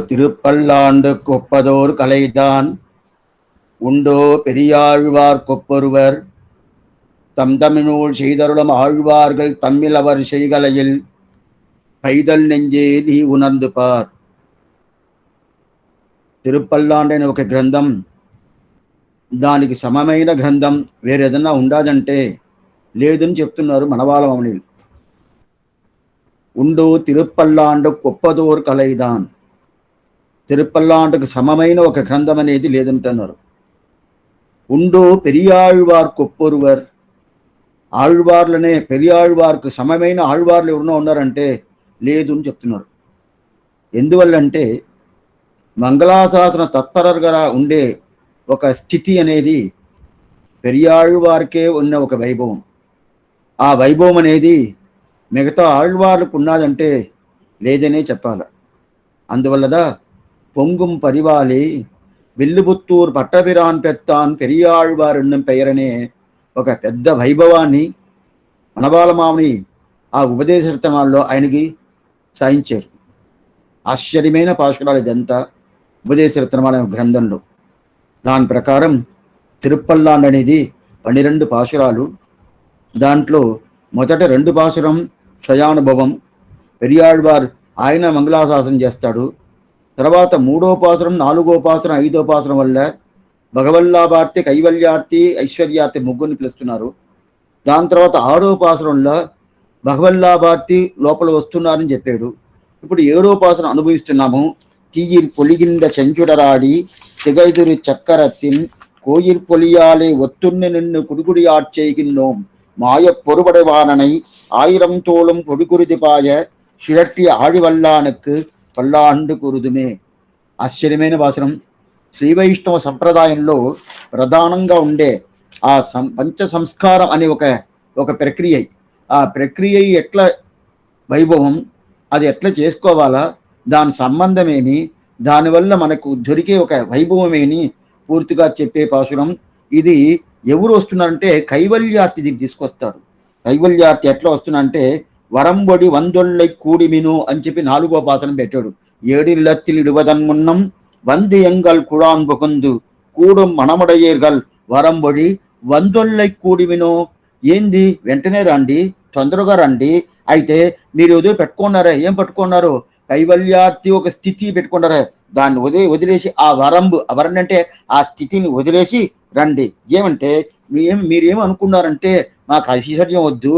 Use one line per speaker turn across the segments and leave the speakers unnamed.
திருப்பல்லாண்டு கொப்பதோர் கலைதான் உண்டோ பெரியாழ்வார் கொப்பொருவர் தம் தமிழூர் செய்தருளும் ஆழ்வார்கள் தம்மில் அவர் செய்கலையில் పైదల్ నెంజే నీ ఉనర్దు పార్. తిరుపల్లాండ అనే ఒక గ్రంథం, దానికి సమమైన గ్రంథం వేరేదన్నా ఉండాదంటే లేదని చెప్తున్నారు మనవాళ్ళ మౌనిలు. ఉండు తిరుపల్లాండు కొప్పదోర్ కలైదాన్, తిరుపల్లాండుకు సమమైన ఒక గ్రంథం అనేది లేదంటున్నారు. ఉండు పెరియాళ్వార్ కొప్పొరువర్, ఆళ్వార్లనే పెరియాళ్వార్కు సమమైన ఆళ్వార్లు ఎవరినో ఉన్నారంటే లేదు అని చెప్తున్నారు. ఎందువల్లంటే మంగళాశాసన తత్పరగా ఉండే ఒక స్థితి అనేది పెరియాళ్వారికే ఉన్న ఒక వైభవం. ఆ వైభవం అనేది మిగతా ఆళ్వార్లకు ఉన్నదంటే లేదనే చెప్పాలి. అందువల్లదా పొంగుం పరివాలి విల్లుపుత్తూరు పట్టబిరాన్ పెత్తాన్ పెరియాళ్వార్ ఎన్నం పెయరనే ఒక పెద్ద వైభవాన్ని మనబాలమామని ఆ ఉపదేశతనాల్లో ఆయనకి సాయించారు. ఆశ్చర్యమైన పాశురాలు ఇదంతా ఉపదేశరత్నమాల గ్రంథంలో. దాని ప్రకారం తిరుపల్లాండ్ అనేది 12 పాశురాలు. దాంట్లో మొదట 2 పాశురం క్షయానుభవం, పెరియాళ్వార్ ఆయన మంగళాశాసనం చేస్తాడు. తర్వాత 3వ పాశురం, 4వ పాశురం, 5వ పాశురం వల్ల భగవల్లాభార్తి, కైవల్యార్తి, ఐశ్వర్యార్తి ముగ్గురిని పిలుస్తున్నారు. దాని తర్వాత 6వ పాశురంలో భగవల్లాభార్తి లోపల వస్తున్నారని చెప్పాడు. ఇప్పుడు 7వ పాశురం అనుభవిస్తున్నాము. తీయిర్ పొలిగింద చెంచుడరాడి తిగైదురి చక్కరత్తిన్ కోయిర్ పొలియాలే ఒత్తున్న నిన్ను కుడుకుడి ఆட்செய்கின்றோம் மாய பொறுபடைவானனை 1000 தோளும் కొడుకురిదిపాయ శిరట్టి ఆడివల్లానకు పల్లాండు కురుదుమే. ఆశ్చర్యమైన భాషనం. శ్రీ వైష్ణవ సంప్రదాయంలో ప్రధానంగా ఉండే ఆ పంచ సంస్కారం అనే ఒక ప్రక్రియ. ఆ ప్రక్రియ ఎట్లా వైభవం, అది ఎట్లా చేసుకోవాలా, దాని సంబంధమేమి, దానివల్ల మనకు దొరికే ఒక వైభవమేని పూర్తిగా చెప్పే పాశురం ఇది. ఎవరు వస్తున్నారంటే కైవల్యార్తి దీనికి తీసుకొస్తారు. కైవల్యార్తి ఎట్లా వస్తున్నారంటే వరంబొడి వందొళ్ళై కూడిమిను అని చెప్పి 4వ పాశురం పెట్టాడు. 7 నిలத்தில் ఇడువదన్మున్నం வந்து எங்கள் குழான் புகுந்து கூடும் மணமுடையீர்கள் వరంబొడి వందొళ్ళై కూడిమిను. ఏంది, వెంటనే రండి, తొందరగా రండి. అయితే మీరు ఏదో పెట్టుకున్నారా, ఏం పట్టుకున్నారు? కైవల్యార్తి ఒక స్థితి పెట్టుకున్నారా, దాన్ని వదిలేసి ఆ వరంబు అంటే ఆ స్థితిని వదిలేసి రండి. ఏమంటే మీరేం అనుకున్నారంటే మాకు ఐశ్వర్యం వద్దు,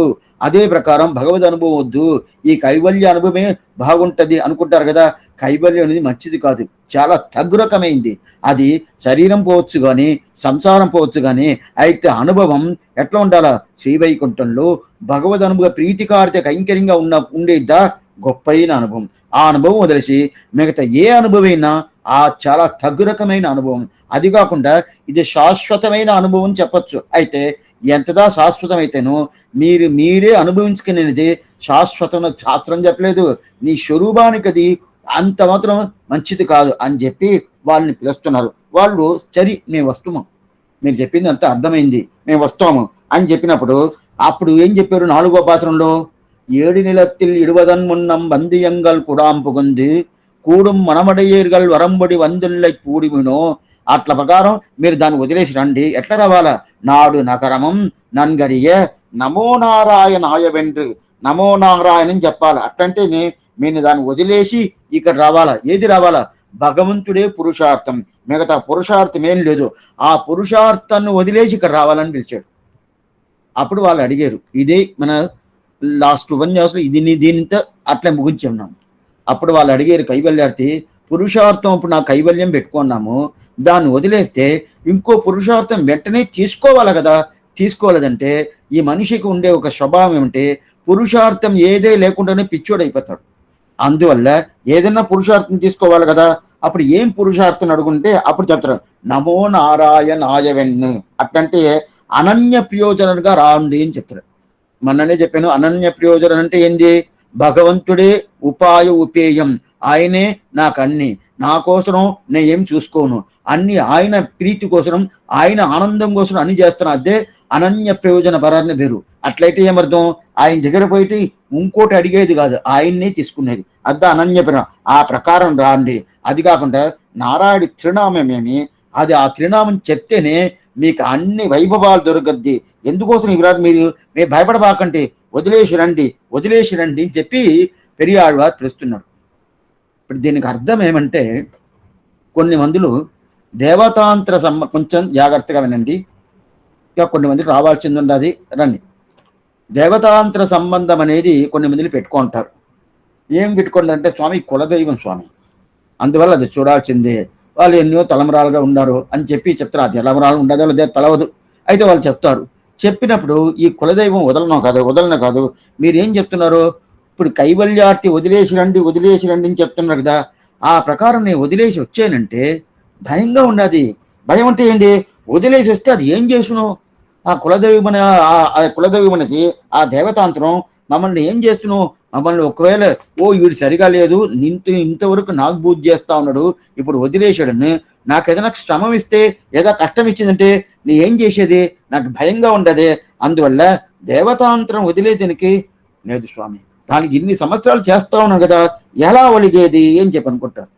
అదే ప్రకారం భగవద్ అనుభవం వద్దు, ఈ కైవల్య అనుభవమే బాగుంటుంది అనుకుంటారు కదా. కైవల్యం అనేది మంచిది కాదు, చాలా తగ్గురకమైంది. అది శరీరం పోవచ్చు కానీ, సంసారం పోవచ్చు కానీ, అయితే అనుభవం ఎట్లా ఉండాలా? శ్రీవైకుంఠంలో భగవద్ అనుభవ ప్రీతికారిత కైంకర్యంగా ఉండేదా గొప్పైన అనుభవం. ఆ అనుభవం వదిలేసి మిగతా ఏ అనుభవమైనా ఆ చాలా తగ్గురకమైన అనుభవం. అది కాకుండా ఇది శాశ్వతమైన అనుభవం చెప్పచ్చు. అయితే ఎంతదా శాశ్వతం అయితేనో మీరే అనుభవించుకునేది శాశ్వతం. శాస్త్రం చెప్పలేదు, నీ స్వరూపానికి అది అంత మాత్రం మంచిది కాదు అని చెప్పి వాళ్ళని పిలుస్తున్నారు. వాళ్ళు సరి మేము వస్తాము, మీరు చెప్పింది అంతా అర్థమైంది, మేము వస్తాము అని చెప్పినప్పుడు అప్పుడు ఏం చెప్పారు 4వ పాశురంలో? 7 நிலத்தில் இடுவதன்முன்னம் வந்தியங்கள் குடாம் புகுந்து కూடும் మనమడయ్యేర్గల్ వరంబడి వందుల్లై కూడిమినో. అట్ల ప్రకారం మీరు దాన్ని వదిలేసి రండి. ఎట్లా రావాలా? నాడు నగరమం నన్గరియ నమో నారాయణాయ వెండ్రు, నమో నారాయణ అని చెప్పాలి. అట్లంటే నేను దాన్ని వదిలేసి ఇక్కడ రావాలా. ఏది రావాలా? భగవంతుడే పురుషార్థం, మిగతా పురుషార్థం ఏం లేదు. ఆ పురుషార్థాన్ని వదిలేసి ఇక్కడ రావాలని పిలిచాడు. అప్పుడు వాళ్ళు అడిగారు. ఇదే మన లాస్ట్ ఉపన్యాసంలో దీనితో అట్లా ముగించున్నాం. అప్పుడు వాళ్ళు అడిగారు కైవల్యార్థి, పురుషార్థం ఇప్పుడు నా కైవల్యం పెట్టుకున్నాము, దాన్ని వదిలేస్తే ఇంకో పురుషార్థం వెంటనే తీసుకోవాలి కదా. తీసుకోలేదంటే ఈ మనిషికి ఉండే ఒక స్వభావం ఏమంటే పురుషార్థం ఏదే లేకుండానే పిచ్చోడైపోతాడు. అందువల్ల ఏదైనా పురుషార్థం తీసుకోవాలి కదా. అప్పుడు ఏం పురుషార్థం అడుగుంటే అప్పుడు చెప్తారు నమో నారాయణాయ వెన్ను. అట్లంటే అనన్య ప్రయోజనంగా రాండి అని చెప్తారు. మొన్ననే చెప్పాను, అనన్య ప్రయోజనం అంటే ఏంది? భగవంతుడే ఉపాయ ఉపేయం, ఆయనే నాకు అన్ని, నా కోసం నేనేం చూసుకోను, అన్ని ఆయన ప్రీతి కోసం, ఆయన ఆనందం కోసం అన్ని చేస్తాను. అదే అనన్య ప్రయోజన పరాన్ని వేరు. అట్లయితే ఏమర్థం? ఆయన దగ్గర పోయి ఇంకోటి అడిగేది కాదు, ఆయన్నే తీసుకునేది. అద్దా అనన్య ప్రయోజనం. ఆ ప్రకారం రాండి అది కాకుండా నారాయణ తిరునామమేమి, అది ఆ తిరునామం చెప్తేనే మీకు అన్ని వైభవాలు దొరకద్ది. ఎందుకోసం ఈ విరాట్ మీరు భయపడబాకండి, వదిలేసి రండి అని చెప్పి పెరియాழ்వారు పిలుస్తున్నాడు. ఇప్పుడు దీనికి అర్థం ఏమంటే, కొన్ని మందులు దేవతాంతర కొంచెం జాగ్రత్తగా వినండి, ఇక కొన్ని మందికి రావాల్సింది ఉన్నది రండి. దేవతాంతర సంబంధం అనేది కొన్ని మందిని పెట్టుకుంటారు. ఏం పెట్టుకుంటారంటే, స్వామి కులదైవం స్వామి, అందువల్ల అది చూడాల్సిందే, వాళ్ళు ఎన్నో తలమరాలుగా ఉన్నారు అని చెప్పి చెప్తారు. ఆ తలమరాలు ఉండదో లేదో తెలవదు, అయితే వాళ్ళు చెప్తారు. చెప్పినప్పుడు ఈ కులదైవం వదలన కాదు, మీరేం చెప్తున్నారు, ఇప్పుడు కైవల్యార్తి వదిలేసి రండి అని చెప్తున్నారు కదా, ఆ ప్రకారం నేను వదిలేసి వచ్చానంటే భయంగా ఉన్నది. భయం అంటే ఏంటి, వదిలేసి వస్తే అది ఏం చేసును, ఆ కులదైవమనేది ఆ దేవతాంతరం మమ్మల్ని ఏం చేస్తున్నావు, మమ్మల్ని ఒకవేళ వీడు సరిగా లేదు, ఇంతవరకు నాకు పూజ చేస్తా ఉన్నాడు, ఇప్పుడు వదిలేశాడని నాకు ఏదైనా శ్రమం ఇస్తే, ఏదో కష్టం ఇచ్చిందంటే నీ ఏం చేసేది, నాకు భయంగా ఉండదే, అందువల్ల దేవతాంతరం వదిలేదానికి లేదు స్వామి, దానికి ఇన్ని సంవత్సరాలు చేస్తా ఉన్నాను కదా, ఎలా ఒలిగేది అని చెప్పి అనుకుంటారు.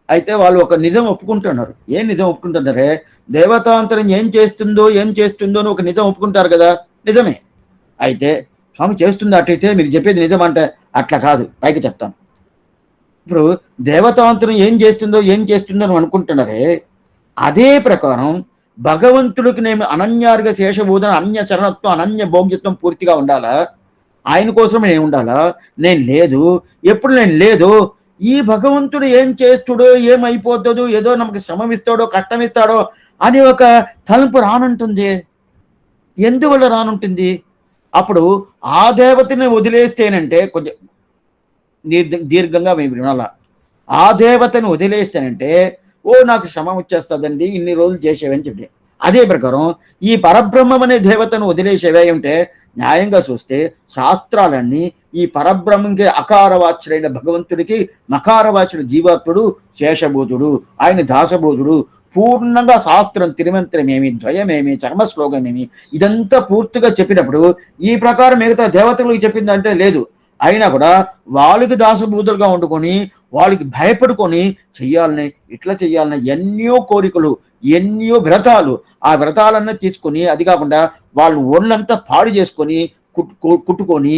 అయితే వాళ్ళు ఒక నిజం ఒప్పుకుంటున్నారు. ఏం నిజం ఒప్పుకుంటున్నారే, దేవతాంతరం ఏం చేస్తుందో అని ఒక నిజం ఒప్పుకుంటారు కదా, నిజమే. అయితే స్వామి చేస్తుంది అట్టయితే మీరు చెప్పేది నిజం అంటే, అట్లా కాదు, పైకి చెప్తాను. ఇప్పుడు దేవతాంతరం ఏం చేస్తుందో అని అనుకుంటున్నారే, అదే ప్రకారం భగవంతుడికి నేను అనన్యార్గ శేషబోధన, అన్య శరణత్వం, అనన్య భోగ్యత్వం పూర్తిగా ఉండాలా, ఆయన కోసం నేను ఉండాలా, నేను లేదు, ఎప్పుడు నేను లేదు, ఈ భగవంతుడు ఏం చేస్తుడో, ఏమైపోతుందో, ఏదో నమ్మకి శ్రమం ఇస్తాడో, కష్టం ఇస్తాడో అని ఒక తలుపు రానుంటుంది. ఎందువల్ల రానుంటుంది, అప్పుడు ఆ దేవతని వదిలేస్తేనంటే, కొంచెం దీర్ఘంగా మేము వినాల, ఆ దేవతని వదిలేస్తేనంటే నాకు శ్రమ వచ్చేస్తుందండి ఇన్ని రోజులు చేసేవని చెప్పి, అదే ప్రకారం ఈ పరబ్రహ్మం అనే దేవతను వదిలేసేవే అంటే, న్యాయంగా చూస్తే శాస్త్రాలన్నీ ఈ పరబ్రహ్మంకి అకారవాచ్యుడైన భగవంతుడికి మకారవాచ్యుడు జీవాత్ముడు శేషభూతుడు, ఆయన దాసభూతుడు, పూర్ణంగా శాస్త్రం తిరుమంత్రమేమి, ద్వయమేమి, చర్మశ్లోకమేమి ఇదంతా పూర్తిగా చెప్పినప్పుడు ఈ ప్రకారం మిగతా దేవతలకు చెప్పిందంటే లేదు, అయినా కూడా వాళ్ళకి దాసభూతులుగా వండుకొని వాళ్ళకి భయపడుకొని చెయ్యాలని, ఇట్లా చెయ్యాలని ఎన్నో కోరికలు, ఎన్నో వ్రతాలు, ఆ వ్రతాలన్నీ తీసుకొని, అది కాకుండా వాళ్ళు ఒళ్ళంతా పాడు చేసుకొని కుట్టుకొని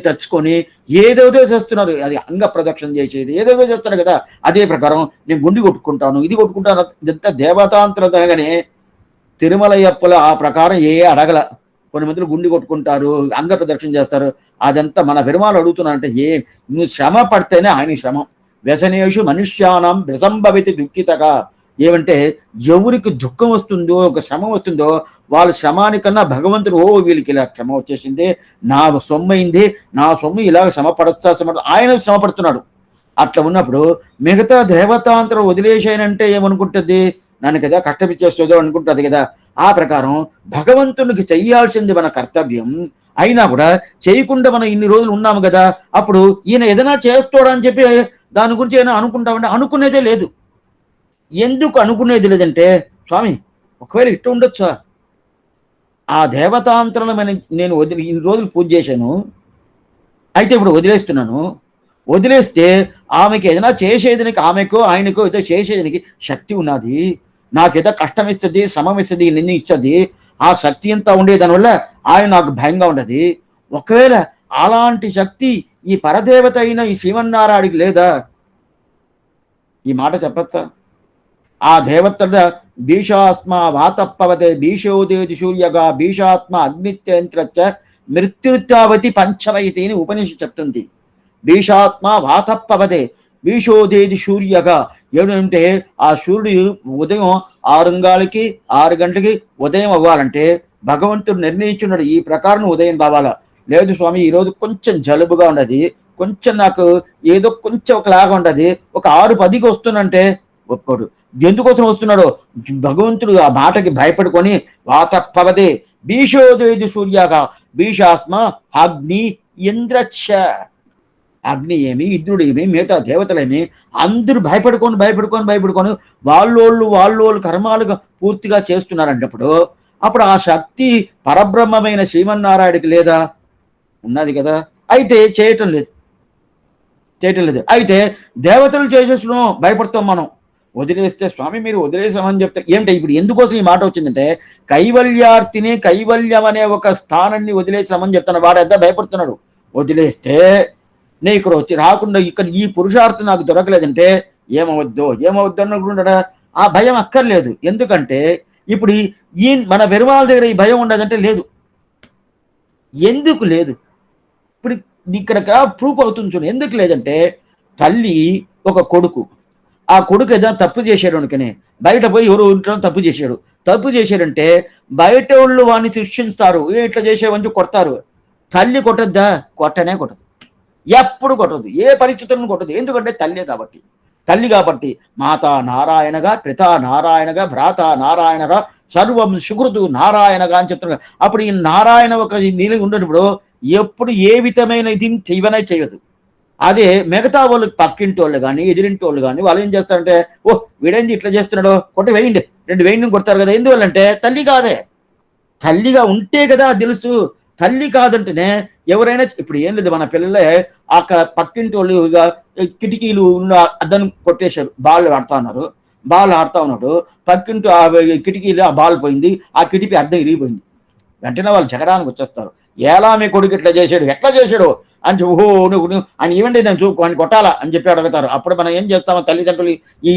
తెచ్చుకొని ఏదేదో చేస్తున్నారు, అది అంగ ప్రదక్షిణ చేసేది ఏదేదో చేస్తారు కదా, అదే ప్రకారం నేను గుండి కొట్టుకుంటాను, ఇది కొట్టుకుంటాను, ఇదంతా దేవతాంతరం అనగానే తిరుమలయ్యప్పల ఆ ప్రకారం అడగల. కొన్ని మందిలో గుండి కొట్టుకుంటారు, అంగ ప్రదక్షిణ చేస్తారు, అదంతా మన పెరుమాలు అడుగుతున్నారంటే, నువ్వు శ్రమ పడితేనే ఆయన శ్రమం, వ్యసనేషు మనుష్యానం వ్యసంభవితి దుఃఖితగా, ఏమంటే ఎవరికి దుఃఖం వస్తుందో, ఒక శ్రమ వస్తుందో, వాళ్ళ శ్రమానికన్నా భగవంతుడు వీళ్ళకి ఇలా శ్రమ వచ్చేసింది, నా సొమ్మైంది, నా సొమ్ము ఇలా శ్రమ ఆయన శ్రమ పడుతున్నాడు. అట్లా ఉన్నప్పుడు మిగతా దేవతాంతరం వదిలేసానంటే ఏమనుకుంటుంది, నన్ను కదా కష్టం ఇచ్చేస్తుందో అనుకుంటుంది కదా, ఆ ప్రకారం భగవంతునికి చెయ్యాల్సింది మన కర్తవ్యం, అయినా కూడా చేయకుండా మనం ఇన్ని రోజులు ఉన్నాము కదా, అప్పుడు ఈయన ఏదైనా చేస్తాడని చెప్పి దాని గురించి ఏమైనా అనుకుంటామంటే అనుకునేదే లేదు. ఎందుకు అనుకునేది లేదంటే, స్వామి ఒకవేళ ఇట్టు ఉండొచ్చా, ఆ దేవతాంతరం నేను ఇన్ని రోజులు పూజ చేశాను, అయితే ఇప్పుడు వదిలేస్తున్నాను, వదిలేస్తే ఆమెకి ఏదైనా చేసేదానికి, ఆమెకో ఆయనకో ఏదో చేసేదానికి శక్తి ఉన్నది, నాకేదో కష్టం ఇస్తుంది, శ్రమం ఇస్తుంది, నిన్ను ఇస్తుంది, ఆ శక్తి అంతా ఉండే దానివల్ల ఆయన నాకు భయంగా ఉండదు. ఒకవేళ అలాంటి శక్తి ఈ పరదేవత అయిన ఈ శ్రీమన్నారాయణకి లేదా, ఈ మాట చెప్పచ్చా, ఆ దేవత భీషాస్మ వాతప్పవతే భీషోదేది సూర్యగా భీషాత్మ అగ్నిత్యంత్రచ్చ మృత్యుత్యావతి పంచమైతి అని ఉపనిషత్తు చెప్తుంది. భీషాత్మ వాతప్పవదే భీషోదేది సూర్యగా, ఏమంటే ఆ సూర్యుడు ఉదయం 6 గంటలకి ఉదయం అవ్వాలంటే భగవంతుడు నిర్ణయించున్నాడు, ఈ ప్రకారం ఉదయం రావాలా, లేదు స్వామి ఈరోజు కొంచెం జలుబుగా ఉన్నది, కొంచెం నాకు ఏదో కొంచెం ఒకలాగా ఉండదు, ఒక 6:10కి వస్తున్నంటే ఒప్పుకోడు. ఎందుకోసం వస్తున్నాడు, భగవంతుడు ఆ మాటకి భయపడుకొని వాతప్పవదే భీషోదేది సూర్యగా భీషాస్మ అగ్ని ఇంద్రచ్చ, అగ్ని ఏమి, ఇంద్రుడు ఏమి, మిగతా దేవతలేమి అందరూ భయపడుకొని వాళ్ళోళ్ళు కర్మాలుగా పూర్తిగా చేస్తున్నారంటప్పుడు, అప్పుడు ఆ శక్తి పరబ్రహ్మమైన శ్రీమన్నారాయణకి లేదా, ఉన్నది కదా, అయితే చేయటం లేదు. చేయటం లేదు. అయితే దేవతలు చేసేస్తున్నాం భయపడతాం మనం. వదిలేస్తే స్వామి మీరు వదిలేసామని చెప్తే ఏమిటి ఇప్పుడు ఎందుకోసం ఈ మాట వచ్చిందంటే కైవల్యార్థిని కైవల్యం అనే ఒక స్థానాన్ని వదిలేసామని చెప్తున్నాడు. వాడు ఎంత భయపడుతున్నాడు. వదిలేస్తే నేను ఇక్కడ వచ్చి రాకుండా ఇక్కడ ఈ పురుషార్థం నాకు దొరకలేదంటే ఏమవద్దు అనుకుంటాడా? ఆ భయం అక్కర్లేదు. ఎందుకంటే ఇప్పుడు ఈ మన పెరుమాళ దగ్గర ఈ భయం ఉండదంటే లేదు. ఎందుకు లేదు? ఇప్పుడు ఇక్కడ ప్రూఫ్ అవుతుంది చూడండి. ఎందుకు లేదంటే తల్లి ఒక కొడుకు, ఆ కొడుకు ఏదైనా తప్పు చేశాడు అనుకనే బయట పోయి ఎవరు ఇంట్లో తప్పు చేశాడంటే బయట వాళ్ళు వాడిని శిక్షిస్తారు. ఇట్లా చేసేవని కొడతారు. తల్లి కొట్టద్దా? కొట్టనే కొట్టదు. ఎప్పుడు కొట్టదు. ఏ పరిస్థితులను కొట్టదు. ఎందుకంటే తల్లి కాబట్టి మాతా నారాయణగా, పితా నారాయణగా, భ్రాత నారాయణగా, సర్వం సుకృతు నారాయణగా అని చెప్తున్నారు. అప్పుడు ఈ నారాయణ ఒక నీళ్ళు ఉండేటప్పుడు ఎప్పుడు ఏ విధమైన ఇది చేయదు. అదే మిగతా వాళ్ళు పక్కింటి వాళ్ళు కానీ ఎదిరింటి వాళ్ళు కానీ వాళ్ళు ఏం చేస్తారంటే ఓ వీడేంది ఇట్లా చేస్తున్నాడో కొట్టి వేయండి 2 వేయండి కొడతారు కదా. ఎందువల్లంటే తల్లి కాదే. తల్లిగా ఉంటే కదా తెలుసు. తల్లి కాదంటేనే ఎవరైనా ఇప్పుడు ఏం లేదు మన పిల్లలే అక్కడ పక్కింటి వాళ్ళు కిటికీలు ఉన్న అద్దం కొట్టేశారు. బాల్ ఆడుతా ఉన్నాడు. పక్కింటి ఆ కిటికీలు ఆ బాల్ పోయింది. ఆ కిటికీ అద్దం ఇరిగిపోయింది. వెంటనే వాళ్ళు జగడానికి వచ్చేస్తారు. ఎలా మీ కొడుకు ఎట్లా చేశాడు అని ఓహో నువ్వు ఆయన ఇవ్వండి నేను ఆయన కొట్టాలా అని చెప్పి అడుగుతారు. అప్పుడు మనం ఏం చేస్తామో తల్లిదండ్రులు ఈ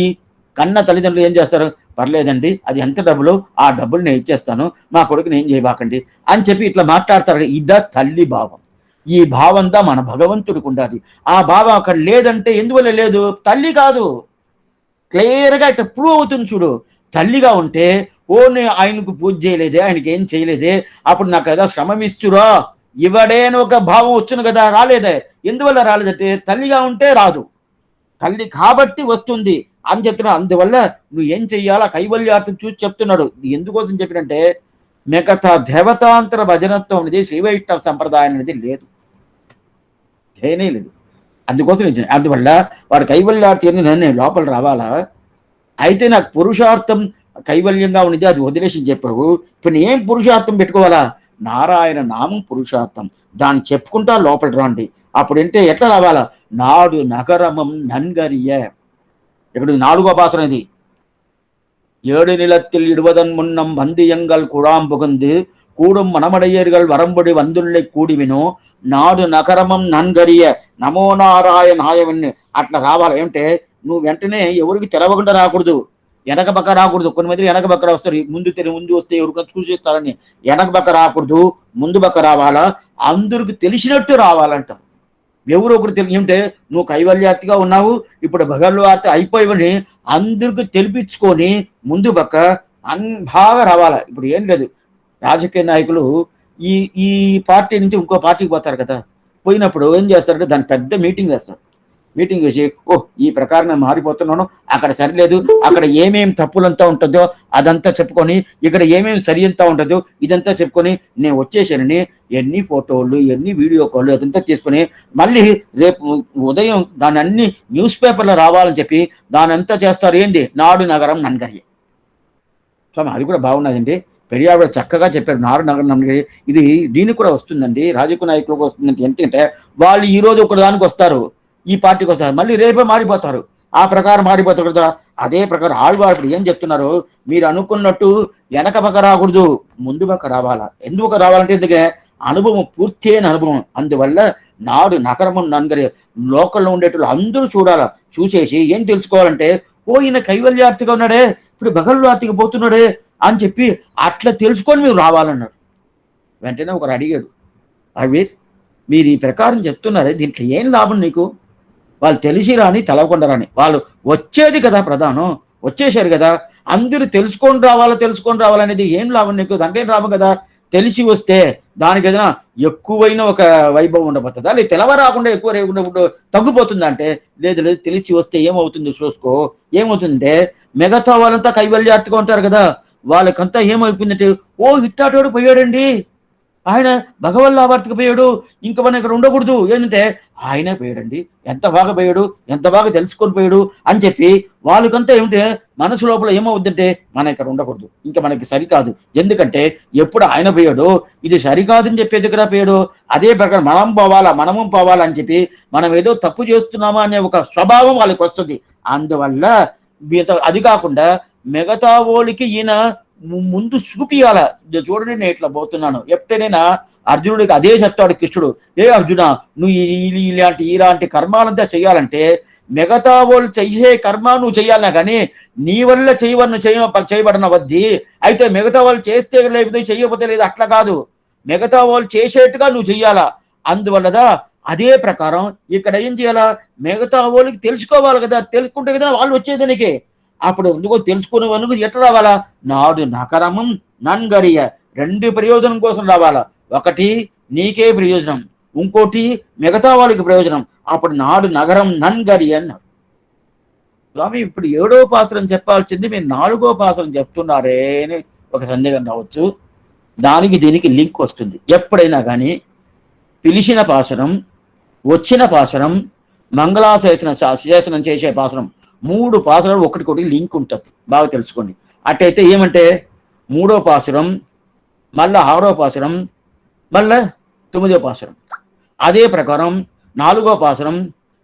కన్న తల్లిదండ్రులు ఏం చేస్తారు? పర్లేదండి అది ఎంత డబ్బులు ఆ డబ్బులు నేను ఇచ్చేస్తాను మా కొడుకుని ఏం చేయబాకండి అని చెప్పి ఇట్లా మాట్లాడతారు. ఇదా తల్లి భావం. ఈ భావందా మన భగవంతుడికి ఉండాలి. ఆ భావం అక్కడ లేదంటే ఎందువల్ల లేదు? తల్లి కాదు. క్లియర్గా ఇట్లా ప్రూవ్ అవుతుంది చూడు. తల్లిగా ఉంటే నేను ఆయనకు పూజ చేయలేదే, ఆయనకి ఏం చేయలేదే, అప్పుడు నాకు ఏదో శ్రమం ఇస్తురా ఇవ్వడేని ఒక భావం వచ్చును కదా. రాలేదే. ఎందువల్ల రాలేదంటే తల్లిగా ఉంటే రాదు. తల్లి కాబట్టి వస్తుంది అని చెప్తున్నాడు. అందువల్ల నువ్వు ఏం చెయ్యాలా కైవల్యార్థం చూసి చెప్తున్నాడు. ఎందుకోసం చెప్పినంటే మిగతా దేవతాంతర భజనత్వం అనేది శ్రీవైష్ణవ సంప్రదాయం అనేది లేదు. అందుకోసం అందువల్ల వాడు కైవల్యార్థి అని నేను లోపల రావాలా? అయితే నాకు పురుషార్థం కైవల్యంగా ఉన్నది అది వదిలేసి చెప్పావు. ఇప్పుడు ఏం పురుషార్థం పెట్టుకోవాలా? నారాయణ నామం పురుషార్థం. దాన్ని చెప్పుకుంటా లోపల రండి. అప్పుడంటే ఎట్లా రావాలా? నాడు నగరమం నన్గరియ. ఇక్కడ 4వ పాసరం ఇది. 7 நிலத்தில் இடுவதன் முன்னம் வந்தியங்கள் குழாம் புகுந்து கூடும் மணமடையர்கள் வரம்பொடி வந்துள்ளை கூடிவினோ నాడు నగరమం నన్గరియ నమో నారాయణాయవన్ని అట్లా రావాలి. ఏమంటే నువ్వు వెంటనే ఎవరికి తెరవకుండా రాకూడదు. వెనక పక్క రాకూడదు. కొన్ని మంది వెనక పక్క వస్తారు. ముందు వస్తే ఎవరికైనా చూసేస్తారని వెనక పక్క రాకూడదు. ముందు పక్క రావాలా. అందరికి తెలిసినట్టు రావాలంట. ఎవరు ఒకరు ఏమిటే నువ్వు కైవల్యార్థిగా ఉన్నావు, ఇప్పుడు భగవద్వార్త అయిపోయివని అందరికి తెలిపించుకొని ముందు పక్క బాగా రావాలా. ఇప్పుడు ఏం లేదు, రాజకీయ నాయకులు ఈ పార్టీ నుంచి ఇంకో పార్టీకి పోతారు కదా. పోయినప్పుడు ఏం చేస్తారంటే దాని పెద్ద మీటింగ్ వేస్తారు. మీటింగ్ వేసి ఈ ప్రకారం నేను మారిపోతున్నాను, అక్కడ సరిలేదు, అక్కడ ఏమేమి తప్పులంతా ఉంటుందో అదంతా చెప్పుకొని, ఇక్కడ ఏమేమి సరి అంతా ఉంటుందో ఇదంతా చెప్పుకొని నేను వచ్చేసానని ఎన్ని ఫోటోలు ఎన్ని వీడియో కాళ్ళు అదంతా తీసుకొని మళ్ళీ రేపు ఉదయం దాని అన్ని న్యూస్ పేపర్లో రావాలని చెప్పి దాని అంతా చేస్తారు. ఏంది? నాడు నగరం నన్గరి. సో అది కూడా బాగున్నదండి. పెరియావిడ చక్కగా చెప్పారు. నాడు నగరం నన్గరి. ఇది దీనికి కూడా వస్తుందండి, రాజకీయ నాయకులకు వస్తుందంటే. ఎందుకంటే వాళ్ళు ఈరోజు ఒక దానికి వస్తారు, ఈ పార్టీకి వస్తారు, మళ్ళీ రేపే మారిపోతారు. ఆ ప్రకారం మారిపోతారు కదా. అదే ప్రకారం ఆళ్వారు ఏం చెప్తున్నారు? మీరు అనుకున్నట్టు వెనక పక్క రాకూడదు, ముందు పక్క రావాలా. ఎందుకు రావాలంటే ఎందుకే అనుభవం, పూర్తి అయిన అనుభవం. అందువల్ల నాడు నగరము నన్గరి. లోకల్లో ఉండేటోళ్ళు అందరూ చూడాలా. చూసేసి ఏం తెలుసుకోవాలంటే ఈయన కైవల్యార్థిగా ఉన్నాడే, ఇప్పుడు భగవద్వార్తికి పోతున్నాడే అని చెప్పి అట్లా తెలుసుకొని మీరు రావాలన్నాడు. వెంటనే ఒకరు అడిగాడు, అవి మీరు ఈ ప్రకారం చెప్తున్నారే దీంట్లో ఏం లాభం నీకు? వాళ్ళు తెలిసి రాని తెలవకుండా రాని వాళ్ళు వచ్చేది కదా ప్రధానం. వచ్చేసారు కదా, అందరూ తెలుసుకొని రావాలనేది ఏం లాభం నీకు? దాంట్లో ఏం లాభం కదా. తెలిసి వస్తే దానికి ఏదైనా ఎక్కువైన ఒక వైభవం ఉండబోతుందా? లేదు తెలవ రాకుండా ఎక్కువ రేకుండా తగ్గిపోతుందా అంటే లేదు. తెలిసి వస్తే ఏమవుతుంది చూసుకో. ఏమవుతుందంటే మిగతా వాళ్ళంతా కైవల్యార్థిగా ఉంటారు కదా, వాళ్ళకంతా ఏమైపోయిందంటే ఇట్టాటోడు పోయాడండి, ఆయన భగవల్లాభార్తికి పోయాడు, ఇంక మనం ఇక్కడ ఉండకూడదు. ఏంటంటే ఆయనే పోయాడండి, ఎంత బాగా పోయాడు, ఎంత బాగా తెలుసుకొని పోయాడు అని చెప్పి వాళ్ళకంతా ఏమిటే మనసు లోపల ఏమవుద్దంటే మనం ఇక్కడ ఉండకూడదు, ఇంకా మనకి సరికాదు. ఎందుకంటే ఎప్పుడు ఆయన పోయాడో ఇది సరికాదని చెప్పేది ఇక్కడ పోయాడు. అదే ప్రకారం మనము పోవాలా అని చెప్పి మనం ఏదో తప్పు చేస్తున్నామా అనే ఒక స్వభావం వాళ్ళకి వస్తుంది. అందువల్ల అది కాకుండా మిగతా వాళ్ళకి ఈయన ముందు చూపియాల. చూడండి నేను ఇట్లా పోతున్నాను. ఎప్పుడైనా అర్జునుడికి అదే చెప్తాడు కృష్ణుడు, ఏ అర్జున నువ్వు ఇలాంటి కర్మాలంతా చేయాలంటే మిగతా వాళ్ళు చేసే కర్మ నువ్వు చేయాలన్నా కానీ నీ వల్ల చేయబడిన వద్ది. అయితే మిగతా వాళ్ళు చేస్తే లేదు, చెయ్యకపోతే లేదు, అట్లా కాదు. మిగతా వాళ్ళు చేసేట్టుగా నువ్వు చెయ్యాలా. అందువల్లదా అదే ప్రకారం ఇక్కడ ఏం చేయాలా, మిగతా వాళ్ళకి తెలుసుకోవాలి కదా, తెలుసుకుంటే కదా వాళ్ళు వచ్చేది నీకే. అప్పుడు ఎందుకో తెలుసుకునే వాళ్ళకు ఎట్లా రావాలా, నాడు నకరమం నన్గరియ, రెండు ప్రయోజనం కోసం రావాలా. ఒకటి నీకే ప్రయోజనం, ఇంకోటి మిగతా వాళ్ళకి ప్రయోజనం. అప్పుడు నాడు నగరం నన్గరి అన్నాడు. స్వామి ఇప్పుడు 7వ పాసురం చెప్పాల్సింది మీరు 4వ పాసురం చెప్తున్నారే అని ఒక సందేహం రావచ్చు. దానికి దీనికి లింక్ వస్తుంది. ఎప్పుడైనా కానీ పిలిచిన పాసురం, వచ్చిన పాసురం, మంగళాశాసనం చేసే పాసురం, 3 పాసురాలు ఒకటికొకటి లింక్ ఉంటుంది. బాగా తెలుసుకోండి. అట్టయితే ఏమంటే 3వ పాసురం, మళ్ళా 6వ పాసురం, మళ్ళా 9వ పాసురం. అదే ప్రకారం 4వ పాసురం,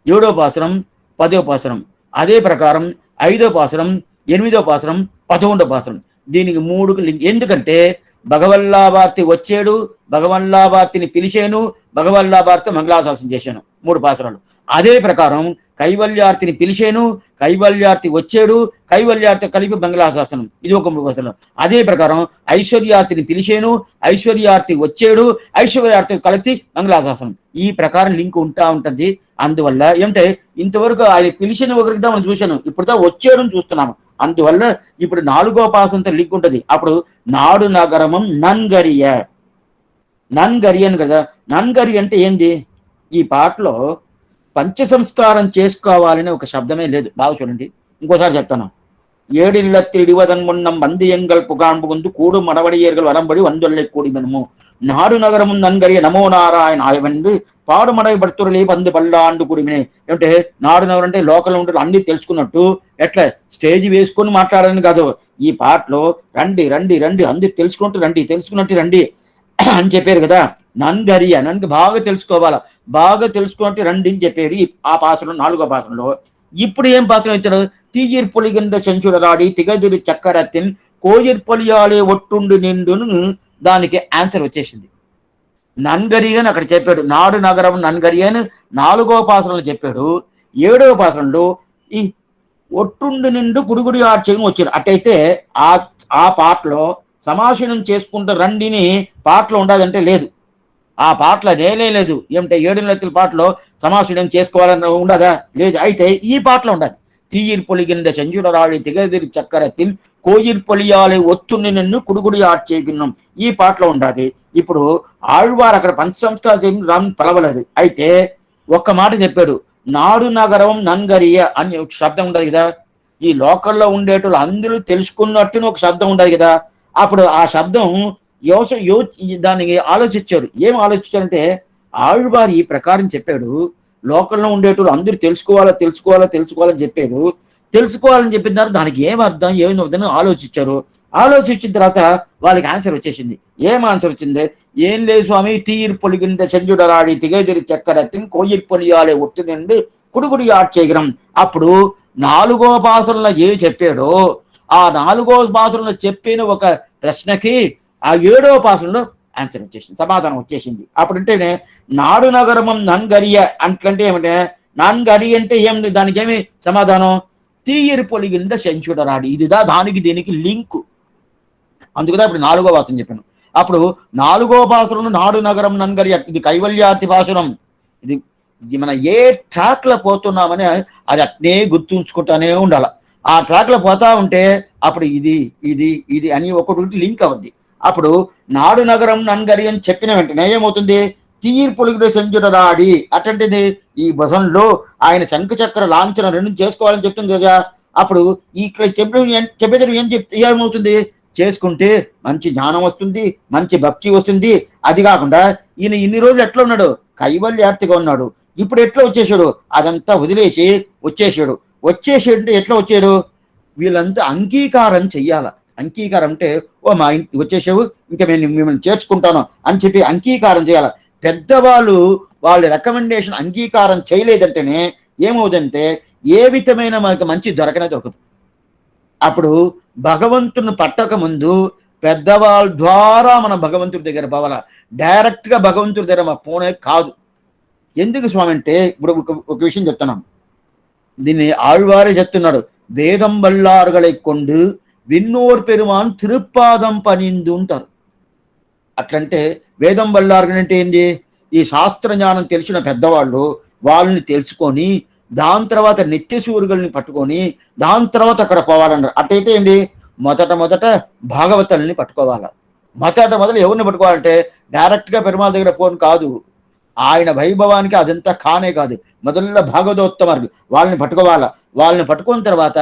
7వ పాసురం, 10వ పాసురం. అదే ప్రకారం 5వ పాసురం, 8వ పాసురం, 11వ పాసురం. దీనికి 3కి లింక్. ఎందుకంటే భగవల్లాభార్తి వచ్చాడు, భగవల్లాభార్తిని పిలిచాను, భగవల్లాభార్తి మంగళాశాసనం చేశాను, 3 పాసురాలు. అదే ప్రకారం కైవల్యార్తిని పిలిచాను, కైవల్యార్తి వచ్చాడు, కైవల్యార్తి కలిపి మంగళాశాసనం, ఇది ఒక 3 పాసురాలు. అదే ప్రకారం ఐశ్వర్యార్తిని పిలిచాను, ఐశ్వర్యార్తి వచ్చాడు, ఐశ్వర్యార్తి కలిసి మంగళాశాసనం. ఈ ప్రకారం లింక్ ఉంటుంది. అందువల్ల ఏమంటే ఇంతవరకు ఆయన పిలిచిన ఒకరికి మనం చూశాను, ఇప్పుడు వచ్చాడు చూస్తున్నాము. అందువల్ల ఇప్పుడు 4వ పాసంతో లింక్ ఉంటుంది. అప్పుడు నాడు నగరమం నన్గరియ, నన్గరి అని కదా. నన్గరి అంటే ఏంది? ఈ పాటలో పంచ సంస్కారం చేసుకోవాలని ఒక శబ్దమే లేదు. బాగా చూడండి, ఇంకోసారి చెప్తాను. ఏడిల్లత్తిడివదన్మున్నం వందియంగల్ పుగాంబుగుందు కూడు మడవడియர்கள் வரம்படி வந்துள்ளை கூடி மெனுமோ நாடு நகரமும் நன்கரிய నమో నారాయణ ఆయవండి పాడు మడవి పడుతురలే బంది పల్లాండు కూడిమినే. ఏమంటే నాడు నగరం అంటే లోకల్లో ఉంటే అన్ని తెలుసుకున్నట్టు ఎట్లా స్టేజ్ వేసుకొని మాట్లాడాలని కాదు. ఈ పాటలో రండి రండి రండి అందరు తెలుసుకుంటూ రండి, తెలుసుకున్నట్టు రండి అని చెప్పారు కదా. నన్గరియ, నన్ను బాగా తెలుసుకోవాలా, బాగా తెలుసుకుంటే రండి అని చెప్పారు ఆ పాసనం, 4వ పాసనంలో. ఇప్పుడు ఏం పాసనం ఇచ్చాడు? తీయిర్ పొలిగింద సెంచుడరాడి తిగదురి చక్కరత్తిన్ కోయిర్ పొలియాలే ఒట్టుండి నిండును. దానికి ఆన్సర్ వచ్చేసింది. నన్గరి అని అక్కడ చెప్పాడు. నాడు నగరం నన్గరి అని 4వ పాసనంలో చెప్పాడు. 7వ పాసనంలో ఈ ఒట్టుండి నిండు గుడిగుడి ఆడ్చేయం వచ్చాడు. అట్టయితే ఆ పాటలో సమాశనం చేసుకుంటూ రండిని పాటలో ఉండదంటే లేదు. ఆ పాటలో నేనే లేదు. ఏమంటే 7 నెలల పాటలో సమాశనం చేసుకోవాలని ఉండదా? లేదు. అయితే ఈ పాటలో ఉండదు. తీయిర్ పొలిగిండ సెంచుడరాడి తిగదిరి చక్కరత్తిన్ కోయిర్ పొలియాలి ఒత్తుని నిన్ను కుడుగుడి ఆడ్చేయకున్నాం, ఈ పాటలో ఉండాలి. ఇప్పుడు ఆళ్వారు అక్కడ పంచ సంస్కారం రామ్ పలవలేదు. అయితే ఒక్క మాట చెప్పాడు, నాడు నగరం నన్గరియ అని ఒక శబ్దం ఉండదు కదా. ఈ లోకల్లో ఉండేటోళ్ళు అందరూ తెలుసుకున్నట్టుని ఒక శబ్దం ఉండదు కదా. అప్పుడు ఆ శబ్దం దానికి ఆలోచించారు. ఏం ఆలోచించారంటే ఆళ్వారు ఈ ప్రకారం చెప్పాడు, లోకల్లో ఉండేటోళ్ళు అందరూ తెలుసుకోవాలని చెప్పారు. తెలుసుకోవాలని చెప్పిన దానికి ఏం అర్థం ఏమవుతుందని ఆలోచించారు. ఆలోచించిన తర్వాత వాళ్ళకి ఆన్సర్ వచ్చేసింది. ఏం ఆన్సర్ వచ్చింది? ఏం లేదు స్వామి, తీర్ పొలిగింద సెంజుడరాడి తిగదిరి చక్కరత్తిన్ కోయిర్ పొలియాలే ఒట్టు నుండి కుడుగుడి ఆడ్చేయగరం. అప్పుడు 4వ పాసంలో ఏ చెప్పాడో ఆ 4వ పాసంలో చెప్పిన ఒక ప్రశ్నకి ఆ 7వ పాసంలో ఆన్సర్ వచ్చేసింది, సమాధానం వచ్చేసింది. అప్పుడంటేనే నాడు నగరమం నన్గరియ అంటే ఏమంటే, నన్గరి అంటే ఏమి, దానికి ఏమి సమాధానం? తీయరి పొలిగింద సెంచుడరాడి. ఇదిదా దానికి దీనికి లింకు. అందుకుదా ఇప్పుడు 4వ పాసరం చెప్పాను. అప్పుడు 4వ పాసరంలో నాడు నగరం నన్గరియ, ఇది కైవల్యాతి పాసురం. ఇది మన ఏ ట్రాక్ లో పోతున్నామని అది అట్నే గుర్తుంచుకుంటానే ఉండాల. ఆ ట్రాక్ లో పోతా ఉంటే అప్పుడు ఇది ఇది ఇది అని ఒక్కొక్కటి లింక్ అవుద్ది. అప్పుడు నాడు నగరం నన్గరి అని చెప్పిన వెంటనే ఏమవుతుంది? తీర్ పొలిగిన సెంచుడరాడి అట్లాంటిది ఈ భుజంలో ఆయన శంఖచక్ర లాంఛన 2 చేసుకోవాలని చెప్తుంది కదా. అప్పుడు ఇక్కడ చెప్పేది ఏమవుతుంది? చేసుకుంటే మంచి జ్ఞానం వస్తుంది, మంచి భక్తి వస్తుంది. అది కాకుండా ఈయన ఇన్ని రోజులు ఎట్లా ఉన్నాడు? కైవల్యార్తిగా ఉన్నాడు. ఇప్పుడు ఎట్లా వచ్చేసాడు? అదంతా వదిలేసి వచ్చేసాడు. అంటే ఎట్లా వచ్చాడు? వీళ్ళంతా అంగీకారం చెయ్యాల. అంగీకారం అంటే ఓ మా ఇంటికి వచ్చేసావు, ఇంకా నేను మిమ్మల్ని చేర్చుకుంటాను అని చెప్పి అంగీకారం చేయాలి. పెద్దవాళ్ళు వాళ్ళ రికమెండేషన్ అంగీకారం చేయలేదంటేనే ఏమవుతుందంటే ఏ విధమైన మనకు మంచి దొరకదు. అప్పుడు భగవంతుని పట్టక ముందు పెద్దవాళ్ళ ద్వారా మనం భగవంతుడి దగ్గర పోవాల. డైరెక్ట్గా భగవంతుడి దగ్గర మా పోనే కాదు. ఎందుకు స్వామి అంటే ఇప్పుడు ఒక విషయం చెప్తున్నాను. దీన్ని ఆళ్వారే చెప్తున్నాడు. వేదం వల్లారుகளை கொண்டு విన్నోర్ పెరుమాన్ తిరుపాదం పనిందు ఉంటారు. అట్లంటే వేదం వల్లారుగలు అంటే ఏంది? ఈ శాస్త్ర జ్ఞానం తెలిసిన పెద్దవాళ్ళు వాళ్ళని తెలుసుకొని దాని తర్వాత నిత్యసూరుగల్ని పట్టుకొని దాని తర్వాత అక్కడ పోవాలన్నారు. అట్టయితే ఏంటి? మొదట భాగవతుల్ని పట్టుకోవాలి. మొదలు ఎవరిని పట్టుకోవాలంటే డైరెక్ట్గా పెరుమాళ దగ్గర పోను కాదు. ఆయన వైభవానికి అదంతా కానే కాదు. మొదల్లో భాగవతోత్తమరు వాళ్ళని పట్టుకోవాలా. వాళ్ళని పట్టుకున్న తర్వాత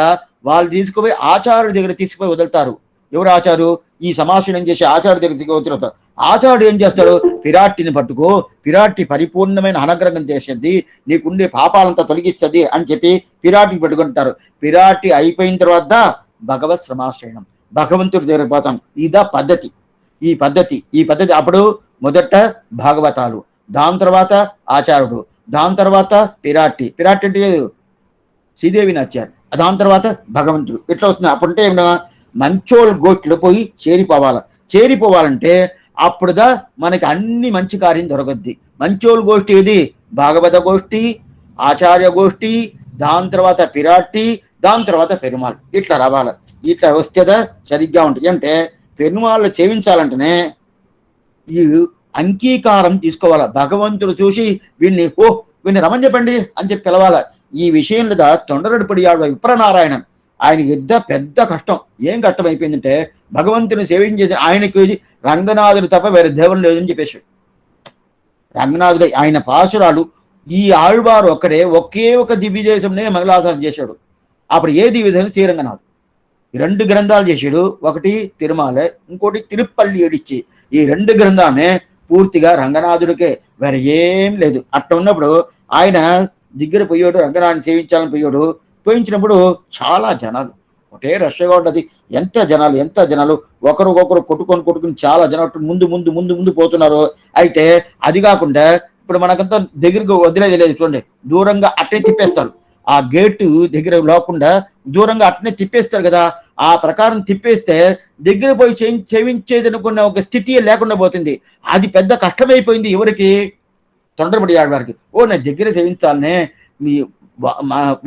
వాళ్ళు తీసుకుపోయి ఆచార్యుడి దగ్గర తీసుకుపోయి వదులుతారు. ఎవరు ఆచారు? ఈ సమాశనం చేసే ఆచార్యుడి దగ్గర తీసుకుపోతారు. ఆచార్యుడు ఏం చేస్తాడు? పిరాట్టిని పట్టుకో, పిరాట్టి పరిపూర్ణమైన అనుగ్రహం చేసేది, నీకుండే పాపాలంతా తొలగిస్తుంది అని చెప్పి పిరాటిని పెట్టుకుంటారు. పిరాటి అయిపోయిన తర్వాత భగవత్ సమాశ్రయణం, భగవంతుడి దగ్గర పోతాం. ఇదా పద్ధతి. ఈ పద్ధతి అప్పుడు మొదట భాగవతాలు, దాని తర్వాత ఆచార్యుడు, దాని తర్వాత పిరాట్టి అంటే శ్రీదేవి నచ్చారు, దాని తర్వాత భగవంతుడు. ఇట్లా వస్తుంది. అప్పుడంటే ఏమన్నా మంచోళ్ళ గోష్ఠిలో పోయి చేరిపోవాలంటే అప్పుడుగా మనకి అన్ని మంచి కార్యం దొరకద్ది. మంచోళ్ళ గోష్ఠి ఏది? భాగవత గోష్ఠి, ఆచార్య గోష్ఠి, దాని తర్వాత పిరాట్టి, దాని తర్వాత పెరుమాళ్. ఇట్లా రావాలి. ఇట్లా వస్తేదా సరిగ్గా ఉంటుంది. అంటే పెరుమాళ్ళు చేయించాలంటేనే ఈ అంగీకారం తీసుకోవాలా. భగవంతుడు చూసి వీడిని రమని చెప్పండి అని చెప్పి పిలవాల. ఈ విషయం లేదా తొండరడిపడి విప్రనారాయణన్ ఆయన పెద్ద కష్టం. ఏం కష్టం అయిపోయిందంటే భగవంతుని సేవించేది ఆయనకి రంగనాథుడు తప్ప వేరే దేవుడు లేదని చెప్పేశాడు. రంగనాథుడు ఆయన పాసురాలు ఈ ఆళ్వారు ఒకే ఒక దివ్యదేశంనే మంగళాసారం చేశాడు. అప్పుడు ఏ దివ్యదేశం? శ్రీరంగనాథ్. 2 గ్రంథాలు చేశాడు. ఒకటి తిరుమల, ఇంకోటి తిరుపల్లి ఏడిచ్చి. ఈ 2 గ్రంథాలనే పూర్తిగా రంగనాథుడికే, వేరే ఏం లేదు. అట్లా ఉన్నప్పుడు ఆయన దగ్గర పోయాడు, రంగనాథుని సేవించాలని పోయించినప్పుడు చాలా జనాలు, ఒకటే రష్గా ఉండదు. ఎంత జనాలు ఒకరికొకరు కొట్టుకొని చాలా జనాలు ముందు పోతున్నారు. అయితే అది కాకుండా ఇప్పుడు మనకంతా దగ్గరకు వదిలేది లేదు. చూడండి, దూరంగా అట్నే తిప్పేస్తారు. ఆ గేటు దగ్గర లేకుండా దూరంగా అట్నే తిప్పేస్తారు కదా. ఆ ప్రకారం తిప్పేస్తే దగ్గర పోయి చేయించేది అనుకున్న ఒక స్థితి లేకుండా పోతుంది. అది పెద్ద కష్టమైపోయింది ఎవరికి? తొండరపడి ఆడవారికి. నేను దగ్గర సేవించాలనే మీ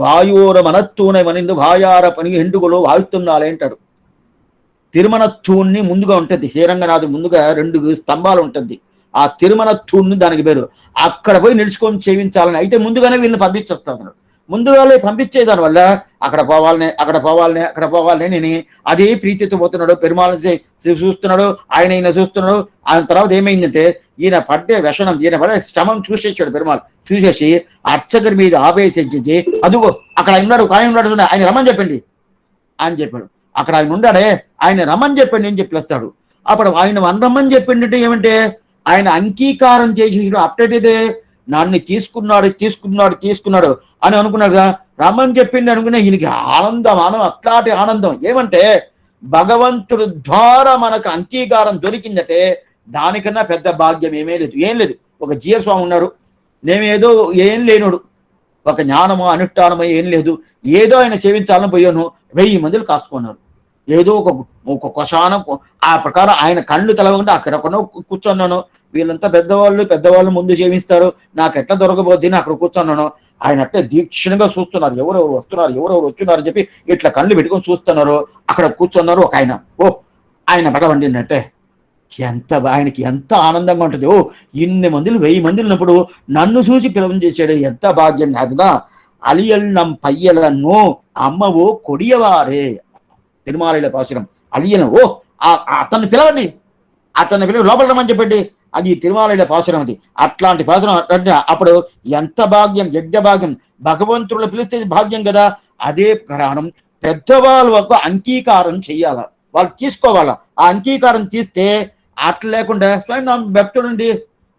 వాయూర మనత్తూనే మనిందు వాయార పని ఎండుగులో వాయుతున్నాలే అంటాడు. తిరుమనత్తూన్ని ముందుగా ఉంటుంది. శ్రీరంగనాథుడు ముందుగా 2 స్తంభాలు ఉంటుంది. ఆ తిరుమనత్తూన్ని దానికి పేరు. అక్కడ పోయి నిలుచుకొని సేవించాలని అయితే ముందుగానే వీళ్ళని పంపించేస్తాడు. ముందుగానే పంపించేదాని వల్ల అక్కడ పోవాలనే నేను అదే ప్రీతితో పోతున్నాడు. పెరుమాళని చూస్తున్నాడు, ఆయన చూస్తున్నాడు. ఆయన తర్వాత ఏమైందంటే ఈయన పడ్డే వ్యసనం, ఈయన పడే శ్రమం చూసేసాడు. పెరుమాళ్ చూసేసి అర్చకుడి మీద ఆవేశించి అదుగో అక్కడ ఉన్నాడు ఆయన రమ్మని చెప్పండి అని చెప్పాడు. అక్కడ ఆయన ఉన్నాడే, ఆయన రమ్మని చెప్పండి అని చెప్పిస్తాడు. అప్పుడు ఆయన రమ్మని చెప్పిండి అంటే ఏమంటే ఆయన అంగీకారం చేసేసాడు. అప్డేట్ ఇదే నన్ను తీసుకున్నాడు అని అనుకున్నాడు కదా. రమ్మని చెప్పింది అనుకునే ఈయనకి ఆనందం అట్లాంటి ఆనందం. ఏమంటే భగవంతుడు ద్వారా మనకు అంగీకారం దొరికిందంటే దానికన్నా పెద్ద భాగ్యం ఏం లేదు. ఒక జీయస్వామి ఉన్నారు, నేమేదో ఏం లేనుడు, ఒక జ్ఞానమో అనుష్ఠానమో ఏం లేదు, ఏదో ఆయన సేవించాలని పోయాను. 1000 మందిలు కాసుకున్నారు. ఏదో ఒక కొశానం ఆ ప్రకారం ఆయన కళ్ళు తెలవకుండా అక్కడ కూర్చున్నాను. వీళ్ళంతా పెద్దవాళ్ళు ముందు సేవిస్తారు, నాకు ఎట్లా దొరకబోద్ది అక్కడ కూర్చున్నాను. ఆయన అట్టే దీక్షణగా చూస్తున్నారు. ఎవరెవరు వచ్చున్నారు అని చెప్పి ఇట్లా కళ్ళు పెట్టుకొని చూస్తున్నారు. అక్కడ కూర్చున్నారు ఒక ఆయన. ఆయన పడవండినట్టే ఆయనకి ఎంత ఆనందంగా ఉంటుంది. ఇన్ని మందిలు 1000 మందిలు ఉన్నప్పుడు నన్ను చూసి పిలవం చేశాడు, ఎంత భాగ్యం కాదుదా. అలియల్నం పయ్యలను అమ్మవో కొడియవారే. తిరుమాలలో పాసురం అలియన. అతన్ని పిలవండి, లోపల రమ్మని చెప్పండి. అది తిరుమాలలో పాసురం. అది అట్లాంటి పాసురం. అప్పుడు ఎంత భాగ్యం, యజ్ఞ భాగ్యం. భగవంతుడు పిలిస్తే భాగ్యం కదా. అదే కారణం పెద్దవాళ్ళ వరకు అంగీకారం చెయ్యాల, వాళ్ళు తీసుకోవాలా. ఆ అంగీకారం తీస్తే అట్లా లేకుండా స్వయం నా భక్తుడుండి,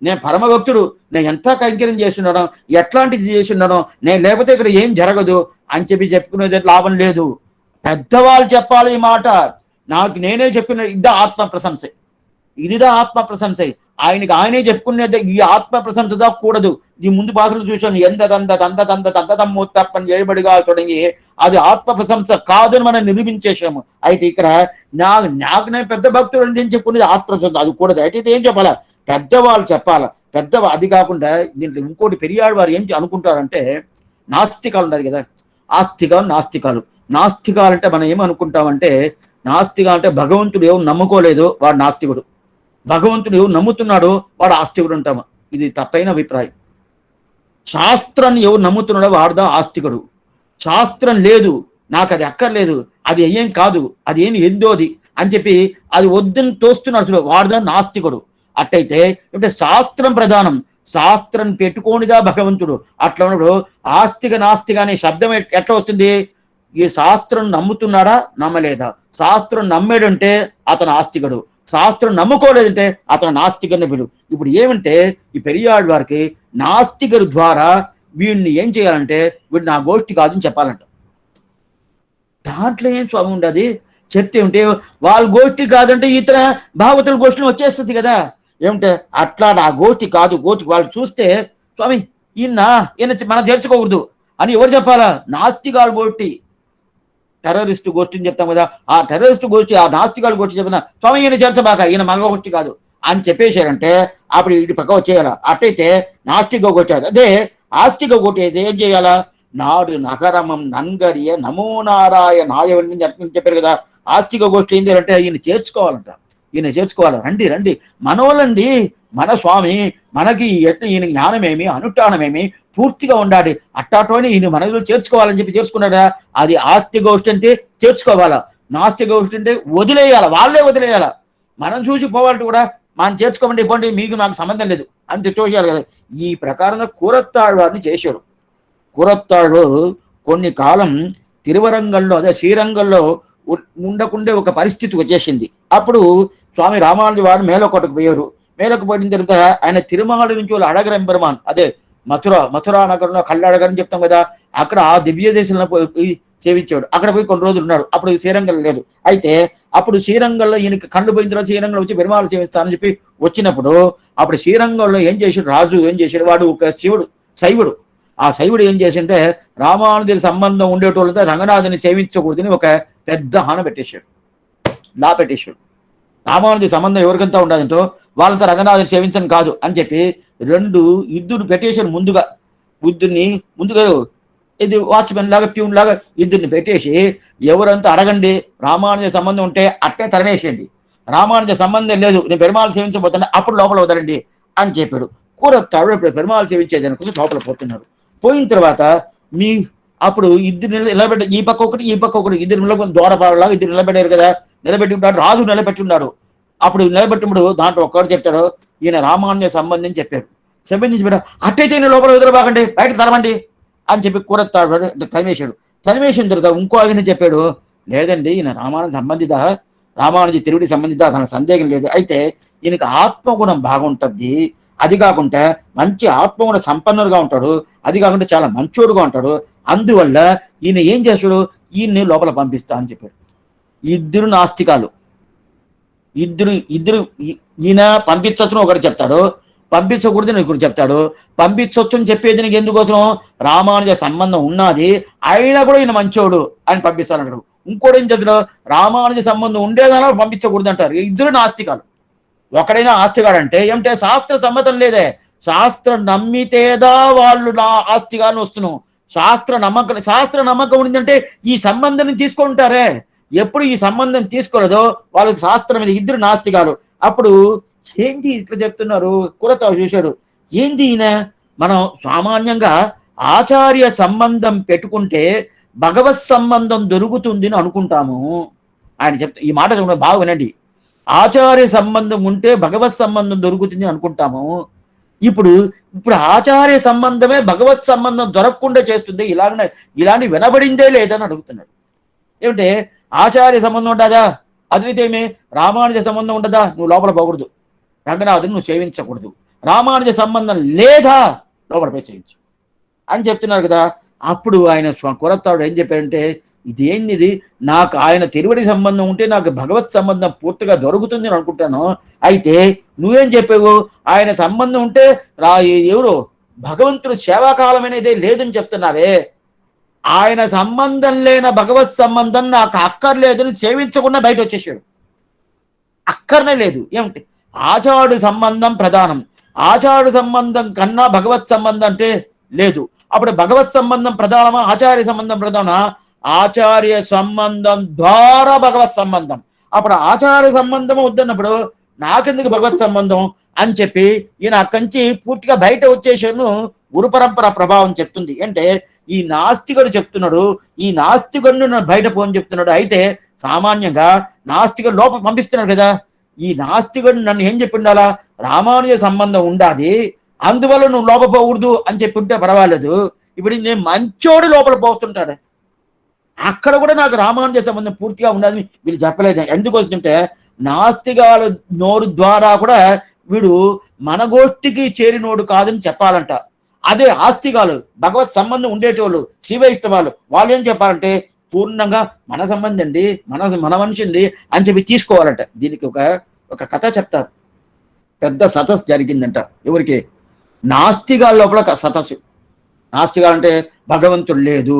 నేను పరమ భక్తుడు, నేను ఎంత కైంకర్యం చేస్తున్నాను, ఎట్లాంటిది చేస్తున్నాను, నేను లేకపోతే ఇక్కడ ఏం జరగదు అని చెప్పుకునేది లాభం లేదు. పెద్దవాళ్ళు చెప్పాలి ఈ మాట. నాకు నేనే చెప్పిన ఇదా ఆత్మ ప్రశంస, ఇదిదా ఆత్మ ప్రశంస. ఆయనకి ఆయనే చెప్పుకునేది ఈ ఆత్మ ప్రశంసదా కూడదు. ఈ ముందు భాషలు చూశాను, ఎంతదంతమ్మని చేయబడిగా తొడగి అది ఆత్మ ప్రశంస కాదని మనం నిరూపించేసాము. అయితే ఇక్కడ నాకు నేను పెద్ద భక్తుడు అంటే ఏం చెప్పుకునేది ఆత్మ ప్రశంస, అది కూడదు. అయితే ఏం చెప్పాలా, పెద్దవాళ్ళు చెప్పాలా. అది కాకుండా దీంట్లో ఇంకోటి పెరియాడు వారు ఏం అనుకుంటారంటే, నాస్తికాలు ఉన్నది కదా, ఆస్తికాలు నాస్తికాలు. నాస్తికాలు అంటే మనం ఏమనుకుంటామంటే, నాస్తిగా అంటే భగవంతుడు ఎవరు నమ్ముకోలేదు వాడు నాస్తికుడు, భగవంతుడు ఎవరు నమ్ముతున్నాడో వాడు ఆస్తికుడు అంటాము. ఇది తప్పైన అభిప్రాయం. శాస్త్రాన్ని ఎవరు నమ్ముతున్నాడో వాడుదా ఆస్తికుడు. శాస్త్రం లేదు, నాకు అది అక్కర్లేదు, అది ఏం కాదు, అది ఏం ఎందోది అని చెప్పి అది వద్దని తోస్తున్నాడు వాడుదా నాస్తికుడు. అట్టయితే అంటే శాస్త్రం ప్రధానం, శాస్త్రం పెట్టుకోనిదా భగవంతుడు. అట్లా ఉన్నప్పుడు ఆస్తిక నాస్తిక అనే శబ్దం ఎట్లా వస్తుంది? ఈ శాస్త్రం నమ్ముతున్నాడా నమ్మలేదా? శాస్త్రం నమ్మేడంటే అతను ఆస్తికుడు, శాస్త్రం నమ్ముకోలేదంటే అతను నాస్తికుని పిలు. ఇప్పుడు ఏమంటే ఈ పెరియాడు వారికి నాస్తికుడు ద్వారా వీడిని ఏం చేయాలంటే, వీడు నా గోష్ఠి కాదని చెప్పాలంట. దాంట్లో ఏం స్వామి ఉండదు, చెప్తే ఉంటే వాళ్ళ గోష్ఠి కాదంటే ఇతర భాగవతుల గోష్ఠిని వచ్చేస్తుంది కదా. ఏమంటే అట్లా నా గోష్ఠి కాదు, గోష్ఠి వాళ్ళు చూస్తే స్వామి ఈయన మనం చేర్చుకోకూడదు అని ఎవరు చెప్పాలా? నాస్తికాల గోష్ఠి, టెర్రరిస్టు గోష్ఠిని చెప్తాం కదా, ఆ టెర్రరిస్టు గోష్ఠి ఆ నాస్తికాల గోష్ఠి చెప్పిన స్వామి ఈయన చేర్చబాక, ఈయన మగ గోష్ఠి కాదు అని చెప్పేశారంటే అప్పుడు ఇటు పక్క వచ్చేయాల. అట్టయితే నాస్తిక గోష్ఠి, అదే ఆస్తిక గోష్ఠి అయితే ఏం చేయాలా? నాడు నగరమం నంగరియ నమో నారాయణాయని చెప్పారు కదా. ఆస్తిక గోష్ఠి ఏంటి అంటే ఈయన చేర్చుకోవాలంట, ఈయన చేర్చుకోవాలి. రండి రండి మనోళ్ళండి, మన స్వామి మనకి ఈయన జ్ఞానమేమి అనుష్ఠానమేమి పూర్తిగా ఉండాలి, అట్టాటోని ఈయన మనలో చేర్చుకోవాలని చెప్పి చేర్చుకున్నాడా. అది ఆస్తిక గోష్ఠి అంటే చేర్చుకోవాలా, నాస్తిక గోష్ఠి అంటే వదిలేయాల, వాళ్ళే వదిలేయాల. మనం చూసి పోవాలంటే కూడా మనం చేర్చుకోమండి ఇవ్వండి, మీకు నాకు సంబంధం లేదు అని తెచ్చేసారు కదా. ఈ ప్రకారంగా కూరత్తాళ్వారిని చేశాడు. కూరత్తాడు కొన్ని కాలం తిరువరంగంలో అదే శ్రీరంగంలో ఉండకుండే ఒక పరిస్థితి వచ్చేసింది. అప్పుడు స్వామి రామానుజు వారు మేలకోటకు పోయారు. మేలకు పోయిన తర్వాత ఆయన తిరుమల నుంచి వాళ్ళు అడగరం పెరుమాన్, అదే మథురా నగరంలో కళ్ళడగరని చెప్తాం కదా, అక్కడ ఆ దివ్య దేశంలో పోయి సేవించాడు. అక్కడ పోయి కొన్ని రోజులు ఉన్నాడు. అప్పుడు శ్రీరంగంలో లేదు. అయితే అప్పుడు శ్రీరంగంలో ఈయనకి కళ్ళు పోయిన తర్వాత శ్రీరంగంలో వచ్చి పెరుమాళ సేవిస్తానని చెప్పి వచ్చినప్పుడు అప్పుడు శ్రీరంగంలో ఏం చేశాడు రాజు, ఏం చేశాడు, వాడు ఒక శైవుడు. ఆ శైవుడు ఏం చేసింటే రామానుజుడి సంబంధం ఉండేటోళ్ళతో రంగనాథుని సేవించకూడదని ఒక పెద్ద హాన పెట్టేశాడు, లా పెట్టేశాడు. రామానుజుడి సంబంధం ఎవరికంతా ఉండదంటో వాళ్ళతో రంగనాథుని సేవించని కాదు అని చెప్పి ఇద్దరు పెట్టేశాడు. ముందుగా ఇది వాచ్మెన్ లాగా ప్యూన్ లాగా ఇద్దరిని పెట్టేసి ఎవరంతా అడగండి, రామానుజ సంబంధం ఉంటే అట్టే తరమేసేయండి, రామానుజ సంబంధం లేదు నేను పెరుమాళ సేవించబోతున్నా అప్పుడు లోపల వదలండి అని చెప్పాడు. కూరత్తాడు ఇప్పుడు పెరుమాళ సేవించేది అనుకుంటే లోపల పోతున్నారు. పోయిన తర్వాత అప్పుడు ఇద్దరు నిలబెట్ట, ఈ పక్క ఒకటి ఈ పక్క ఒకటి, ఇద్దరు నిలబడి ద్వారపాలలాగా ఇద్దరు నిలబెట్టారు కదా. నిలబెట్టి ఉన్నాడు, రాజు నిలబెట్టి ఉన్నాడు. అప్పుడు నిలబెట్టినప్పుడు దాంట్లో ఒక్కడు చెప్తాడు, ఈయన రామానుజ సంబంధం చెప్పాడు. సంబంధించి పెట్టాడు, అట్టయితే ఈయన లోపల వదిలిబాకండి, బయట తరమండి అని చెప్పి కూరత్తాడు తరిమేశాడు. తరిమేసిన తర్వాత ఇంకో ఆయన చెప్పాడు, లేదండి ఈయన రామానుజ సంబంధిత, రామానుజ తిరువుడి సంబంధిత, తన సందేహం లేదు. అయితే ఈయనకి ఆత్మగుణం బాగుంటుంది, అది కాకుండా మంచి ఆత్మగుణ సంపన్నుడుగా ఉంటాడు, అది కాకుండా చాలా మంచోడుగా ఉంటాడు, అందువల్ల ఈయన ఏం చేస్తాడు, ఈయన్ని లోపల పంపిస్తా అని చెప్పాడు. ఇద్దరు నాస్తికాలు, ఇద్దరు ఈయన పంపించొచ్చును ఒకటి చెప్తాడు, పంపించకూడదు ఇంకోటి చెప్తాడు. పంపించొచ్చు అని చెప్పేది నీకు ఎందుకోసం, రామానుజ సంబంధం ఉన్నది అయినా కూడా ఈయన మంచోడు అని పంపిస్తానంటాడు. ఇంకోటి ఏం చెప్తాడు, రామానుజ సంబంధం ఉండేదానా పంపించకూడదు అంటారు. ఇద్దరు నాస్తికాలు. ఒకడైనా ఆస్తిగాడంటే ఏమంటే శాస్త్ర సమ్మతం లేదే, శాస్త్రం నమ్మితేదా వాళ్ళు నా ఆస్తిగాని వస్తున్నాం. శాస్త్ర నమ్మకం ఉందంటే ఈ సంబంధాన్ని తీసుకుంటారే, ఎప్పుడు ఈ సంబంధం తీసుకోలేదో వాళ్ళకి శాస్త్రం మీద. ఇద్దరు నాస్తికాలు. అప్పుడు ఏంటి ఇట్లా చెప్తున్నారు, కూరతావు చూశాడు, ఏంది ఈయన, మనం సామాన్యంగా ఆచార్య సంబంధం పెట్టుకుంటే భగవత్ సంబంధం దొరుకుతుంది అని అనుకుంటాము. ఆయన ఈ మాట బాగా వినండి, ఆచార్య సంబంధం ఉంటే భగవత్ సంబంధం దొరుకుతుంది అనుకుంటాము. ఇప్పుడు ఆచార్య సంబంధమే భగవత్ సంబంధం దొరకకుండా చేస్తుంది, ఇలాంటి వినబడిందే లేదని అడుగుతున్నాడు. ఏమంటే ఆచార్య సంబంధం ఉండదా, అదితేమే రామానుజ సంబంధం ఉండదా, నువ్వు లోపల పోకూడదు, రంగనాథుని నువ్వు సేవించకూడదు, రామానుజ సంబంధం లేదా లోపల పోయి సేవించు అని చెప్తున్నారు కదా. అప్పుడు ఆయన కొరతాడు ఏం చెప్పాడంటే, ఇదేంది, నాకు ఆయన తిరువడి సంబంధం ఉంటే నాకు భగవత్ సంబంధం పూర్తిగా దొరుకుతుంది అని అనుకుంటాను. అయితే నువ్వేం చెప్పావు, ఆయన సంబంధం ఉంటే ఎవరు భగవంతుడు సేవాకాలం అనేదే లేదని చెప్తున్నావే. ఆయన సంబంధం లేని భగవత్ సంబంధం నాకు అక్కర్లేదని సేవించకుండా బయట వచ్చేసాడు. అక్కర్నే లేదు. ఏమిటి, ఆచార్య సంబంధం ప్రధానం, ఆచార్య సంబంధం కన్నా భగవత్ సంబంధం అంటే లేదు. అప్పుడు భగవత్ సంబంధం ప్రధానమా, ఆచార్య సంబంధం ప్రధానమా? ఆచార్య సంబంధం ద్వారా భగవత్ సంబంధం. అప్పుడు ఆచార్య సంబంధం వద్దన్నప్పుడు నాకెందుకు భగవత్ సంబంధం అని చెప్పి ఈయన అక్కడి నుంచి పూర్తిగా బయట వచ్చేసాను. గురు పరంపర ప్రభావం చెప్తుంది. అంటే ఈ నాస్తికుడు చెప్తున్నాడు, ఈ నాస్తికుడిని బయట పోని చెప్తున్నాడు. అయితే సామాన్యంగా నాస్తికుడు లోపల పంపిస్తున్నాడు కదా. ఈ నాస్తికుడు నన్ను ఏం చెప్పి ఉండాలా, రామానుజ సంబంధం ఉండాది, అందువల్ల నువ్వు లోపపోకూడదు అని చెప్పి ఉంటే పర్వాలేదు. ఇప్పుడు నేను మంచోడు లోపల పోతుంటాడు, అక్కడ కూడా నాకు రామానుజ సంబంధం పూర్తిగా ఉండదని వీళ్ళు చెప్పలేదు. ఎందుకు వస్తుంటే నాస్తికాల నోరు ద్వారా కూడా వీడు మన గోష్ఠికి చేరినోడు కాదని చెప్పాలంట. అదే ఆస్తికాలు భగవత్ సంబంధం ఉండేటోళ్ళు శ్రీ వైష్ణవాలు వాళ్ళు ఏం చెప్పాలంటే పూర్ణంగా మన సంబంధం అండి, మన మనిషి అండి అని చెప్పి తీసుకోవాలంట. దీనికి ఒక కథ చెప్తారు. పెద్ద సదస్సు జరిగిందంట. ఎవరికి, నాస్తికాల లోపల సదస్సు. నాస్తికాలు అంటే భగవంతుడు లేదు,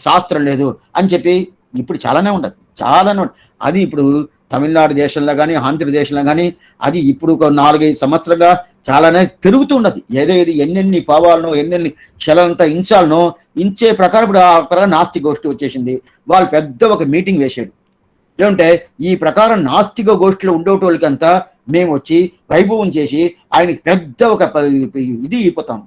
శాస్త్రం లేదు అని చెప్పి ఇప్పుడు చాలానే ఉండదు, చాలానే ఉండదు. అది ఇప్పుడు తమిళనాడు దేశంలో కానీ ఆంధ్రదేశంలో కానీ అది ఇప్పుడు ఒక 4-5 సంవత్సరంగా చాలానే పెరుగుతూ ఉన్నది. ఏది ఎన్నెన్ని పావాలనో ఎన్నెన్ని చలంతా ఇంచాలనో ఇంచే ప్రకారం ఇప్పుడు ఆ ప్రకారం నాస్తిక గోష్ఠి వచ్చేసింది. వాళ్ళు పెద్ద ఒక మీటింగ్ వేశారు. ఏమంటే ఈ ప్రకారం నాస్తిక గోష్ఠిలో ఉండేటోళ్ళకంతా మేము వచ్చి వైభవం చేసి ఆయనకి పెద్ద ఒక ఇది అయిపోతాము,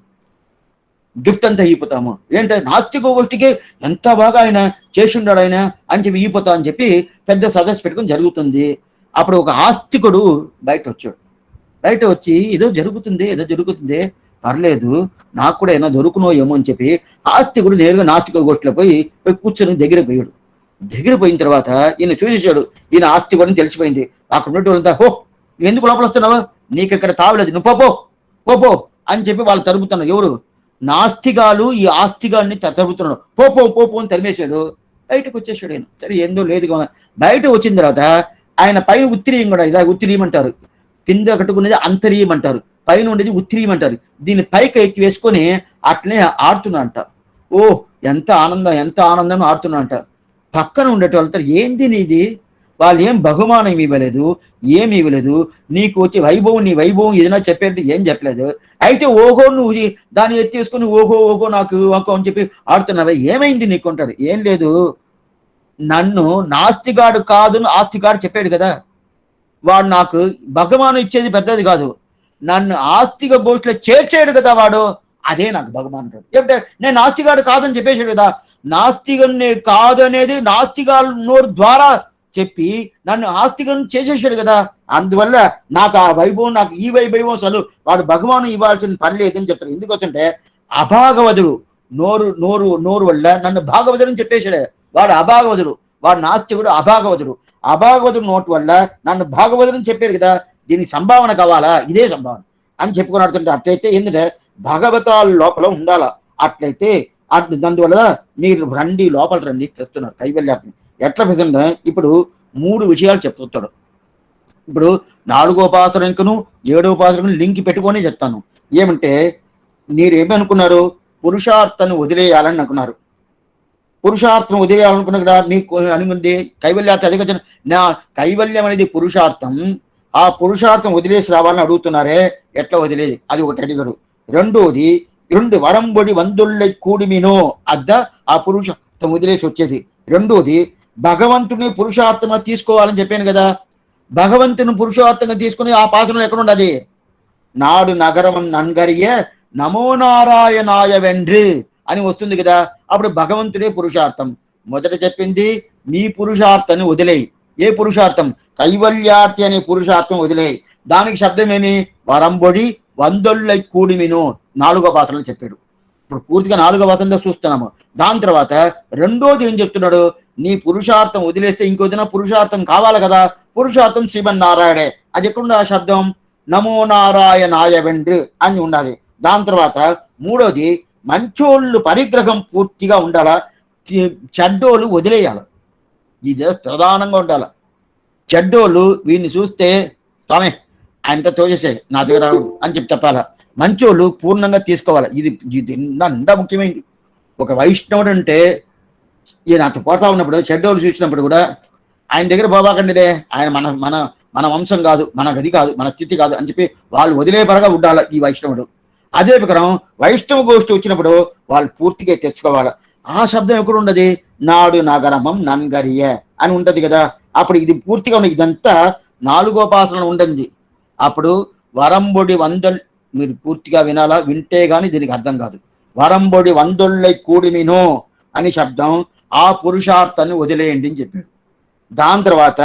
గిఫ్ట్ అంతా అయిపోతాము. ఏంటంటే నాస్తిక గోష్ఠికి ఎంత బాగా ఆయన చేసి ఉన్నాడు ఆయన అని చెప్పి ఈపోతా అని చెప్పి పెద్ద సదస్సు పెట్టుకుని జరుగుతుంది. అప్పుడు ఒక ఆస్తికుడు బయట వచ్చాడు. బయట వచ్చి ఏదో జరుగుతుంది పర్లేదు, నాకు కూడా ఏమైనా దొరుకునో ఏమో అని చెప్పి ఆస్తికుడు నేరుగా నాస్తిక గోష్ఠిలో పోయి కూర్చొని దగ్గర పోయాడు. దగ్గర పోయిన తర్వాత ఈయన చూసేసాడు, ఈయన ఆస్తికుడిని తెలిసిపోయింది. అక్కడ ఉన్నట్టు హో ఎందుకు లోపల వస్తున్నావు, నీకు ఇక్కడ తావలేదు, నువ్వు పో అని చెప్పి వాళ్ళు తరుపుతున్నారు. ఎవరు, నాస్తికాలు ఈ ఆస్తికాన్ని తరుపుతున్నాడు. పో అని తరిమేశాడు. బయటకు వచ్చేసాడు ఆయన. సరే ఏందో లేదు కదా. బయట వచ్చిన తర్వాత ఆయన పైన ఉత్తిరీయం కూడా, ఇదా ఉత్తిరీయం అంటారు, కింద కట్టుకునేది అంతరీయం అంటారు, పైన ఉండేది ఉత్తిరీయం అంటారు. దీన్ని పైకి ఎక్కి వేసుకొని అట్లనే ఆడుతున్నా అంట. ఓ ఎంత ఆనందం ఆడుతున్నా అంట. పక్కన ఉండేటోళ్ళతో ఏంది నీది, వాళ్ళు ఏం బహుమానం ఇవ్వలేదు, ఏమి ఇవ్వలేదు, నీకు వచ్చి నీ వైభవం ఏదైనా చెప్పేది ఏం చెప్పలేదు. అయితే ఓహో నువ్వు దాన్ని ఎత్తేసుకొని ఓహో నాకు ఓహో అని చెప్పి ఆడుతున్నావే, ఏమైంది నీకు అంటాడు. ఏం లేదు, నన్ను నాస్తిగాడు కాదు ఆస్తిగాడు చెప్పాడు కదా, వాడు నాకు భగవాను ఇచ్చేది పెద్దది కాదు, నన్ను ఆస్తిక గోష్ఠిలో చేర్చాడు కదా వాడు, అదే నాకు భగవాన్ అంటాడు. ఏమిటంటే నేను నాస్తిగాడు కాదని చెప్పేశాడు కదా. నాస్తికుని కాదనేది నాస్తికాల నోరు ద్వారా చెప్పి నన్ను ఆస్తికను చేసేసాడు కదా. అందువల్ల నాకు ఆ వైభవం, నాకు ఈ వైభవం అసలు వాడు భగవాను ఇవ్వాల్సిన పని లేదని చెప్తారు. ఎందుకంటే అభాగవతుడు నోరు వల్ల నన్ను భాగవతుడని చెప్పేశాడు. వాడు అభాగవతుడు, వాడు నాస్తికుడు అభాగవతుడు నోటు వల్ల నన్ను భాగవతుడని చెప్పారు కదా. దీనికి సంభావన కావాలా, ఇదే సంభావన అని చెప్పుకొని ఆడుతుంటే, అట్లయితే ఏంటంటే భగవతాల లోపల ఉండాలా. అట్లయితే దానివల్ల మీరు రండి, లోపల రండి తెస్తున్నారు కైవల్యార్థం. ఎట్లా ప్రజెంట్ ఇప్పుడు 3 విషయాలు చెప్తాడు. ఇప్పుడు 4వ ఉపాసనకును 7వ ఉపాసనకును లింక్ పెట్టుకొని చెప్తాను. ఏమంటే మీరేమనుకున్నారు, పురుషార్థాన్ని వదిలేయాలని అనుకున్నారు. పురుషార్థం వదిలేయాలనుకున్నా కదా మీకు అనుకుంది కైవల్యార్థం. అదే కదా నా కైవల్యం అనేది పురుషార్థం. ఆ పురుషార్థం వదిలేసి రావాలని అడుగుతున్నారే, ఎట్లా వదిలేది, అది ఒకటి అడిగాడు. రెండోది 2 వరంబడి వందుళ్ళ కూడిమినో అద్ద ఆ పురుషార్థం వదిలేసి వచ్చేది. రెండోది భగవంతుని పురుషార్థంగా తీసుకోవాలని చెప్పాను కదా. భగవంతుని పురుషార్థంగా తీసుకుని ఆ పాసనలు ఎక్కడ ఉండదు. నాడు నగరం నన్గరియ నమో నారాయణాయ వెండ్రు అని వస్తుంది కదా. అప్పుడు భగవంతుడే పురుషార్థం. మొదట చెప్పింది నీ పురుషార్థాన్ని వదిలేయి. ఏ పురుషార్థం, కైవల్యార్థి అనే పురుషార్థం వదిలేయి. దానికి శబ్దం ఏమి, వరంబొడి వందొళ్ళ కూడిమిను 4వ భాషలో చెప్పాడు. ఇప్పుడు పూర్తిగా 4వ భాషలో చూస్తున్నాము. దాని తర్వాత రెండోది ఏం చెప్తున్నాడు, నీ పురుషార్థం వదిలేస్తే ఇంకోదిన పురుషార్థం కావాలి కదా. పురుషార్థం శ్రీమన్నారాయణే. అది ఎక్కడుండ ఆ శబ్దం, నమో నారాయణాయ వెండ్రు అని ఉండాలి. దాని తర్వాత మూడోది మంచోళ్ళు పరిగ్రహం పూర్తిగా ఉండాలా. చెడ్డోళ్ళు వదిలేయాలి. ఇది ప్రధానంగా ఉండాలి. చెడ్డోళ్ళు వీడిని చూస్తే స్వామి ఆయనతో తోచేసే నా దగ్గర అని చెప్పి చెప్పాలా. మంచోళ్ళు పూర్ణంగా తీసుకోవాలి. ఇది ఇది నిండా ముఖ్యమైనది. ఒక వైష్ణవుడు అంటే ఈయన అంత పోతా ఉన్నప్పుడు చెడ్డోళ్ళు చూసినప్పుడు కూడా ఆయన దగ్గర పోబాకండిదే, ఆయన మన మన మన వంశం కాదు, మన గది కాదు, మన స్థితి కాదు అని చెప్పి వాళ్ళు వదిలే పరగా ఉండాలి ఈ వైష్ణవుడు. అదే ప్రకారం వైష్ణవ గోష్ఠి వచ్చినప్పుడు వాళ్ళు పూర్తిగా తెచ్చుకోవాలి. ఆ శబ్దం ఎక్కడ ఉండదు, నాడు నగరమం నన్గరియ అని ఉంటది కదా. అప్పుడు ఇది పూర్తిగా ఉన్నది. ఇదంతా నాలుగోపాసన ఉండండి. అప్పుడు వరంబొడి వందల్, మీరు పూర్తిగా వినాలా, వింటే గాని దీనికి అర్థం కాదు. వరంబొడి వందొళ్ళై కూడిమినో అని శబ్దం ఆ పురుషార్థాన్ని వదిలేయండి అని చెప్పాడు. దాని తర్వాత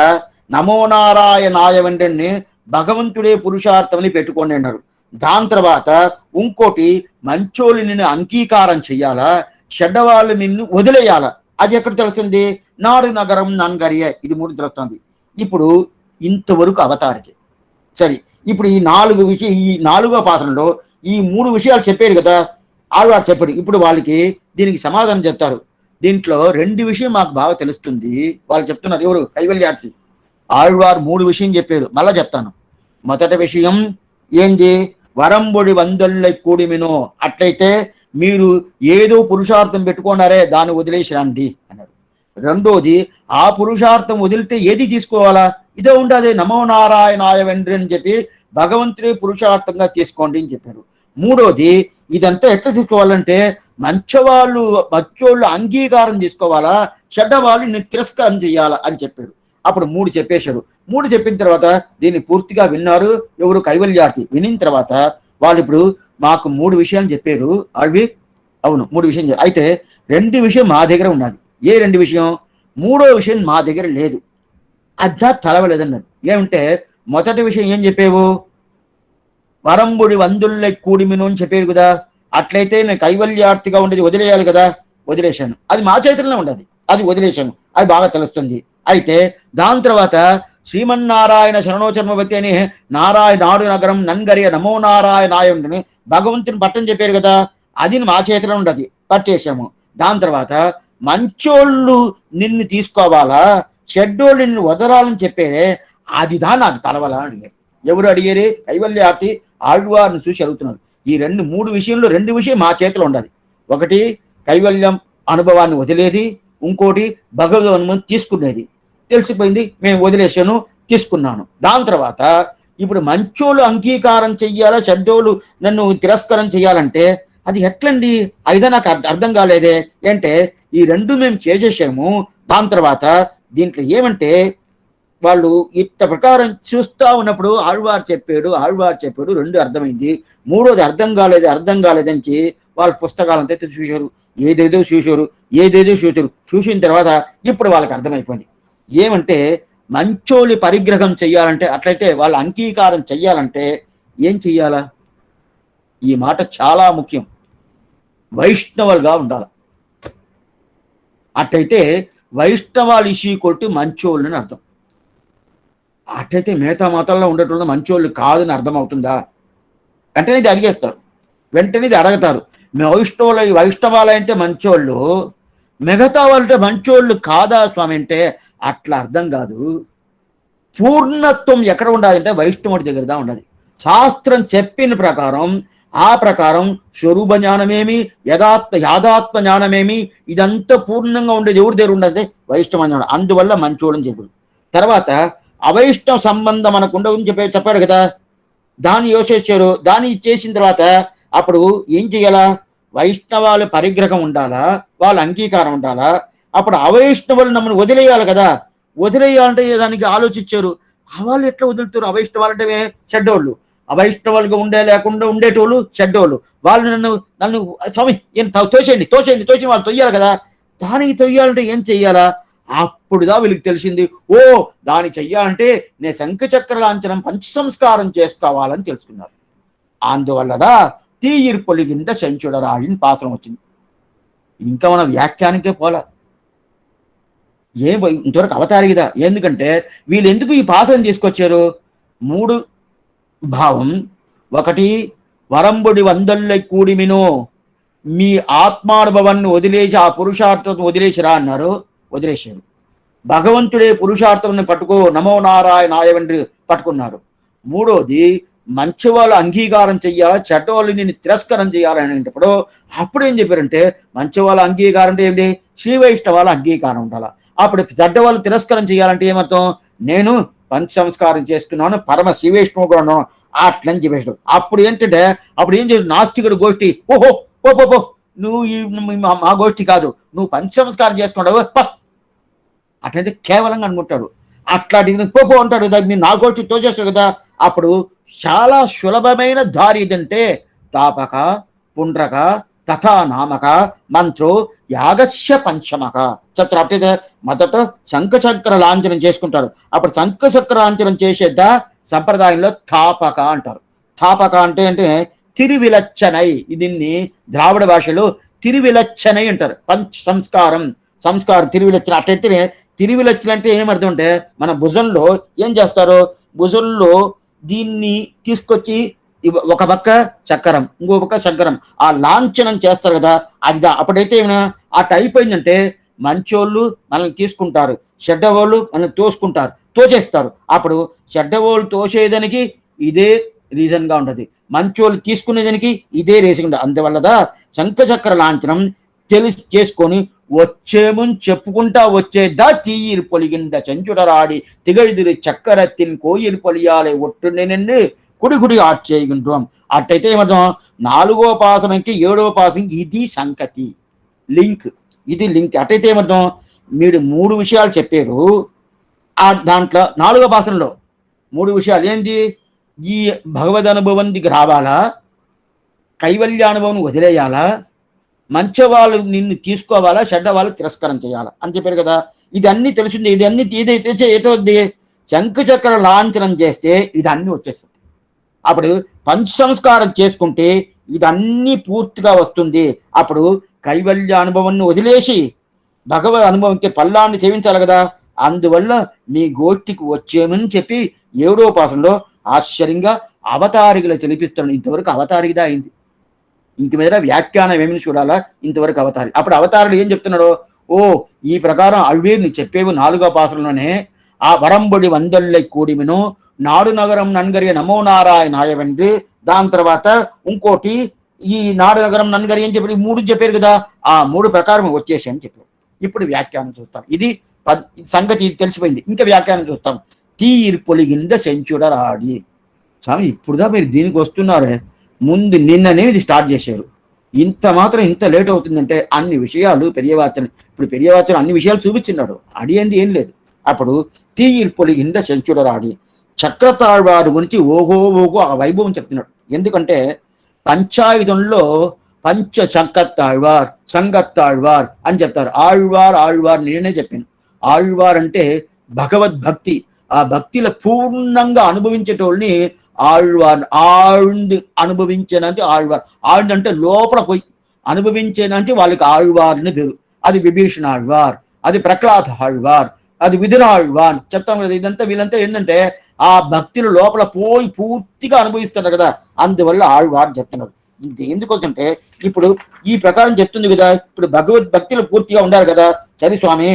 నమో నారాయణాయ వెంటనే భగవంతుడే పురుషార్థం అని పెట్టుకోండి అన్నారు. దాని తర్వాత ఇంకోటి మంచోళ్ళు నిన్ను అంగీకారం చెయ్యాలా, చెడ్డవాళ్ళు నిన్ను వదిలేయాలా. అది ఎక్కడ తెలుస్తుంది, నాడు నగరం నన్గరియ, ఇది 3 తెలుస్తుంది. ఇప్పుడు ఇంతవరకు అవతారికి సరే. ఇప్పుడు ఈ 4 విషయం, ఈ 4వ పాసనలో ఈ 3 విషయాలు చెప్పారు కదా, ఆళ్వారు చెప్పాడు. ఇప్పుడు వాళ్ళకి దీనికి సమాధానం చెప్తారు. దీంట్లో 2 విషయం మాకు బాగా తెలుస్తుంది. వాళ్ళు చెప్తున్నారు, ఎవరు, కైవల్యార్థి. ఆళ్వారు 3 విషయం చెప్పారు, మళ్ళా చెప్తాను. మొదటి విషయం ఏంది, వరంబొడి వందొల్లై కూడిమినో, అట్లయితే మీరు ఏదో పురుషార్థం పెట్టుకున్నారే దాన్ని వదిలేసిరండి అన్నాడు. రెండోది, ఆ పురుషార్థం వదిలితే ఏది తీసుకోవాలా, ఇదే ఉండదు, నమో నారాయణాయ వెండ్రి అని చెప్పి భగవంతుడే పురుషార్థంగా తీసుకోండి అని చెప్పారు. మూడోది, ఇదంతా ఎట్లా తీసుకోవాలంటే మంచోళ్ళు అంగీకారం తీసుకోవాలా, చెడ్డవాళ్ళు తిరస్కారం చేయాలా అని చెప్పాడు. అప్పుడు 3 చెప్పేశాడు. 3 చెప్పిన తర్వాత దీన్ని పూర్తిగా విన్నారు ఎవరు, కైవల్యార్థి. వినిన తర్వాత వాళ్ళు ఇప్పుడు మాకు 3 విషయాలు చెప్పారు. అవి అవును 3 విషయం. అయితే 2 విషయం మా దగ్గర ఉన్నది. ఏ 2 విషయం, 3వ విషయం మా దగ్గర లేదు, అద్దా తలవలేదన్నాడు. ఏమంటే మొదటి విషయం ఏం చెప్పావు, వరంబుడి వందుల్లై కూడిమిను అని చెప్పారు కదా. అట్లయితే నేను కైవల్యార్థిగా ఉండేది వదిలేయాలి కదా, వదిలేశాను. అది మా చేతుల్లో ఉండదు, అది వదిలేశాను, అది బాగా తెలుస్తుంది. అయితే దాని తర్వాత శ్రీమన్నారాయణ శరణోచర్మవతి అని నాడు నగరం నన్గరియ నమో నారాయణాయుడిని భగవంతుని పట్టం చెప్పారు కదా, అది మా చేతిలో ఉండదు, పట్టేశాము. దాని తర్వాత మంచోళ్ళు నిన్ను తీసుకోవాలా, చెడ్డోళ్ళు నిన్ను వదలాలని చెప్పారే, అది నాకు తలవలా అడిగారు. ఎవరు అడిగారు, కైవల్యార్థి ఆళ్వారిని చూసి అడుగుతున్నారు. ఈ 3 విషయంలో 2 విషయం మా చేతిలో ఉండదు. ఒకటి కైవల్యం అనుభవాన్ని వదిలేది, ఇంకోటి భగవద్ అనుభవం తీసుకునేది. తెలిసిపోయింది, మేము వదిలేశాను, తీసుకున్నాను. దాని తర్వాత ఇప్పుడు మంచోళ్ళు అంగీకారం చెయ్యాలా, చెడ్డోళ్ళు నన్ను తిరస్కారం చెయ్యాలంటే అది ఎట్లండి, అయితే నాకు అర్థం కాలేదే. అంటే ఈ 2 మేము చేసేసాము. దాని తర్వాత దీంట్లో ఏమంటే వాళ్ళు ఇట్ట ప్రకారం చూస్తూ ఉన్నప్పుడు ఆళ్వారు చెప్పాడు 2 అర్థమైంది. 3వది అర్థం కాలేదని వాళ్ళ పుస్తకాలంతా చూశారు, ఏదేదో చూశారు. చూసిన తర్వాత ఇప్పుడు వాళ్ళకి అర్థమైపోయింది. ఏమంటే మంచోళ్ళి పరిగ్రహం చెయ్యాలంటే, అట్లయితే వాళ్ళ అంగీకారం చెయ్యాలంటే ఏం చెయ్యాలా, ఈ మాట చాలా ముఖ్యం, వైష్ణవులుగా ఉండాలి. అట్లయితే వైష్ణవాలు కొట్టి మంచోళ్ళని అర్థం. అట్లయితే మిగతా మతాల్లో ఉండేటోళ్ళు మంచోళ్ళు కాదని అర్థం అవుతుందా, వెంటనే ఇది అడిగేస్తారు, వెంటనే ఇది అడగతారు. వైష్ణవాలు అంటే మంచోళ్ళు, మిగతా వాళ్ళంటే మంచోళ్ళు కాదా స్వామి అంటే అట్లా అర్థం కాదు. పూర్ణత్వం ఎక్కడ ఉండాలంటే వైష్ణవుడి దగ్గర ఉండదు. శాస్త్రం చెప్పిన ప్రకారం, ఆ ప్రకారం స్వరూప జ్ఞానమేమి, యాదాత్మ జ్ఞానమేమి, ఇదంతా పూర్ణంగా ఉండేది ఎవరి దగ్గర ఉండదు, వైష్ణవ జ్ఞానం. అందువల్ల మంచోళ్ళని చెప్పాడు. తర్వాత అవైష్ణవ సంబంధం మనకు ఉండదని చెప్పాడు కదా, దాన్ని యోచించారు. దాన్ని చేసిన తర్వాత అప్పుడు ఏం చేయాలా, వైష్ణవాలు పరిగ్రహం ఉండాలా, వాళ్ళ అంగీకారం ఉండాలా. అప్పుడు అవైష్ణవులు నమ్మని వదిలేయాలి కదా, వదిలేయాలంటే దానికి ఆలోచించారు. వాళ్ళు ఎట్లా వదులుతారు, అవైష్ణవాలు అంటే చెడ్డోళ్ళు, అవైష్ణవాలుగా లేకుండా ఉండేటోళ్ళు చెడ్డోళ్ళు. వాళ్ళు నన్ను స్వామి ఏం తోసేయండి వాళ్ళు తొయ్యాలి కదా. దానికి తొయ్యాలంటే ఏం చెయ్యాలా, అప్పుడుదా వీళ్ళకి తెలిసింది, ఓ దాన్ని చెయ్యాలంటే నేను శంఖచక్ర లాంఛనం పంచ సంస్కారం చేసుకోవాలని తెలుసుకున్నారు. అందువల్లదా తీయిర్ పొలిగింట శంచుడరాయిని పాసనం వచ్చింది. ఇంకా మన వ్యాఖ్యానికే పోలా, ఇంతవరకు అవతారిదా. ఎందుకంటే వీళ్ళు ఎందుకు ఈ పాసనం తీసుకొచ్చారు, 3 భావం. ఒకటి వరంబుడి వందల్లై కూడిమినో, మీ ఆత్మానుభవాన్ని వదిలేసి ఆ పురుషార్థం వదిలేసిరా అన్నారు, వదిలేశారు. భగవంతుడే పురుషార్థం పట్టుకో, నమో నారాయణాయ వెంట్రి పట్టుకున్నారు. మూడోది, మంచి వాళ్ళు అంగీకారం చెయ్యాలా, చెడ్డ వాళ్ళు నేను తిరస్కారం చేయాలనేటప్పుడు అప్పుడు ఏం చెప్పారంటే, మంచి వాళ్ళ అంగీకారం అంటే ఏంటి, శ్రీ వైష్ణవాల అంగీకారం ఉండాలి. అప్పుడు చెడ్డ వాళ్ళు తిరస్కారం చేయాలంటే ఏమర్థం, నేను పంచ సంస్కారం చేసుకున్నాను, పరమ శ్రీ వైష్ణవ కూడా ఉన్నాను అట్లని చెప్పేసాడు. అప్పుడు ఏంటంటే, అప్పుడు ఏం చేసి నాస్తికుడు గోష్ఠి, ఓహో పో నువ్వు ఈ మా గోష్ఠి కాదు, నువ్వు పంచ సంస్కారం చేసుకున్నావు అట్లయితే కేవలంగా అనుకుంటాడు. అట్లాంటి పోపో అంటాడు కదా, మీరు నా గోష్ఠి తోచేస్తాడు కదా. అప్పుడు చాలా సులభమైన దారి ఇదంటే, తాపక పుండ్రక తథా నామక మంత్రో యాగస్య పంచమక చెప్తారు. అట్లయితే మొదట శంఖచక్ర లాంఛనం చేసుకుంటారు. అప్పుడు శంఖచక్ర లాంఛనం చేసేద్దా సంప్రదాయంలో తాపక అంటారు. తాపక అంటే తిరువిలచ్చనై, దీన్ని ద్రావిడ భాషలో తిరువిలచ్చనై అంటారు. పంచ సంస్కారం తిరువిలచ్చన. అట్లయితే తిరువిలచ్చన అంటే ఏమర్థం అంటే, మన భుజంలో ఏం చేస్తారు, భుజంలో దీన్ని తీసుకొచ్చి ఒక పక్క చక్రం, ఇంకో పక్క చక్రం, ఆ లాంఛనం చేస్తారు కదా, అది అప్పుడైతే ఏమైనా అటు అయిపోయిందంటే మంచోళ్ళు మనల్ని తీసుకుంటారు, చెడ్డవాళ్ళు మనల్ని తోచేస్తారు. అప్పుడు చెడ్డవాళ్ళు తోసేదానికి ఇదే రీజన్గా ఉంటుంది, మంచోళ్ళు తీసుకునేదానికి ఇదే రీజన్ ఉంటుంది. అందువల్లదా శంఖచక్ర లాంఛనం చేసుకొని వచ్చేముని చెప్పుకుంటా వచ్చేద్దా తీయిరు పొలిగిండ చెంచుడరాడి తిగడిదిరి చక్కరత్తిన్ కోయిరు పొలియాలే ఒట్టుండేనండి కుడి ఆడ్చేయకుంటాం. అట్టయితే ఏమర్థం, 4వ పాసనంకి 7వ పాసనకి ఇది సంగతి లింక్, ఇది లింక్. అట్టయితే ఏమర్థం, మీరు 3 విషయాలు చెప్పారు. ఆ దాంట్లో 4వ పాసనలో 3 విషయాలు ఏంది, ఈ భగవద్ అనుభవం దిగి రావాలా, కైవల్యానుభవం వదిలేయాలా, మంచి వాళ్ళు నిన్ను తీసుకోవాలా, చెడ్డ వాళ్ళు తిరస్కారం చేయాలా అని చెప్పారు కదా. ఇది అన్ని తెలిసింది. ఇది అన్ని ఏదైతే ఏదవుద్ది, శంఖచక్ర లాంఛనం చేస్తే ఇది అన్ని వచ్చేస్తుంది. అప్పుడు పంచ సంస్కారం చేసుకుంటే ఇదన్నీ పూర్తిగా వస్తుంది. అప్పుడు కైవల్య అనుభవాన్ని వదిలేసి భగవద్ అనుభవంకి పల్లాన్ని సేవించాలి కదా. అందువల్ల మీ గోష్ఠికి వచ్చేమని చెప్పి 7వ పాసంలో ఆశ్చర్యంగా అవతారికలు చెలిపిస్తాను. ఇంతవరకు అవతారికదా అయింది, ఇంక మీద వ్యాఖ్యానం ఏమని చూడాలా, ఇంతవరకు అవతారి. అప్పుడు అవతారులు ఏం చెప్తున్నాడో, ఓ ఈ ప్రకారం అవేర్ని చెప్పేవి 4వ పాసంలోనే. ఆ వరంబొడి వందల్లై కూడిమిను నాడు నగరం నన్గరి నమో నారాయణాయ వెండి, దాని తర్వాత ఇంకోటి ఈ నాడు నగరం నన్గరి అని చెప్పి 3 చెప్పారు కదా, ఆ 3 ప్రకారం వచ్చేసి అని చెప్పారు. ఇప్పుడు వ్యాఖ్యానం చూస్తాం. ఇది సంగతి తెలిసిపోయింది. ఇంకా వ్యాఖ్యానం చూస్తాం. తీరు పొలిగిండ సెంచుడరాడి. స్వామి ఇప్పుడుదా మీరు దీనికి వస్తున్నారే, ముందు నిన్ననే ఇది స్టార్ట్ చేశారు, ఇంత మాత్రం ఇంత లేట్ అవుతుందంటే అన్ని విషయాలు పెరియవాచన, ఇప్పుడు పెరియవాచన అన్ని విషయాలు చూపించినాడు, అడిగింది ఏం లేదు. అప్పుడు తీయిర్ పొలిగిండ సెంచుడరాడి చక్రతాళ్వారు గురించి ఓగో ఆ వైభవం చెప్తున్నాడు. ఎందుకంటే పంచాయుధంలో పంచ చక్కత్తాళ్వార్ సంగత్తాళ్వార్ అని చెప్తారు. ఆళ్వార్ నేనే చెప్పాను. ఆళ్వార్ అంటే భగవద్భక్తి, ఆ భక్తిలో పూర్ణంగా అనుభవించేటోళ్ళని ఆళ్వార్, ఆழ்ந்து అనుభవించేనంటే ఆళ్వార్. ఆழ்ந்து అంటే లోపల పోయి అనుభవించేనంటే వాళ్ళకి ఆళ్వార్ అని పేరు. అది విభీషణ ఆళ్వార్, అది ప్రహ్లాద ఆళ్వార్, అది విదుర ఆళ్వార్ చెప్తాం కదా. ఇదంతా వీళ్ళంతా ఏంటంటే ఆ భక్తిలో లోపల పోయి పూర్తిగా అనుభవిస్తున్నారు కదా, అందువల్ల ఆళ్వార్ చెప్తున్నారు. ఇది ఎందుకు వస్తుంటే, ఇప్పుడు ఈ ప్రకారం చెప్తుంది కదా, ఇప్పుడు భగవద్భక్తిలో పూర్తిగా ఉండాలి కదా. సరే స్వామి,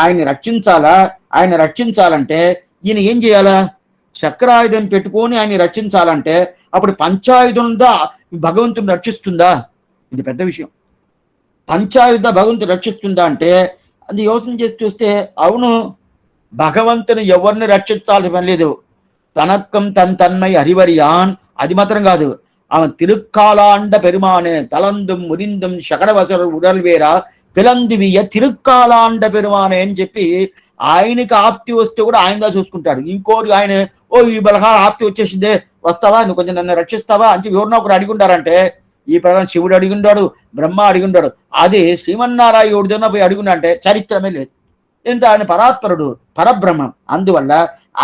ఆయన రక్షించాలంటే ఈయన ఏం చేయాలా, చక్రాయుధం పెట్టుకొని ఆయన రక్షించాలంటే అప్పుడు పంచాయుధంగా భగవంతుని రక్షిస్తుందా? ఇది పెద్ద విషయం. పంచాయుధ భగవంతుని రక్షిస్తుందా అంటే అది యోచన చేసి చూస్తే అవును, భగవంతుని ఎవరిని రక్షించాల్సిన పని లేదు. తనక్కం తన్మై హరివరియాన్, అది మాత్రం కాదు, அவன் திருக்காலாண்ட பெருமானே தலந்தும் முரிந்தும் శకడవసర ఉడల్వేరా పిలందివియ తిరుక్కాలాండ పెరుమానే అని చెప్పి ఆయనకి ఆప్తి వస్తే కూడా ఆయనగా చూసుకుంటాడు. ఇంకోరు ఆయన ఓ ఈ బలహా ఆప్తి వచ్చేసిందే, వస్తావా, నువ్వు కొంచెం నన్ను రక్షిస్తావా అని చెప్పి ఎవరినో ఒకరు అడిగుంటారంటే ఈ ప్రకారం శివుడు అడిగుంటాడు, బ్రహ్మ అడిగుంటాడు. అది శ్రీమన్నారాయణుడిదన్నా పోయి అడుగుండా అంటే చరిత్రమే లేదు. ఏంటంటే ఆయన పరాత్పరుడు, పరబ్రహ్మం. అందువల్ల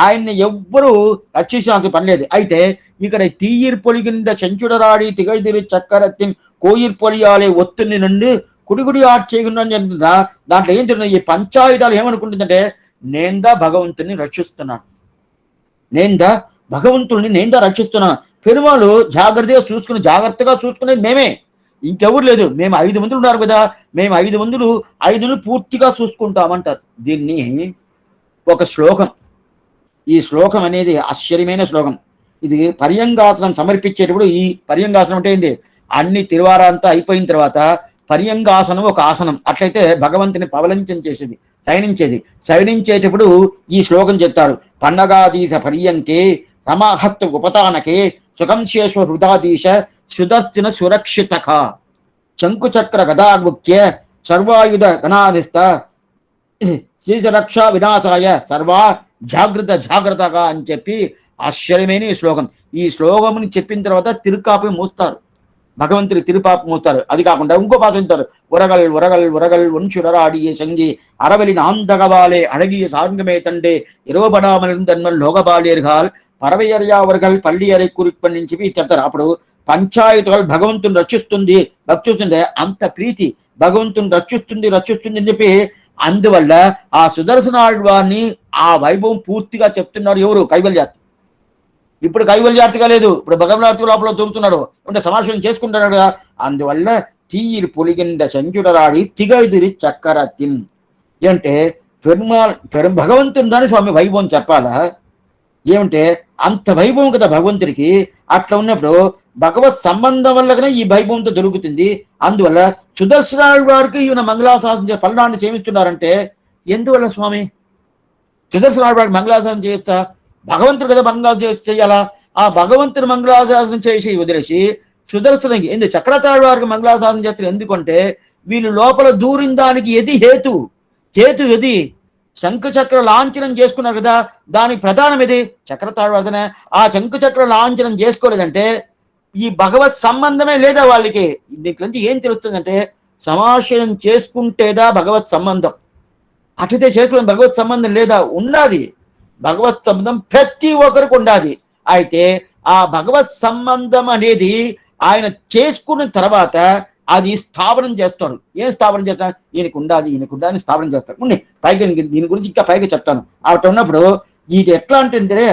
ఆయన్ని ఎవ్వరూ రక్షించాల్సిన పని లేదు. అయితే ఇక్కడ తీయిర్ పొలిగిండ చెంచుడరాడి తిగడిదిరి చక్కరత్తి కోయిర్ పొలియాలే ఒత్తుని నుండి కుడిగుడి ఆడ్చేయకుండా చెందుతుందా. దాంట్లో ఏం తిన్నా ఈ పంచాయుధాలు ఏమనుకుంటుందంటే నేందా భగవంతుని రక్షిస్తున్నాను, భగవంతుల్ని నేందా రక్షిస్తున్నాను. పెరుమాలు జాగ్రత్తగా చూసుకునేది మేమే. ఇంకెవరు లేదు, మేము 5 మందులు ఉన్నారు కదా, మేము 5 మందులు 5 పూర్తిగా చూసుకుంటామంటారు. దీన్ని ఒక శ్లోకం, ఈ శ్లోకం అనేది ఆశ్చర్యమైన శ్లోకం. ఇది పర్యంగాసనం సమర్పించేటప్పుడు, ఈ పర్యంగాసనం అంటే ఏంది, అన్ని తిరువారంతా అయిపోయిన తర్వాత పర్యంగాసనం ఒక ఆసనం. అట్లయితే భగవంతుని పవలించం చేసేది, శయనించేటప్పుడు ఈ శ్లోకం చెప్తారు. పండగాదీశ పర్యంకే రమాహస్త ఉపతానకే సుఖంశేశ్వ హృదాదీశ సుదర్శన సురక్షితక శంకుచక్ర గదాముఖ్య సర్వాయుధ గణాధిస్థ శ్రీరక్ష వినాశాయ సర్వా జాగ్రత్తగా అని చెప్పి ఆశ్చర్యమైన ఈ శ్లోకం. ఈ శ్లోకముని చెప్పిన తర్వాత తిరుకాపి మూస్తారు, భగవంతుడి తిరుపాపి మూస్తారు. అది కాకుండా ఇంకో పాట చెప్తారు. ఉరగల్ ఉరగల్ ఉరగల్ ఒన్చుడరాడియ సంగి అరవలి నాందగవాలే అழகிய சார்ந்தமே தண்டே ఇరవబడామలిందన్మల్ లోగబాలేర్గాల్ పరవయర్యావర్గల్ పల్లి అరే కురిప్పని నుంచి చెప్తారు. అప్పుడు పంచాయతులు భగవంతుని రక్షిస్తుంది అంత ప్రీతి, భగవంతుని రక్షిస్తుంది అని చెప్పి, అందువల్ల ఆ సుదర్శనాళ్వాన్ని ఆ వైభవం పూర్తిగా చెప్తున్నారు. ఎవరు? కైవల్యార్థి. ఇప్పుడు కైవల్యార్థిగా లేదు, ఇప్పుడు భగవనార్థి లోపల దొరుకుతున్నాడు అంటే సమావేశం చేసుకుంటున్నాడు కదా. అందువల్ల తీయిరి పొలిగిండ సంచుడరాడి తిగదిరి చక్కరతిన్ అంటే భగవంతుని దాని స్వామి వైభవం చెప్పాలా ఏమంటే అంత వైభవం కదా భగవంతుడికి. అట్లా ఉన్నప్పుడు భగవత్ సంబంధం వల్లనే ఈ వైభవంతో దొరుకుతుంది. అందువల్ల సుదర్శనాడు వారికి ఈయన మంగళాశాసనం పల్లాన్ని సేవిస్తున్నారంటే ఎందువల్ల స్వామి? సుదర్శనాడు వారికి మంగళాశాసనం చేయొచ్చా? భగవంతుడు కదా మంగళాశాసనం చేయాలా? ఆ భగవంతుని మంగళాశాసనం చేసి వదిలేసి సుదర్శనకి ఎందుకు చక్రతాడు వారికి మంగళాశాసనం చేస్తారు? ఎందుకంటే వీళ్ళు లోపల దూరిన దానికి ఎది హేతు ఎది శంఖచక్ర లాంఛనం చేసుకున్నారు కదా, దానికి ప్రధానం ఇది చక్రతాళ్వార్దనే. ఆ శంఖచక్ర లాంఛనం చేసుకోలేదంటే ఈ భగవత్ సంబంధమే లేదా వాళ్ళకి. దీంట్లో నుంచి ఏం తెలుస్తుందంటే సమాశయం చేసుకుంటేదా భగవత్ సంబంధం, అటుతే చేసుకునే భగవత్ సంబంధం లేదా? ఉన్నది భగవత్ సంబంధం ప్రతి ఒక్కరికి ఉండాలి. అయితే ఆ భగవత్ సంబంధం అనేది ఆయన చేసుకున్న తర్వాత అది స్థాపనం చేస్తాడు. ఏం స్థాపనం చేస్తాను? ఈయనకు ఉండాలి స్థాపనం చేస్తాడు. పైకి దీని గురించి ఇంకా పైకి చెప్తాను. అటు ఉన్నప్పుడు ఇది ఎట్లా అంటే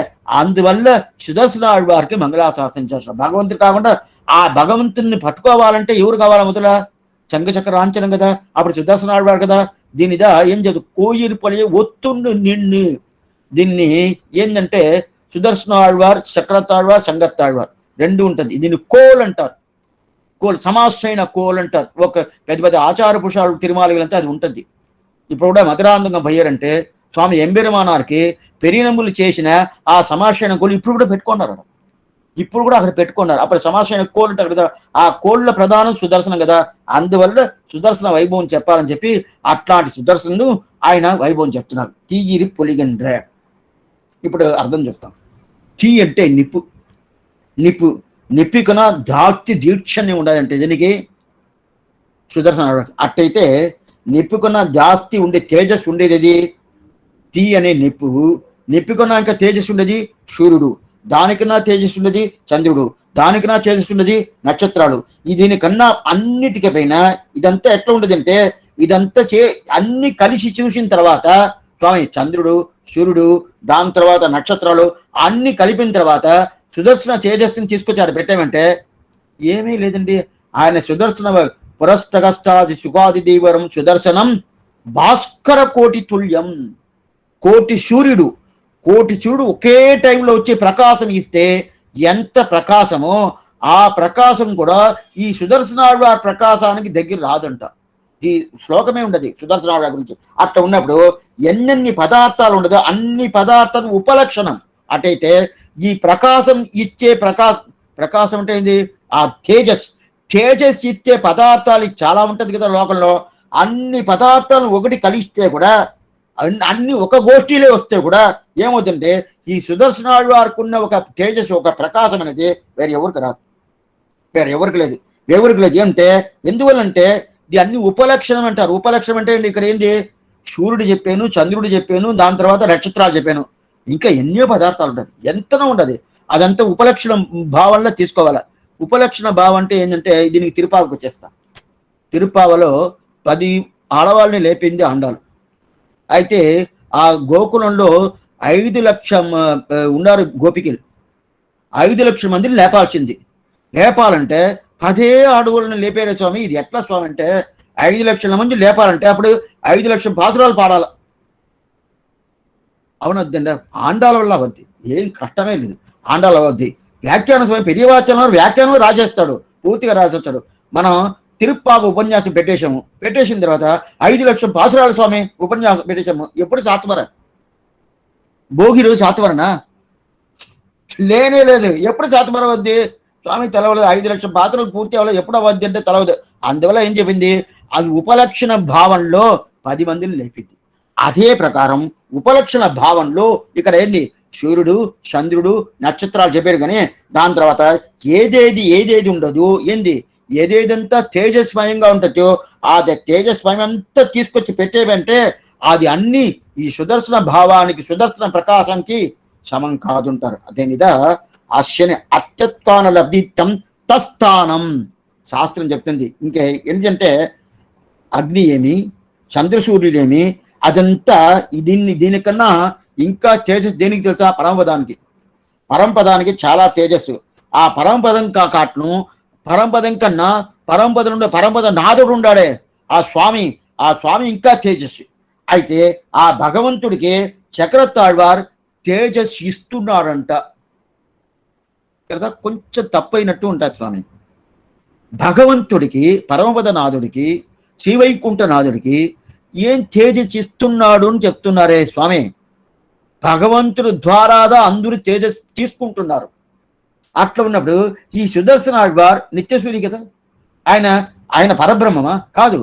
అందువల్ల సుదర్శనాడు వారికి మంగళాశాసనం చేస్తారు. భగవంతుడు కాకుండా ఆ భగవంతుని పట్టుకోవాలంటే ఎవరు కావాలా? మొదల శంఖచక్ర లాంఛనం కదా, అప్పుడు సుదర్శనాడు వాడు కదా. దీనిదా ఏం చేద్దు కోయిరు పలి ఒత్తుండు నిన్ను. దీన్ని ఏంటంటే సుదర్శనాళ్వార్, చక్రతాళ్వార్, సంగత్తాళ్వార్ రెండు ఉంటుంది. దీన్ని కోల్ అంటారు. కోల్ సమాసైన కోల్ అంటారు. ఒక పెద్ద పెద్ద ఆచార పురుషాలు తిరుమాలిగలంతా అది ఉంటుంది. ఇప్పుడు కూడా మధురాంతంగా భయ్యారంటే స్వామి ఎంబెరుమానార్కి పెరినములు చేసిన ఆ సమాసైన కోళ్ళు ఇప్పుడు కూడా పెట్టుకున్నారు. ఇప్పుడు కూడా అక్కడ పెట్టుకున్నారు. అప్పుడు సమాసైన కోళ్ళు అంటారు కదా, ఆ కోళ్ళ ప్రధానం సుదర్శనం కదా. అందువల్ల సుదర్శన వైభవం చెప్పాలని చెప్పి అట్లాంటి సుదర్శను ఆయన వైభవం చెప్తున్నారు. తీగిరి పొలిగండ్రే. ఇప్పుడు అర్థం చెప్తాం. తీ అంటే నిప్పికన దాక్తి దీక్షని ఉండదంటే దీనికి సుదర్శన. అట్టయితే నిప్పుకున్న జాస్తి ఉండే తేజస్సు ఉండేది అది తీ అనే నిప్పుకున్నాక తేజస్సు ఉండేది సూర్యుడు, దానికన్నా తేజస్సు ఉండేది చంద్రుడు, దానికన్నా తేజస్సు ఉండేది నక్షత్రాలు. దీనికన్నా అన్నిటికీ పైన ఇదంతా ఎట్లా ఉండదు అంటే ఇదంతా అన్ని కలిసి చూసిన తర్వాత స్వామి చంద్రుడు, సూర్యుడు, దాని తర్వాత నక్షత్రాలు అన్ని కలిపిన తర్వాత సుదర్శన తేజస్సుని తీసుకొచ్చి పెట్టామంటే ఏమీ లేదండి. ఆయన సుదర్శన పురస్తగస్తాది సుఖాది దేవరం సుదర్శనం భాస్కర కోటి తుల్యం. కోటి సూర్యుడు ఒకే టైంలో వచ్చి ప్రకాశం ఇస్తే ఎంత ప్రకాశమో ఆ ప్రకాశం కూడా ఈ సుదర్శనాడు ఆ ప్రకాశానికి దగ్గర రాదంట. ఈ శ్లోకమే ఉండదు సుదర్శనాడు గురించి. అట్లా ఉన్నప్పుడు ఎన్నెన్ని పదార్థాలు ఉండదో అన్ని పదార్థాలు ఉపలక్షణం. అటైతే ఈ ప్రకాశం ఇచ్చే ప్రకాశం అంటే ఏంది? ఆ తేజస్ ఇచ్చే పదార్థాలు చాలా ఉంటది కదా లోకంలో. అన్ని పదార్థాలు ఒకటి కలిస్తే కూడా అన్ని ఒక గోష్ఠిలో వస్తే కూడా ఏమవుతుంటే ఈ సుదర్శనాడు వారికి ఉన్న ఒక తేజస్, ఒక ప్రకాశం అనేది వేరే ఎవరికి రాదు, వేరే ఎవరికి లేదు. ఏమంటే ఎందువల్లంటే ఇది అన్ని ఉపలక్షణం అంటారు. ఉపలక్షణం అంటే ఇక్కడ ఏంది? సూర్యుడు చెప్పాను, చంద్రుడు చెప్పాను, దాని తర్వాత నక్షత్రాలు చెప్పాను, ఇంకా ఎన్నో పదార్థాలు ఉంటుంది, ఎంతనో ఉండదు. అదంతా ఉపలక్షణ భావంలో తీసుకోవాలా. ఉపలక్షణ భావం అంటే ఏంటంటే దీనికి తిరుపావకు వచ్చేస్తా. తిరుపావలో 10 ఆడవాళ్ళని లేపింది ఆండాలు. అయితే ఆ గోకులంలో 5 లక్షల ఉన్నారు గోపికలు. 5 లక్షల మందిని లేపాల్సింది. లేపాలంటే అదే అడుగులను లేపారే స్వామి. ఇది ఎట్లా స్వామి అంటే 5,00,000 మంది లేపాలంటే అప్పుడు 5,00,000 పాసురాలు పాడాల. అవునొద్దండి. ఆండాల వల్ల అవద్ది. ఏం కష్టమే లేదు. ఆండాల అవద్ది. వ్యాఖ్యాన స్వామి పెరియవాచనం వ్యాఖ్యానం రాసేస్తాడు. పూర్తిగా రాసేస్తాడు. మనం తిరుప్పావు ఉపన్యాసం పెట్టేశాము. పెట్టేసిన తర్వాత 5,00,000 పాసురాల స్వామి ఉపన్యాసం పెట్టేశాము. ఎప్పుడు సాత్వర? భోగి రోజు సాత్వరనా? లేనే లేదు. ఎప్పుడు సాత్వర అవద్ది? స్వామి తెలవలేదు. 5,00,000 పాత్రలు పూర్తి అవ్వలేదు. ఎప్పుడు అవద్ది అంటే తెలవదు. అందువల్ల ఏం చెప్పింది? అది ఉపలక్షణ భావంలో 10 మందిని లేపింది. అదే ప్రకారం ఉపలక్షణ భావంలో ఇక్కడ ఏంది? సూర్యుడు, చంద్రుడు, నక్షత్రాలు చెప్పారు కానీ దాని తర్వాత ఏదేది ఉండదు ఏంది? ఏదేదంతా తేజస్మయంగా ఉంటుందో ఆ తేజస్మయం అంతా తీసుకొచ్చి పెట్టేవంటే అది అన్ని ఈ సుదర్శన భావానికి సుదర్శన ప్రకాశంకి సమం కాదుంటారు. అదేనిదా అశ్యని అత్యత్కాన లబ్ధిత్తం తస్థానం శాస్త్రం చెప్తుంది. ఇంకే ఏంటంటే అగ్ని ఏమి, చంద్రసూర్యుడేమి, అదంతా దీనికన్నా ఇంకా తేజస్సు దేనికి తెలుసా? పరమపదానికి. పరంపదానికి చాలా తేజస్సు. ఆ పరమపదం కాట్ను పరంపదం కన్నా పరంపద నాథుడు ఉండాడే ఆ స్వామి ఇంకా తేజస్సు. అయితే ఆ భగవంతుడికి చక్రతాళ్వార్ తేజస్సు ఇస్తున్నాడంట కదా. కొంచెం తప్పైనట్టు ఉంటుంది స్వామి. భగవంతుడికి పరమపద నాథుడికి శ్రీవైకుంఠ నాథుడికి ఏం తేజస్సు ఇస్తున్నాడు అని చెప్తున్నారే స్వామి. భగవంతుడు ద్వారాదా అందరూ తేజస్సు తీసుకుంటున్నారు. అట్లా ఉన్నప్పుడు ఈ సుదర్శన ఆళ్వార్ నిత్యసూరి కదా. ఆయన పరబ్రహ్మమా? కాదు.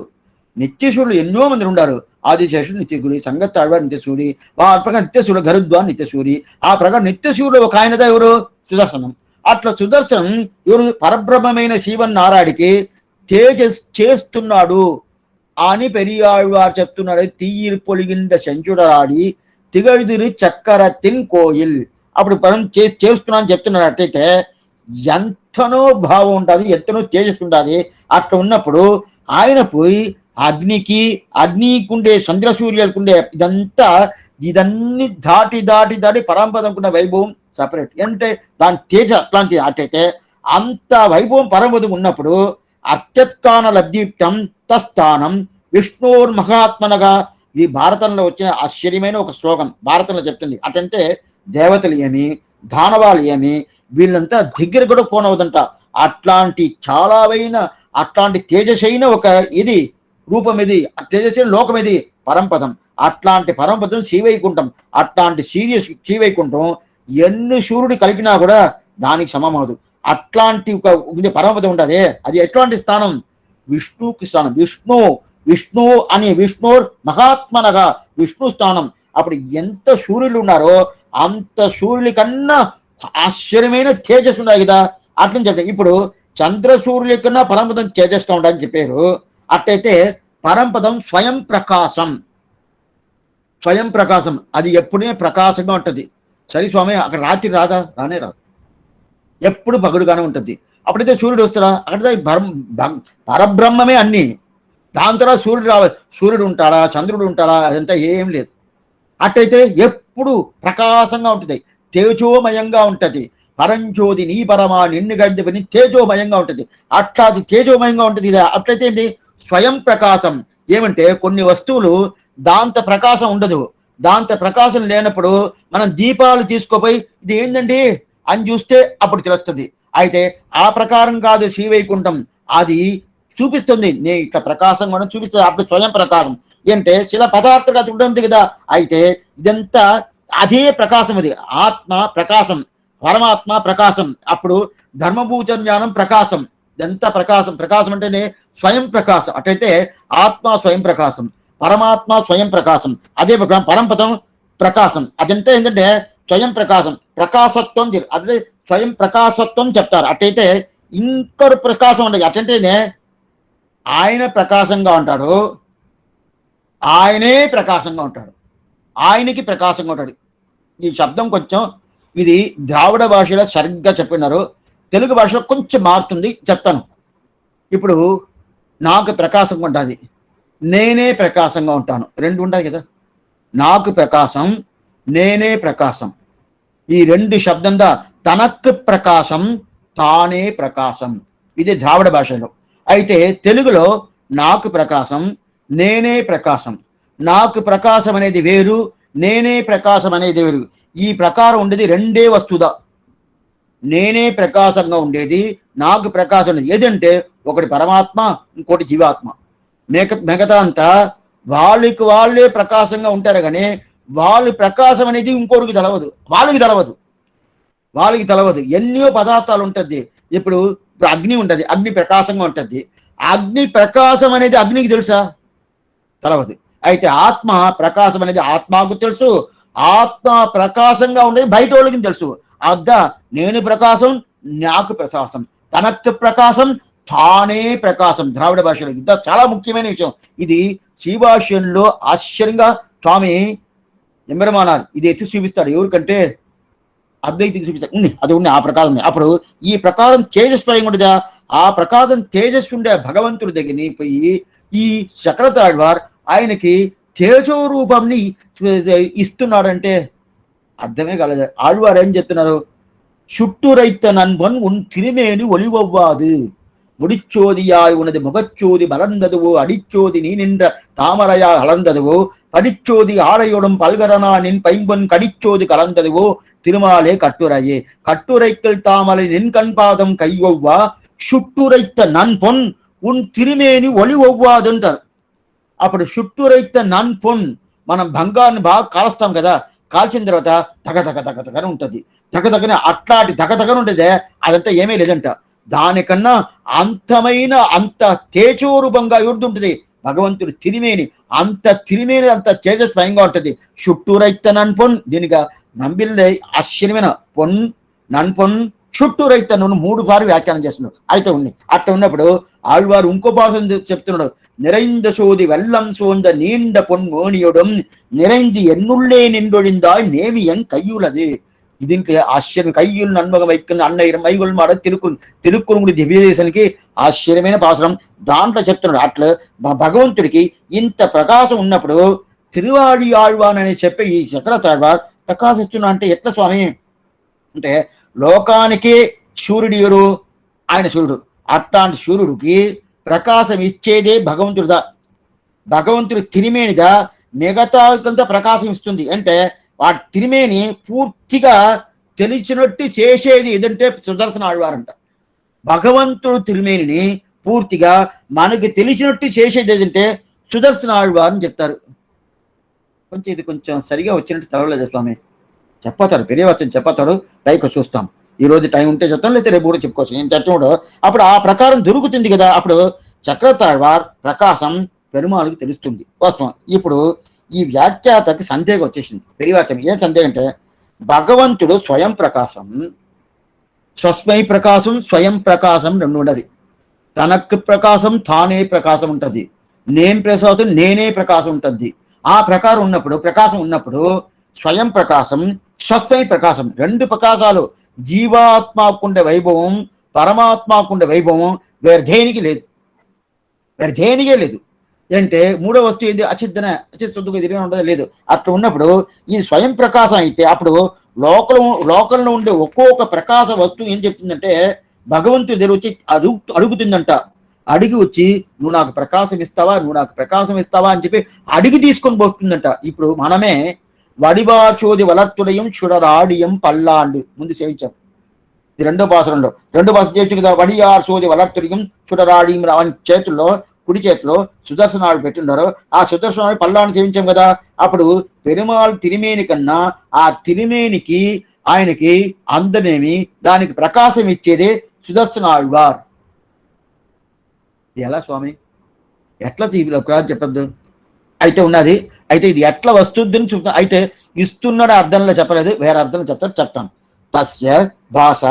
నిత్యసూరులు ఎన్నో మంది ఉన్నారు. ఆదిశేషుడు నిత్యసూరి, సంగత్ ఆళ్వార్ నిత్యసూరి, ఆ ప్రకారం నిత్యసూరుడు గరుద్వాన్ నిత్యసూరి, ఆ ప్రకారం నిత్యసూరుడు ఒక ఆయనదా ఎవరు? సుదర్శనం. అట్లా సుదర్శనం ఎవరు? పరబ్రహ్మమైన శివన్నారాడికి తేజస్ చేస్తున్నాడు అని పెరియాళ్వార్ చెప్తున్నాడు. తీయిర్ పొలిగిండ సెంచుడరాడి తిగഴുదిరి చక్కరతిన్ కోయిల్. అప్పుడు పరం చేస్తున్నాను చెప్తున్నాడు. అట్టయితే ఎంతనో భావం ఉంటుంది, ఎంతనో తేజస్సు ఉంటుంది. అట్లా ఉన్నప్పుడు ఆయన పోయి అగ్నికుండే చంద్రసూర్యులకుండే ఇదన్నీ దాటి పరంపదం వైభవం సపరేట్. అంటే దాని తేజ అట్లాంటి. అట్టయితే అంత వైభవం పరమపదం ఉన్నప్పుడు అత్యత్కాన లబ్ధియుక్తం తస్థానం విష్ణోర్ మహాత్మనగా ఈ భారతంలో వచ్చిన ఆశ్చర్యమైన ఒక శ్లోకం భారతంలో చెప్తుంది. అటంటే దేవతలు ఏమి, దానవాళ్ళు ఏమి, వీళ్ళంతా దగ్గర కూడా పోనవదంట. అట్లాంటి అట్లాంటి తేజసైన ఒక ఇది రూపం, ఇది తేజసైన లోకం, ఇది పరంపదం. అట్లాంటి పరంపదం శ్రీవైకుంఠం. అట్లాంటి శ్రీవైకుంఠం ఎన్ని సూర్యుడు కలిపినా కూడా దానికి సమమవదు. అట్లాంటి ఒక పరమపదం ఉంటుంది. అది ఎట్లాంటి స్థానం? విష్ణుకి స్థానం. విష్ణు అని విష్ణుర్ మహాత్మనగా విష్ణు స్థానం. అప్పుడు ఎంత సూర్యులు ఉన్నారో అంత సూర్యుడి కన్నా ఆశ్చర్యమైన తేజస్సు ఉన్నాయి కదా. అట్లని చెప్తారు. ఇప్పుడు చంద్ర సూర్యుల కన్నా పరమపదం తేజస్గా ఉండాలని చెప్పారు. అట్టయితే పరంపదం స్వయం ప్రకాశం అది ఎప్పుడే ప్రకాశంగా ఉంటుంది. సరే స్వామి, అక్కడ రాత్రి రానే రాదు, ఎప్పుడు పగడుగానే ఉంటుంది. అప్పుడైతే సూర్యుడు వస్తాడా? అక్కడ పరబ్రహ్మమే అన్ని. దాని తర్వాత సూర్యుడు ఉంటాడా, చంద్రుడు ఉంటాడా? అదంతా ఏం లేదు. అట్టయితే ఎప్పుడు ప్రకాశంగా ఉంటుంది, తేజోమయంగా ఉంటుంది. పరంజ్యోతి నీ పరమా నిన్ను గడ్డని తేజోమయంగా ఉంటుంది. అట్లా అది తేజోమయంగా ఉంటుంది. ఇది అట్లయితే ఏంటి? స్వయం ప్రకాశం. ఏమంటే కొన్ని వస్తువులు దాంత ప్రకాశం ఉండదు. దాంత ప్రకాశం లేనప్పుడు మనం దీపాలు తీసుకోపోయి ఇది ఏంటండి అని చూస్తే అప్పుడు తెలుస్తుంది. అయితే ఆ ప్రకారం కాదు శ్రీవైకుంఠం. అది చూపిస్తుంది, నేను ఇట్లా ప్రకాశం మనం చూపిస్తుంది. అప్పుడు స్వయం ప్రకాశం ఏంటంటే శిల పదార్థంగా ఉంటుంది కదా. అయితే ఇదంతా అదే ప్రకాశం. అది ఆత్మ ప్రకాశం, పరమాత్మ ప్రకాశం. అప్పుడు ధర్మభూత జ్ఞానం ప్రకాశం. ఇదంతా ప్రకాశం అంటేనే స్వయం ప్రకాశం. అటైతే ఆత్మ స్వయం ప్రకాశం, పరమాత్మ స్వయం ప్రకాశం. అదే పరంపదం ప్రకాశం. అదంటే ఏంటంటే స్వయం ప్రకాశం, ప్రకాశత్వం. అదే స్వయం ప్రకాశత్వం చెప్తారు. అట్టయితే ఇంకొక ప్రకాశం ఉండదు. అటంటేనే ఆయన ప్రకాశంగా ఉంటాడు, ఆయనే ప్రకాశంగా ఉంటాడు, ఆయనకి ప్రకాశంగా ఉంటాడు. ఈ శబ్దం కొంచెం ఇది ద్రావిడ భాషలో సరిగ్గా చెప్పినారు. తెలుగు భాషలో కొంచెం మారుతుంది, చెప్తాను. ఇప్పుడు నాకు ప్రకాశంగా ఉంటుంది, నేనే ప్రకాశంగా ఉంటాను. రెండు ఉంటాయి కదా. నాకు ప్రకాశం, నేనే ప్రకాశం. ఈ రెండు శబ్దంగా తనకు ప్రకాశం, తానే ప్రకాశం. ఇది ద్రావిడ భాషలో. అయితే తెలుగులో నాకు ప్రకాశం, నేనే ప్రకాశం. నాకు ప్రకాశం అనేది వేరు, నేనే ప్రకాశం అనేది వేరు. ఈ ప్రకారం ఉండేది రెండే వస్తుదా. నేనే ప్రకాశంగా ఉండేది, నాకు ప్రకాశం ఉండేది ఏదంటే ఒకటి పరమాత్మ, ఇంకోటి జీవాత్మ. మిగతా అంతా వాళ్ళకి వాళ్ళే ప్రకాశంగా ఉంటారు కానీ వాళ్ళ ప్రకాశం అనేది ఇంకోటికి తెలవదు, వాళ్ళకి తెలవదు. ఎన్నో పదార్థాలు ఉంటుంది. ఇప్పుడు అగ్ని ఉంటుంది, అగ్ని ప్రకాశంగా ఉంటుంది. అగ్ని ప్రకాశం అనేది అగ్నికి తెలుసా? తెలవదు. అయితే ఆత్మ ప్రకాశం అనేది ఆత్మకు తెలుసు, ఆత్మ ప్రకాశంగా ఉండేది బయట వాళ్ళకి తెలుసు. అద్ద నేను ప్రకాశం, నాకు ప్రకాశం, తనకు ప్రకాశం, తానే ప్రకాశం. ద్రావిడ భాషలో ఇది చాలా ముఖ్యమైన విషయం. ఇది శ్రీభాష్యంలో ఆశ్చర్యంగా స్వామి ఎంబెరమానారు ఇది ఎత్తి చూపిస్తాడు. ఎవరికంటే అద్వైతికి చూపిస్తాడు. అది ఉంది, ఆ ప్రకారం ఉంది. అప్పుడు ఈ ప్రకారం తేజస్వయంగా ఉండదా, ఆ ప్రకారం తేజస్సు ఉండే భగవంతుడి దగ్గర పోయి ఈ శంకరాచార్యులు ఆయనకి తేజో రూపంని ఇస్తున్నాడంటే అర్థమే కాలేదు. ఆళ్వారు ఏం చెప్తున్నారు? சுட்டுரைத்த நண்பன் உன் திருமேனி ஒளிவவ்வாது, முடிச்சோதியாய் உனது முகச்சோதி மலர்ந்ததுவோ, அடிச்சோதி நீ நின்ற தாமரையாய் அலர்ந்ததுவோ, படிச்சோதி ஆடையோடும் பல்கரனா நின் பைம்பொன் கடிச்சோதி கலந்ததுவோ, திருமாலே கட்டுரையே கட்டுரைக்கள் தாமரை நின் கண்பாதம் கையொவ்வா, சுட்டுரைத்த நன்பொன் உன் திருமேని ఒలి ఒవ్వాదు అంటారు. అప్పుడు చుట్టురైత నన్ పొన్, మనం బంగారుని బాగా కాలుస్తాం కదా, కాల్చిన తర్వాత తగతగని ఉంటుంది. తగతగని అట్లాంటి తగతగని ఉంటుంది. అదంతా ఏమీ లేదంట. దానికన్నా అంతమైన అంత తేజోరూపంగా ఉంటుంది భగవంతుడు తిరిమేని. అంత తిరిమేని అంత తేజస్వయంగా ఉంటుంది. చుట్టూరైత నన్ పొన్, దీనిగా నంబిల్లే ఆశ్చర్యమైన పొన్ నన్ పొన్ చుట్టూరైత నన్ను 3 సార్లు వ్యాఖ్యానం చేస్తున్నాడు. అయితే ఉంది. అట్లా ఉన్నప్పుడు ఆళ్వారు ఇంకో భాష చెప్తున్నాడు. நிறைந்த சோதி வெள்ளம் சோர்ந்த நீண்ட பொன் மோனியுடன் நிறைந்து ఎన్నుள்ளே நின்றொழிந்தாய் நேமியன் கையுள்ளது. దీనికి ఆశ్చర్యం. కయ్యులు నన్మగం వైక్కున్న అన్నయ్య మైగుల్ మాడ తిరుక్కురుంగుడి దివ్యదేశానికి ఆశ్చర్యమైన పాసరం. దాంట్లో చెప్తున్నాడు. అట్లా భగవంతుడికి ఇంత ప్రకాశం ఉన్నప్పుడు తిరువాడి ఆళ్వాన్ అని చెప్పి ఈ శంకరాచార్యులు ప్రకాశిస్తున్నా అంటే ఎట్లా స్వామి అంటే, లోకానికి సూర్యుడు ఎవరు? ఆయన సూర్యుడు. అట్లాంటి సూర్యుడికి ప్రకాశం ఇచ్చేదే భగవంతుడిదా. భగవంతుడి తిరిమేనిదా మిగతా కొంత ప్రకాశం ఇస్తుంది. అంటే వాటి తిరిమేని పూర్తిగా తెలిసినట్టు చేసేది ఏదంటే సుదర్శన ఆళ్వారంట. భగవంతుడు తిరిమేనిని పూర్తిగా మనకి తెలిసినట్టు చేసేది ఏదంటే సుదర్శన ఆళ్వారని చెప్తారు. ఇది కొంచెం సరిగా వచ్చినట్టు తెలవలేదు స్వామి. చెప్పతాడు, పెరియవచ్చని చెప్పతాడు, పైకి చూస్తాం. ఈ రోజు టైం ఉంటే చెప్తాం, లేకపోతే రేపు కూడా చెప్పుకోవచ్చు. నేను చెప్తున్నాడు అప్పుడు ఆ ప్రకారం దొరుకుతుంది కదా. అప్పుడు చక్రతాళ్వార్ ప్రకాశం పెరుమాళకు తెలుస్తుంది వాస్తవం. ఇప్పుడు ఈ వ్యాఖ్యాతకి సందేహం వచ్చేసింది. పెరియవచ్చం ఏం సందేహం అంటే, భగవంతుడు స్వయం ప్రకాశం, స్వస్మై ప్రకాశం, స్వయం ప్రకాశం రెండు ఉండదు. తనకు ప్రకాశం, తానే ప్రకాశం ఉంటుంది. నేను ప్రకాశం, నేనే ప్రకాశం ఉంటుంది. ఆ ప్రకారం ఉన్నప్పుడు స్వయం ప్రకాశం, స్వస్మై ప్రకాశం, రెండు ప్రకాశాలు. జీవాత్మకుండే వైభవం, పరమాత్మకుండే వైభవం వేరే దేనికి లేదు, అంటే మూడో వస్తువు ఏంది? అచిత్తుగా తిరిగి ఉండదు లేదు. అట్లా ఉన్నప్పుడు ఈ స్వయం ప్రకాశం అయితే అప్పుడు లోకంలో ఉండే ఒక్కొక్క ప్రకాశ వస్తువు ఏం చెప్తుందంటే, భగవంతుడి దగ్గర వచ్చి అడుగుతుందంట. అడిగి వచ్చి నువ్వు నాకు ప్రకాశం ఇస్తావా అని చెప్పి అడిగి తీసుకొని పోతుందంట. ఇప్పుడు మనమే వడివార్చోది వలర్తుడయం చుడరాడియం పల్లాండు ముందు చేయించాం. ఇది రెండో భాష చేయొచ్చు కదా. వడియార్చోది వలర్తుడియం చుడరాడియం అని చేతుల్లో, కుడి చేతిలో సుదర్శనాలు పెట్టున్నారు. ఆ సుదర్శనాలు పల్లాన్ని సేవించాం కదా. అప్పుడు పెరుమాళ్ తిరిమేని కన్నా ఆ తిరిమేనికి ఆయనకి అందనేమి, దానికి ప్రకాశం ఇచ్చేదే సుదర్శనాళ్వార్. ఎలా స్వామి ఎట్లా చెప్పద్దు? అయితే ఉన్నది. అయితే ఇది ఎట్లా వస్తుందని చెప్తా. అయితే ఇస్తున్నాడు అర్థంలో చెప్పలేదు, వేరే అర్థంలో చెప్తాను. తస్య భాష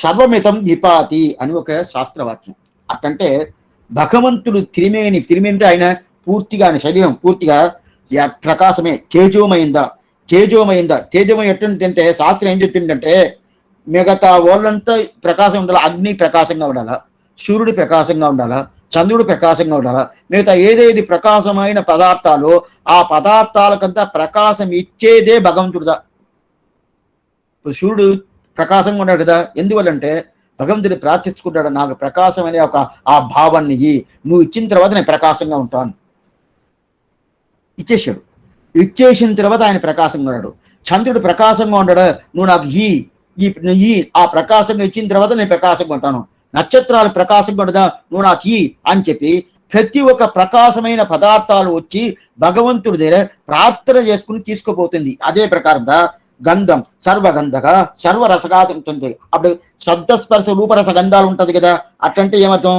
సర్వమితం విపాతి అని ఒక శాస్త్రవాక్యం. అట్టంటే భగవంతుడు తిరిమేని అంటే ఆయన పూర్తిగా, ఆయన శరీరం పూర్తిగా ప్రకాశమే. తేజోమయం ఎట్టుంటే శాస్త్రం ఏం చెప్తుందంటే, మిగతా వాళ్ళంతా ప్రకాశం ఉండాలా, అగ్ని ప్రకాశంగా ఉండాలా, సూర్యుడు ప్రకాశంగా ఉండాలా, చంద్రుడు ప్రకాశంగా ఉండాలా, మిగతా ఏదేది ప్రకాశమైన పదార్థాలు ఆ పదార్థాలకంతా ప్రకాశం ఇచ్చేదే భగవంతుడుదా. ఇప్పుడు సూర్యుడు ప్రకాశంగా ఉన్నాడు కదా, ఎందువల్లంటే భగవంతుడి ప్రార్థించుకుంటాడు, నాకు ప్రకాశం అనే ఒక ఆ భావాన్ని నువ్వు ఇచ్చిన తర్వాత నేను ప్రకాశంగా ఉంటాను. ఇచ్చేసాడు. ఇచ్చేసిన తర్వాత ఆయన ప్రకాశంగా ఉన్నాడు. చంద్రుడు ప్రకాశంగా ఉన్నాడు, నువ్వు నాకు ఈ ఆ ప్రకాశంగా ఇచ్చిన తర్వాత నేను ప్రకాశంగా ఉంటాను. నక్షత్రాలు ప్రకాశంగా ఉండదా, నువ్వు నాకు అని చెప్పి ప్రతి ఒక్క ప్రకాశమైన పదార్థాలు వచ్చి భగవంతుడి దగ్గర ప్రార్థన చేసుకుని తీసుకుపోతుంది. అదే ప్రకారంగా గంధం సర్వగంధగా సర్వరసగా ఉంటుంది. అప్పుడు శబ్దస్పర్శ రూపరస గంధాలు ఉంటది కదా. అట్లంటే ఏమర్థం,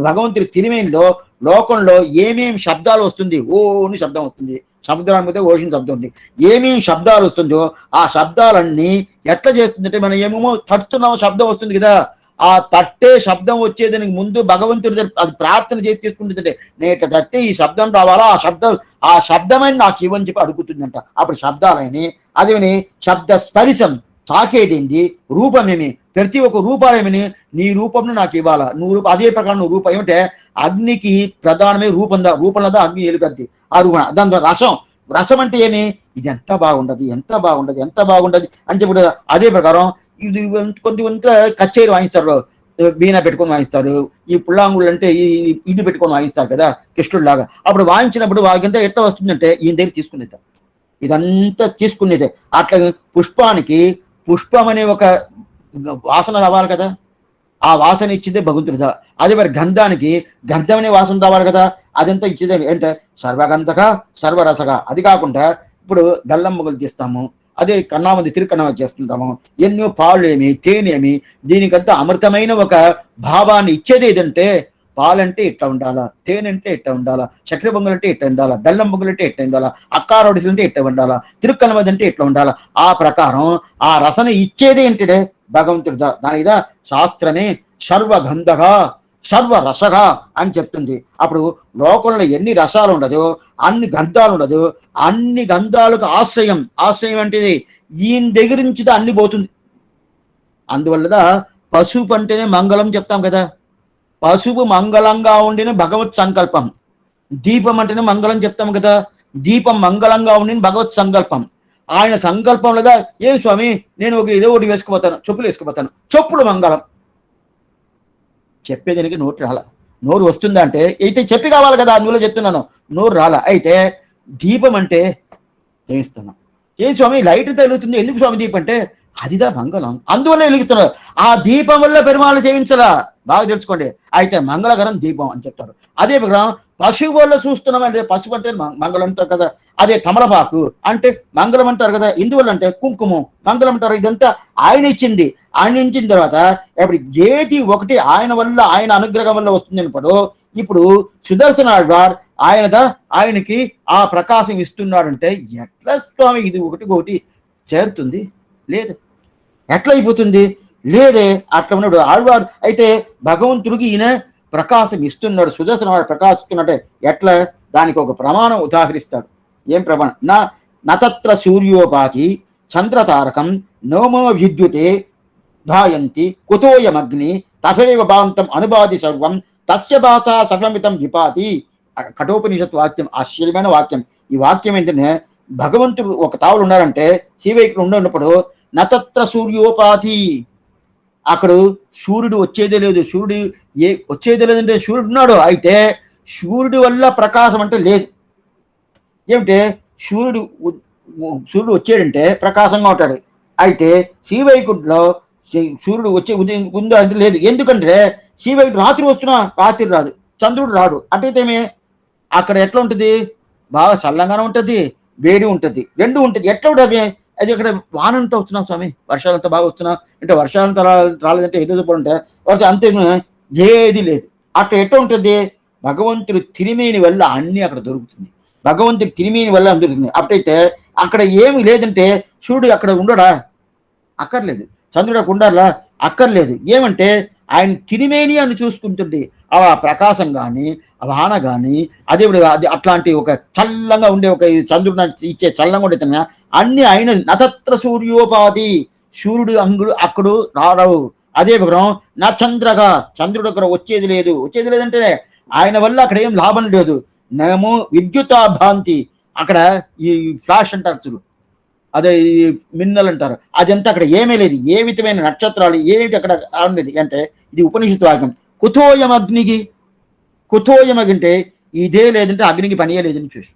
భగవంతుడి తిరిమేనిలో లోకంలో ఏమేం శబ్దాలు వస్తుంది, ఓని శబ్దం వస్తుంది, సముద్రాల మీద ఓషన్ శబ్దం ఉంది. ఏమేమి శబ్దాలు వస్తుందో ఆ శబ్దాలన్నీ ఎట్లా చేస్తుందంటే, మనం ఏమేమో తట్టున్నామో శబ్దం వస్తుంది కదా, ఆ తట్టే శబ్దం వచ్చేదానికి ముందు భగవంతుడి అది ప్రార్థన చేసి తీసుకుంటుందంటే, నేట తట్టే ఈ శబ్దం రావాలా, ఆ శబ్దమని నాకు ఇవ్వని చెప్పి అడుగుతుందంట. అప్పుడు శబ్దాలని అదేమని శబ్ద స్పరిశం తాకేదేంది, రూపమేమి, ప్రతి ఒక్క రూపాలేమని నీ రూపంను నాకు ఇవ్వాలా, నువ్వు అదే ప్రకారం నువ్వు రూపం ఏమంటే అగ్నికి ప్రధానమే రూపంలో అగ్ని ఎలుగద్ది. ఆ రూపం దాని రసం అంటే ఏమి, ఇది ఎంత బాగుండదు అని చెప్పి అదే ప్రకారం ఇది కొంత కచేరి వాయిస్తారు, వీణ పెట్టుకొని వాయిస్తారు. ఈ పుల్లాంగుళ్ళు అంటే ఇది పెట్టుకొని వాయిస్తారు కదా కృష్ణుడు లాగా. అప్పుడు వాయించినప్పుడు వాళ్ళకింత ఎట్లా వస్తుందంటే ఈయన దగ్గర తీసుకునేది, ఇదంతా తీసుకునేదే. అట్లా పుష్పం అనే ఒక వాసన రావాలి కదా, ఆ వాసన ఇచ్చిందే భగవంతుడిదా. అదే మరి గంధం అనే వాసన రావాలి కదా, అదంతా ఇచ్చేదే ఏంటంటే సర్వగంధక సర్వరసగా. అది కాకుండా ఇప్పుడు గల్లం మొగలు తీస్తాము, అదే కన్నామంది తిరుకన్నామది చేస్తుంటాము, ఎన్నో పాలేమి తేనేమి, దీనికంతా అమృతమైన ఒక భావాన్ని ఇచ్చేది ఏదంటే పాలంటే ఇట్లా ఉండాలా, తేనెంటే ఇట్లా ఉండాలా, చక్కెర పొంగల్ అంటే ఇట్లా ఉండాలా, బెల్లం పొంగల్ అంటే ఇట్లా ఉండాలా, అక్కారోడిసలు అంటే ఇట్లా ఉండాలా, తిరుక్కన్నమది అంటే ఇట్లా ఉండాలా. ఆ ప్రకారం ఆ రసన ఇచ్చేది ఏంటిదే భగవంతుడిదా. దానిదా శాస్త్రమే సర్వగంధగా సర్వరసగా అని చెప్తుంది. అప్పుడు లోకంలో ఎన్ని రసాలు ఉండదు, అన్ని గంధాలు ఉండదు, అన్ని గంధాలకు ఆశ్రయం అంటే ఈయన దగ్గర నుంచి అన్ని పోతుంది. అందువల్లదా పసుపు అంటేనే మంగళం చెప్తాం కదా, పసుపు మంగళంగా ఉండిన భగవత్ సంకల్పం. దీపం అంటేనే మంగళం చెప్తాం కదా, దీపం మంగళంగా ఉండిన భగవత్ సంకల్పం. ఆయన సంకల్పం లేదా, ఏ స్వామి నేను ఏదో ఒకటి వేసుకుపోతాను, చెప్పులు వేసుకుపోతాను, చెప్పులు మంగళం. చెప్పేదానికి నోరు వస్తుందా అంటే, అయితే చెప్పి కావాలి కదా, అందులో చెప్తున్నాను, నోరు రాలా. అయితే దీపం అంటే చేయిస్తున్నాం, ఏ స్వామి లైట్ తగులుతుంది, ఎందుకు స్వామి దీపం అంటే అదిదా మంగళం, అందువల్ల వెలిగిస్తున్నారు. ఆ దీపం వల్ల పెరుమాళ్ సేవించలా, బాగా తెలుసుకోండి. అయితే మంగళకరం దీపం అని చెప్తారు. అదే ప్రకారం పశువు వల్ల చూస్తున్నాం అంటే, పశువు అంటే మంగళం అంటారు కదా. అదే తమలపాకు అంటే మంగళం అంటారు కదా. ఇందువల్ల అంటే కుంకుమం మంగళం అంటారు. ఇదంతా ఆయన ఇచ్చిన తర్వాత ఇప్పుడు ఏది ఒకటి ఆయన వల్ల, ఆయన అనుగ్రహం వల్ల వస్తుంది అన్నప్పుడు, ఇప్పుడు సుదర్శన ఆళ్వార్ ఆయనకి ఆ ప్రకాశం ఇస్తున్నాడంటే ఎట్లా స్వామి ఇది ఒకటి చేరుతుంది? లేదు. ఎట్లా అయిపోతుంది? లేదే. అట్లా ఉన్నాడు ఆళ్వార్. అయితే భగవంతుడికి ఈయన ప్రకాశం ఇస్తున్నాడు, సుదర్శన ప్రకాశిస్తున్నట్టే ఎట్లా, దానికి ఒక ప్రమాణం ఉదాహరిస్తాడు. ఏం ప్రమాణం? నతత్ర సూర్యోపాధి చంద్రతారకం నోమో విద్యుతే ధాయంతి కుతోయమగ్ని తథైవ భాంతం అనుబాధి సర్వం తస్య భాష సర్వమితం విపాతి. కఠోపనిషత్ వాక్యం, ఆశ్చర్యమైన వాక్యం. ఈ వాక్యం ఏంటంటే, భగవంతుడు ఒక తావులు ఉన్నారంటే శ్రీవైకులు ఉన్నప్పుడు నతత్ర సూర్యోపాధి, అక్కడ సూర్యుడు వచ్చేదే లేదు, వచ్చేదే లేదంటే సూర్యుడు ఉన్నాడు, అయితే సూర్యుడి వల్ల ప్రకాశం అంటే లేదు. ఏమిటే సూర్యుడు వచ్చాడంటే ప్రకాశంగా ఉంటాడు. అయితే శ్రీవైకుంఠంలో సూర్యుడు వచ్చే ఉందో అంటే లేదు. ఎందుకంటే శ్రీవైకుంఠం రాత్రి వస్తున్నా రాత్రి రాదు, చంద్రుడు రాడు. అటైతేమే అక్కడ ఎట్లా ఉంటుంది, బాగా చల్లంగానే ఉంటుంది, వేడి ఉంటుంది, రెండు ఉంటుంది. ఎట్లా ఉంటుంది అది? అక్కడ వానంతా వస్తున్నా స్వామి, వర్షాలంతా బాగా వస్తున్నా అంటే, వర్షాలంతా రాలేదంటే ఎదురు ఉంటే వర్షం అంతే, ఏది లేదు. అట్లా ఎట్లా ఉంటుంది? భగవంతుడు తిరిమేని వల్ల అన్ని అక్కడ దొరుకుతుంది, భగవంతుడి తిరిమేని వల్ల దొరుకుతుంది. అప్పుడైతే అక్కడ ఏమి లేదంటే సూర్యుడు అక్కడ ఉండడా? అక్కర్లేదు. చంద్రుడు అక్కడ ఉండాలా? అక్కర్లేదు. ఏమంటే ఆయన తిరిమేని అని చూసుకుంటుంది. ఆ ప్రకాశం కానీ, ఆ వాన కానీ, అదే అది అట్లాంటి ఒక చల్లంగా ఉండే ఒక చంద్రుడు ఇచ్చే చల్లంగా ఉండే అన్ని ఆయన. నతత్ర సూర్యోపాధి, సూర్యుడు అక్కడు రాడవు. అదే ప్రకారం నా చంద్రుడు అక్కడ వచ్చేది లేదంటే ఆయన వల్ల అక్కడ ఏం లాభం లేదు. నేమో విద్యుతాభాంతి, అక్కడ ఈ ఫ్లాష్ అంటారు చూడు, అదే ఈ మిన్నల్ అంటారు, అదంతా అక్కడ ఏమీ లేదు, ఏ విధమైన నక్షత్రాలు ఏమిటి అక్కడ ఉండేది అంటే ఇది ఉపనిషత్తు వాక్యం. కుతోయం అగ్నికి, కుతోయమగంటే ఇదే లేదంటే అగ్నికి పనియే లేదని చూసి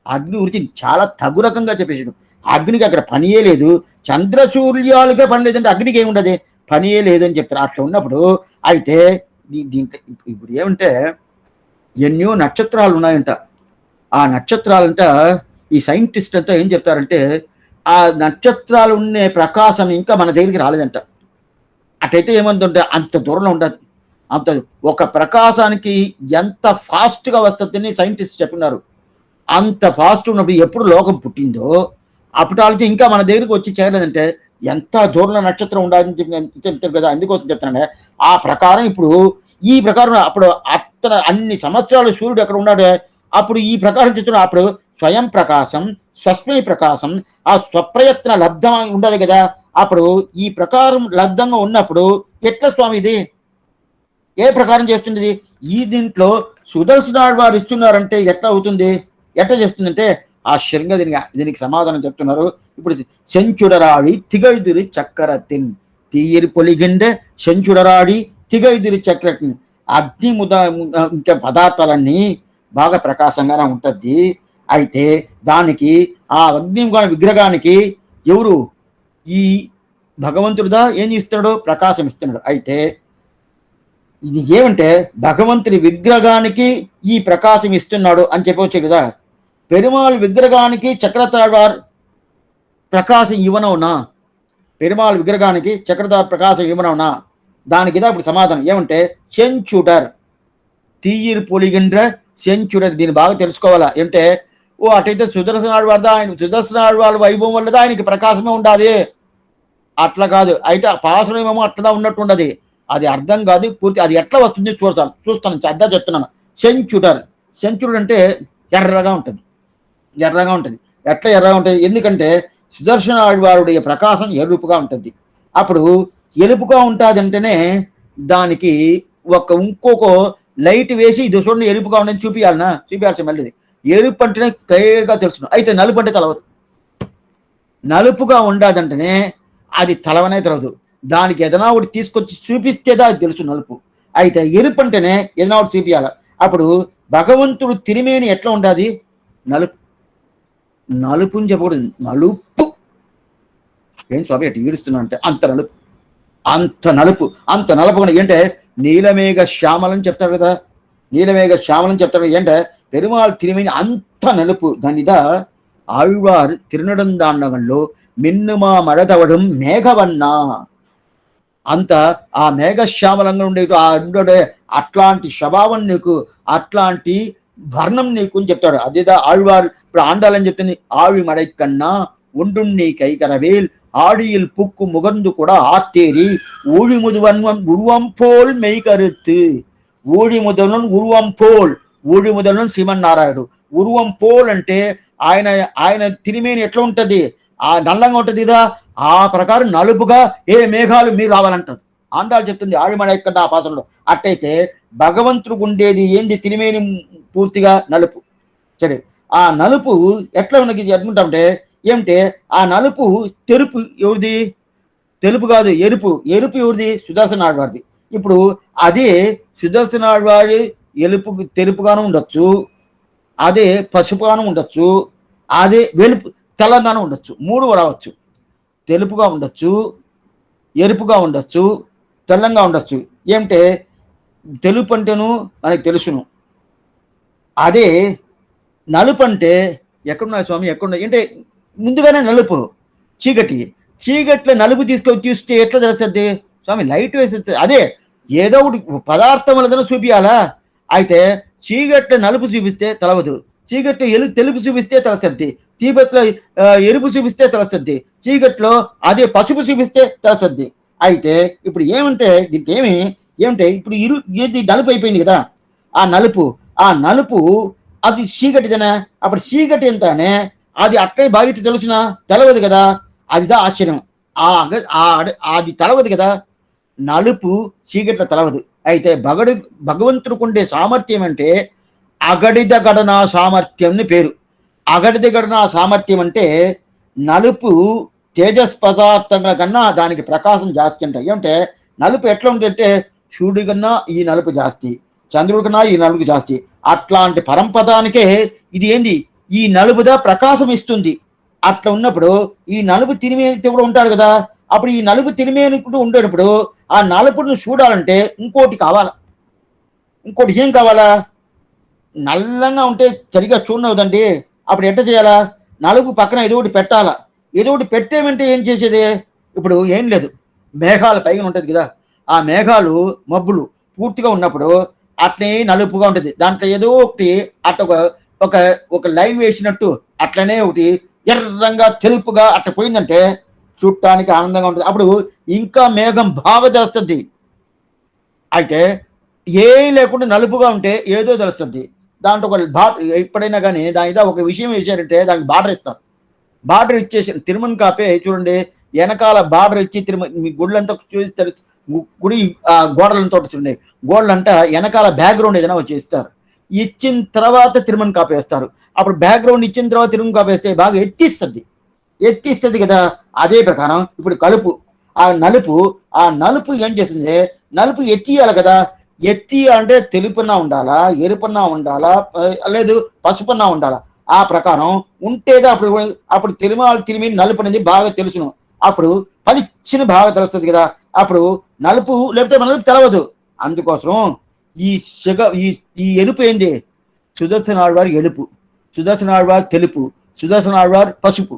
అగ్ని గురించి చాలా తగు రకంగా చెప్పేసాడు. అగ్నికి అక్కడ పనియే లేదు, చంద్రసూర్యాలుగా పని లేదంటే అగ్నికి ఏముండదు, పనియే లేదని చెప్తారు. అట్లా ఉన్నప్పుడు అయితే దీంట్లో ఇప్పుడు ఏమంటే ఎన్నో నక్షత్రాలు ఉన్నాయంట. ఆ నక్షత్రాలంట ఈ సైంటిస్ట్ అంతా ఏం చెప్తారంటే ఆ నక్షత్రాలు ఉండే ప్రకాశం ఇంకా మన దగ్గరికి రాలేదంట. అటైతే ఏమంటుంటే అంత దూరంలో ఉండదు. అంత ఒక ప్రకాశానికి ఎంత ఫాస్ట్గా వస్తుందని సైంటిస్ట్ చెప్పినారు. అంత ఫాస్ట్ ఉన్నప్పుడు ఎప్పుడు లోకం పుట్టిందో అప్పటి ఆలోచన ఇంకా మన దగ్గరికి వచ్చి చేరలేదంటే ఎంత దూరంలో నక్షత్రం ఉండాలని చెప్తారు కదా. అందుకోసం చెప్తానంటే ఆ ప్రకారం ఇప్పుడు ఈ ప్రకారం అప్పుడు అత్తన అన్ని సంవత్సరాలు సూర్యుడు ఎక్కడ ఉన్నాడే అప్పుడు ఈ ప్రకారం చెప్తున్నా అప్పుడు స్వయం ప్రకాశం స్వస్మై ప్రకాశం ఆ స్వప్రయత్న లబ్ధం ఉండదు కదా. అప్పుడు ఈ ప్రకారం లబ్ధంగా ఉన్నప్పుడు ఎట్లా స్వామి ఇది ఏ ప్రకారం చేస్తుంది? ఈ దీంట్లో సుదర్శనాడు వారు ఇస్తున్నారంటే ఎట్లా అవుతుంది, ఎట్లా చేస్తుందంటే ఆశ్చర్యంగా దీనికి సమాధానం చెప్తున్నారు. ఇప్పుడు సెంచుడరాడి తిగైదురి చక్కరతిన్ తీయరి పొలిగిండే సెంచుడరాడి తిగైదురి చక్రతిన్ అగ్ని ఇంకా పదార్థాలన్నీ బాగా ప్రకాశంగానే ఉంటుంది. అయితే దానికి ఆ అగ్ని విగ్రహానికి ఎవరు ఈ భగవంతుడిదా ఏం ఇస్తాడు, ప్రకాశం ఇస్తున్నాడు. అయితే ఇది ఏమంటే భగవంతుని విగ్రహానికి ఈ ప్రకాశం ఇస్తున్నాడు అని చెప్పవచ్చు కదా. పెరుమాళ్ విగ్రహానికి చక్రతాళ్వార్ ప్రకాశం ఇవ్వనవునా, పెరుమాళ్ విగ్రహానికి చక్రతాళ్ ప్రకాశం ఇవ్వనవునా? దానికిదా ఇప్పుడు సమాధానం ఏమంటే సెంచుడర్ తీయిరు పొలిగిండ్ర సెంచుడర్. దీన్ని బాగా తెలుసుకోవాలా ఏంటే ఓ అటైతే సుదర్శనాడు వారిదా ఆయన సుదర్శనాడు వాళ్ళ వైభవం వల్లదా ఆయనకి ప్రకాశమే ఉండాలి, అట్లా కాదు. అయితే పాసనేమో అట్లా ఉన్నట్టు ఉండదు, అది అర్థం కాదు పూర్తి. అది ఎట్లా వస్తుంది చూస్తాను అద్దా చెప్తున్నాను. సెంచుడర్, సెంచుడర్ అంటే ఎర్రగా ఉంటుంది, ఎర్రగా ఉంటుంది. ఎట్లా ఎర్రగా ఉంటుంది? ఎందుకంటే సుదర్శన ఆళ్వారుடைய ప్రకాశం ఎరుపుగా ఉంటుంది. అప్పుడు ఎరుపుగా ఉంటుంది అంటేనే దానికి ఇంకొక లైట్ వేసి ఇది చూడండి ఎరుపుగా ఉండని చూపించాల్సిన మళ్ళీ ఎరుపు అంటేనే క్లియర్గా తెలుసు. అయితే నలుపు అంటే తెలవదు, నలుపుగా ఉండదంటేనే అది తలవనే తెలవదు. దానికి ఏదైనా ఒకటి తీసుకొచ్చి చూపిస్తేదా అది తెలుసు నలుపు. అయితే ఎరుపు అంటేనే ఏదైనా ఒకటి చూపించాల. అప్పుడు భగవంతుడు తిరిమేని ఎట్లా ఉండాది, నలుపు. నలుపు అని చెప్పకూడదు, నలుపు. ఏం స్వామి అటు ఈడుస్తున్నా అంటే అంత నలుపు, అంత నలుపు, అంత నలుపు. ఏంటంటే నీలమేఘ శ్యామలని చెప్తారు కదా, నీలమేఘ శ్యామలని చెప్తారు. ఏంటంటే పెరుమాళ్ తిరిమేని అంత నలుపు. దానిదా ఆళ్వార్ తిరునడందాండగంలో మిన్నుమా మడతవడం మేఘవన్నా అంత ఆ మేఘశ్యామలంగా ఉండే అట్లాంటి స్వభావం నీకు, అట్లాంటి వర్ణం నీకు అని చెప్తాడు. అదేదా ఆళ్వారు ఇప్పుడు ఆండాలని చెప్తుంది. ఆవి మడైకన్నా ఉండు నీ కైకరవేల్ ஆழியில் புக்கு முகர்ந்து கூட ஆத்தேரி ஊழி முதல்வன் உருவம் போல் மெய் கருத்து. ஊழి முதல்వన్ ఉరువం పోల్, ఊడి முதல்వన్ శ్రీమన్ నారాయణుడు. ఉరువం పోల్ అంటే ఆయన తిరిమేని ఎట్లా ఉంటది, ఆ నల్లంగా ఉంటది కదా, ఆ ప్రకారం నలుపుగా ఏ మేఘాలు మీరు రావాలంటది. ఆండాలు చెప్తుంది ఆవిమణ ఎక్కడ ఆ పాసంలో. అట్టయితే భగవంతుడు ఉండేది ఏంది, తిరిమేని పూర్తిగా నలుపు. సరే, ఆ నలుపు ఎట్లా మనకి ఎట్లుంటామంటే ఏమిటే ఆ నలుపు తెరుపు ఎవరిది, తెలుపు కాదు ఎరుపు. ఎరుపు ఎవరిది, సుదర్శన ఆళ్వారిది. ఇప్పుడు అదే సుదర్శన ఆళ్వారి ఎలుపు తెలుపుగాను ఉండొచ్చు, అదే పసుపుగాను ఉండొచ్చు, అదే వెలుపు తెలంగాణ ఉండొచ్చు. మూడు రావచ్చు. తెలుపుగా ఉండొచ్చు, ఎరుపుగా ఉండొచ్చు, తెల్లంగా ఉండొచ్చు. ఏమిటే తెలుపు అంటేను మనకి తెలుసును, అదే నలుపు అంటే ఎక్కడున్నా స్వామి ఎక్కడున్నా అంటే ముందుగానే నలుపు. చీకట్లో నలుపు తీసుకొని చూస్తే ఎట్లా తెలుస్తుంది స్వామి, లైట్ వేసేస్తే అదే ఏదో ఒకటి పదార్థం వల్లదన చూపించాలా. అయితే చీకట్లో నలుపు చూపిస్తే తెలవదు, చీకట్లో తెలుపు చూపిస్తే తెలుస్తుంది, చీకట్లో ఎరుపు చూపిస్తే తెలుస్తుంది, చీకట్లో అదే పసుపు చూపిస్తే తెలుస్తుంది. అయితే ఇప్పుడు ఏమంటే దీనికి ఏమంటే ఇప్పుడు ఏది నలుపు అయిపోయింది కదా, ఆ నలుపు అది చీకటిదనా. అప్పుడు చీకటి ఎంతనే అది అట్లే బాగా తెలుసునా, తెలవదు కదా. అదిదా ఆశ్చర్యం. అది తెలవదు కదా, నలుపు చీకట్ల తెలవదు. అయితే భగవంతుడికి ఉండే సామర్థ్యం అంటే అగడిద గడనా సామర్థ్యంని పేరు. అగడిద గడనా సామర్థ్యం అంటే నలుపు తేజస్ పదార్థంల కన్నా దానికి ప్రకాశం జాస్తి అంటాయి. ఏమంటే నలుపు ఎట్లా ఉంటుందంటే సూర్యుడి కన్నా ఈ నలుపు జాస్తి, చంద్రుడి కన్నా ఈ నలుపు జాస్తి. అట్లాంటి పరంపదానికే ఇది ఏంది, ఈ నలుపుదా ప్రకాశం ఇస్తుంది. అట్లా ఉన్నప్పుడు ఈ నలుపు తిరిమేనితో కూడా ఉంటారు కదా, అప్పుడు ఈ నలుపు తిరిమేనుకుంటూ ఉండేటప్పుడు ఆ నలుపును చూడాలంటే ఇంకోటి కావాలా. ఇంకోటి ఏం కావాలా? నల్లంగా ఉంటే సరిగా చూడనవుదండి. అప్పుడు ఎట్ట చేయాలా? నలుపు పక్కన ఏదో ఒకటి పెట్టాలా. ఏదో ఒకటి పెట్టేమంటే ఏం చేసేది? ఇప్పుడు ఏం లేదు, మేఘాల పైన ఉంటుంది కదా, ఆ మేఘాలు మబ్బులు పూర్తిగా ఉన్నప్పుడు అట్నే నలుపుగా ఉంటుంది. దాంట్లో ఏదో ఒకటి అట్ట ఒక ఒక లైన్ వేసినట్టు అట్లనే ఒకటి ఎర్రంగా తెలుపుగా అట్ట పోయిందంటే చూడటానికి ఆనందంగా ఉంటుంది. అప్పుడు ఇంకా మేఘం బాగా తెలుస్తుంది. అయితే ఏం లేకుండా నలుపుగా ఉంటే ఏదో తెలుస్తుంది. దాంట్లో ఒక ఎప్పుడైనా కానీ దాని మీద ఒక విషయం వేసారంటే దానికి బార్డర్ ఇస్తారు. బార్డర్ ఇచ్చేసి తిరుమల కాపే చూడండి, వెనకాల బార్డర్ ఇచ్చి మీ గుళ్ళంతా చూసి తెలుసు. గుడి గోడలంతా చూడండి, గోడలంట వెనకాల బ్యాక్గ్రౌండ్ ఏదైనా వచ్చి ఇస్తారు. ఇచ్చిన తర్వాత తిరుమల కాపీ వేస్తారు. అప్పుడు బ్యాక్గ్రౌండ్ ఇచ్చిన తర్వాత తిరుమల కాపీ వేస్తే బాగా ఎత్తిస్తుంది కదా. అదే ప్రకారం ఇప్పుడు కలుపు ఆ నలుపు ఏం చేస్తుంది, నలుపు ఎత్తియాలి కదా. ఎత్తి అంటే తెలుపున్నా ఉండాలా, ఎరుపన్నా ఉండాలా, లేదు పసుపన్నా ఉండాలా. ఆ ప్రకారం ఉంటేదా అప్పుడు అప్పుడు తిరిమి నలుపు అనేది బాగా తెలుసును. అప్పుడు పలిచ్చిన బాగా తెలుస్తుంది కదా. అప్పుడు నలుపు లేకపోతే నలుపు తెలవదు. అందుకోసం ఈ ఈ ఈ ఎరుపు ఏంది, సుదర్శన ఆళ్వారు ఎలుపు, సుదర్శన ఆళ్వారు తెలుపు, సుదర్శన ఆళ్వారు పసుపు.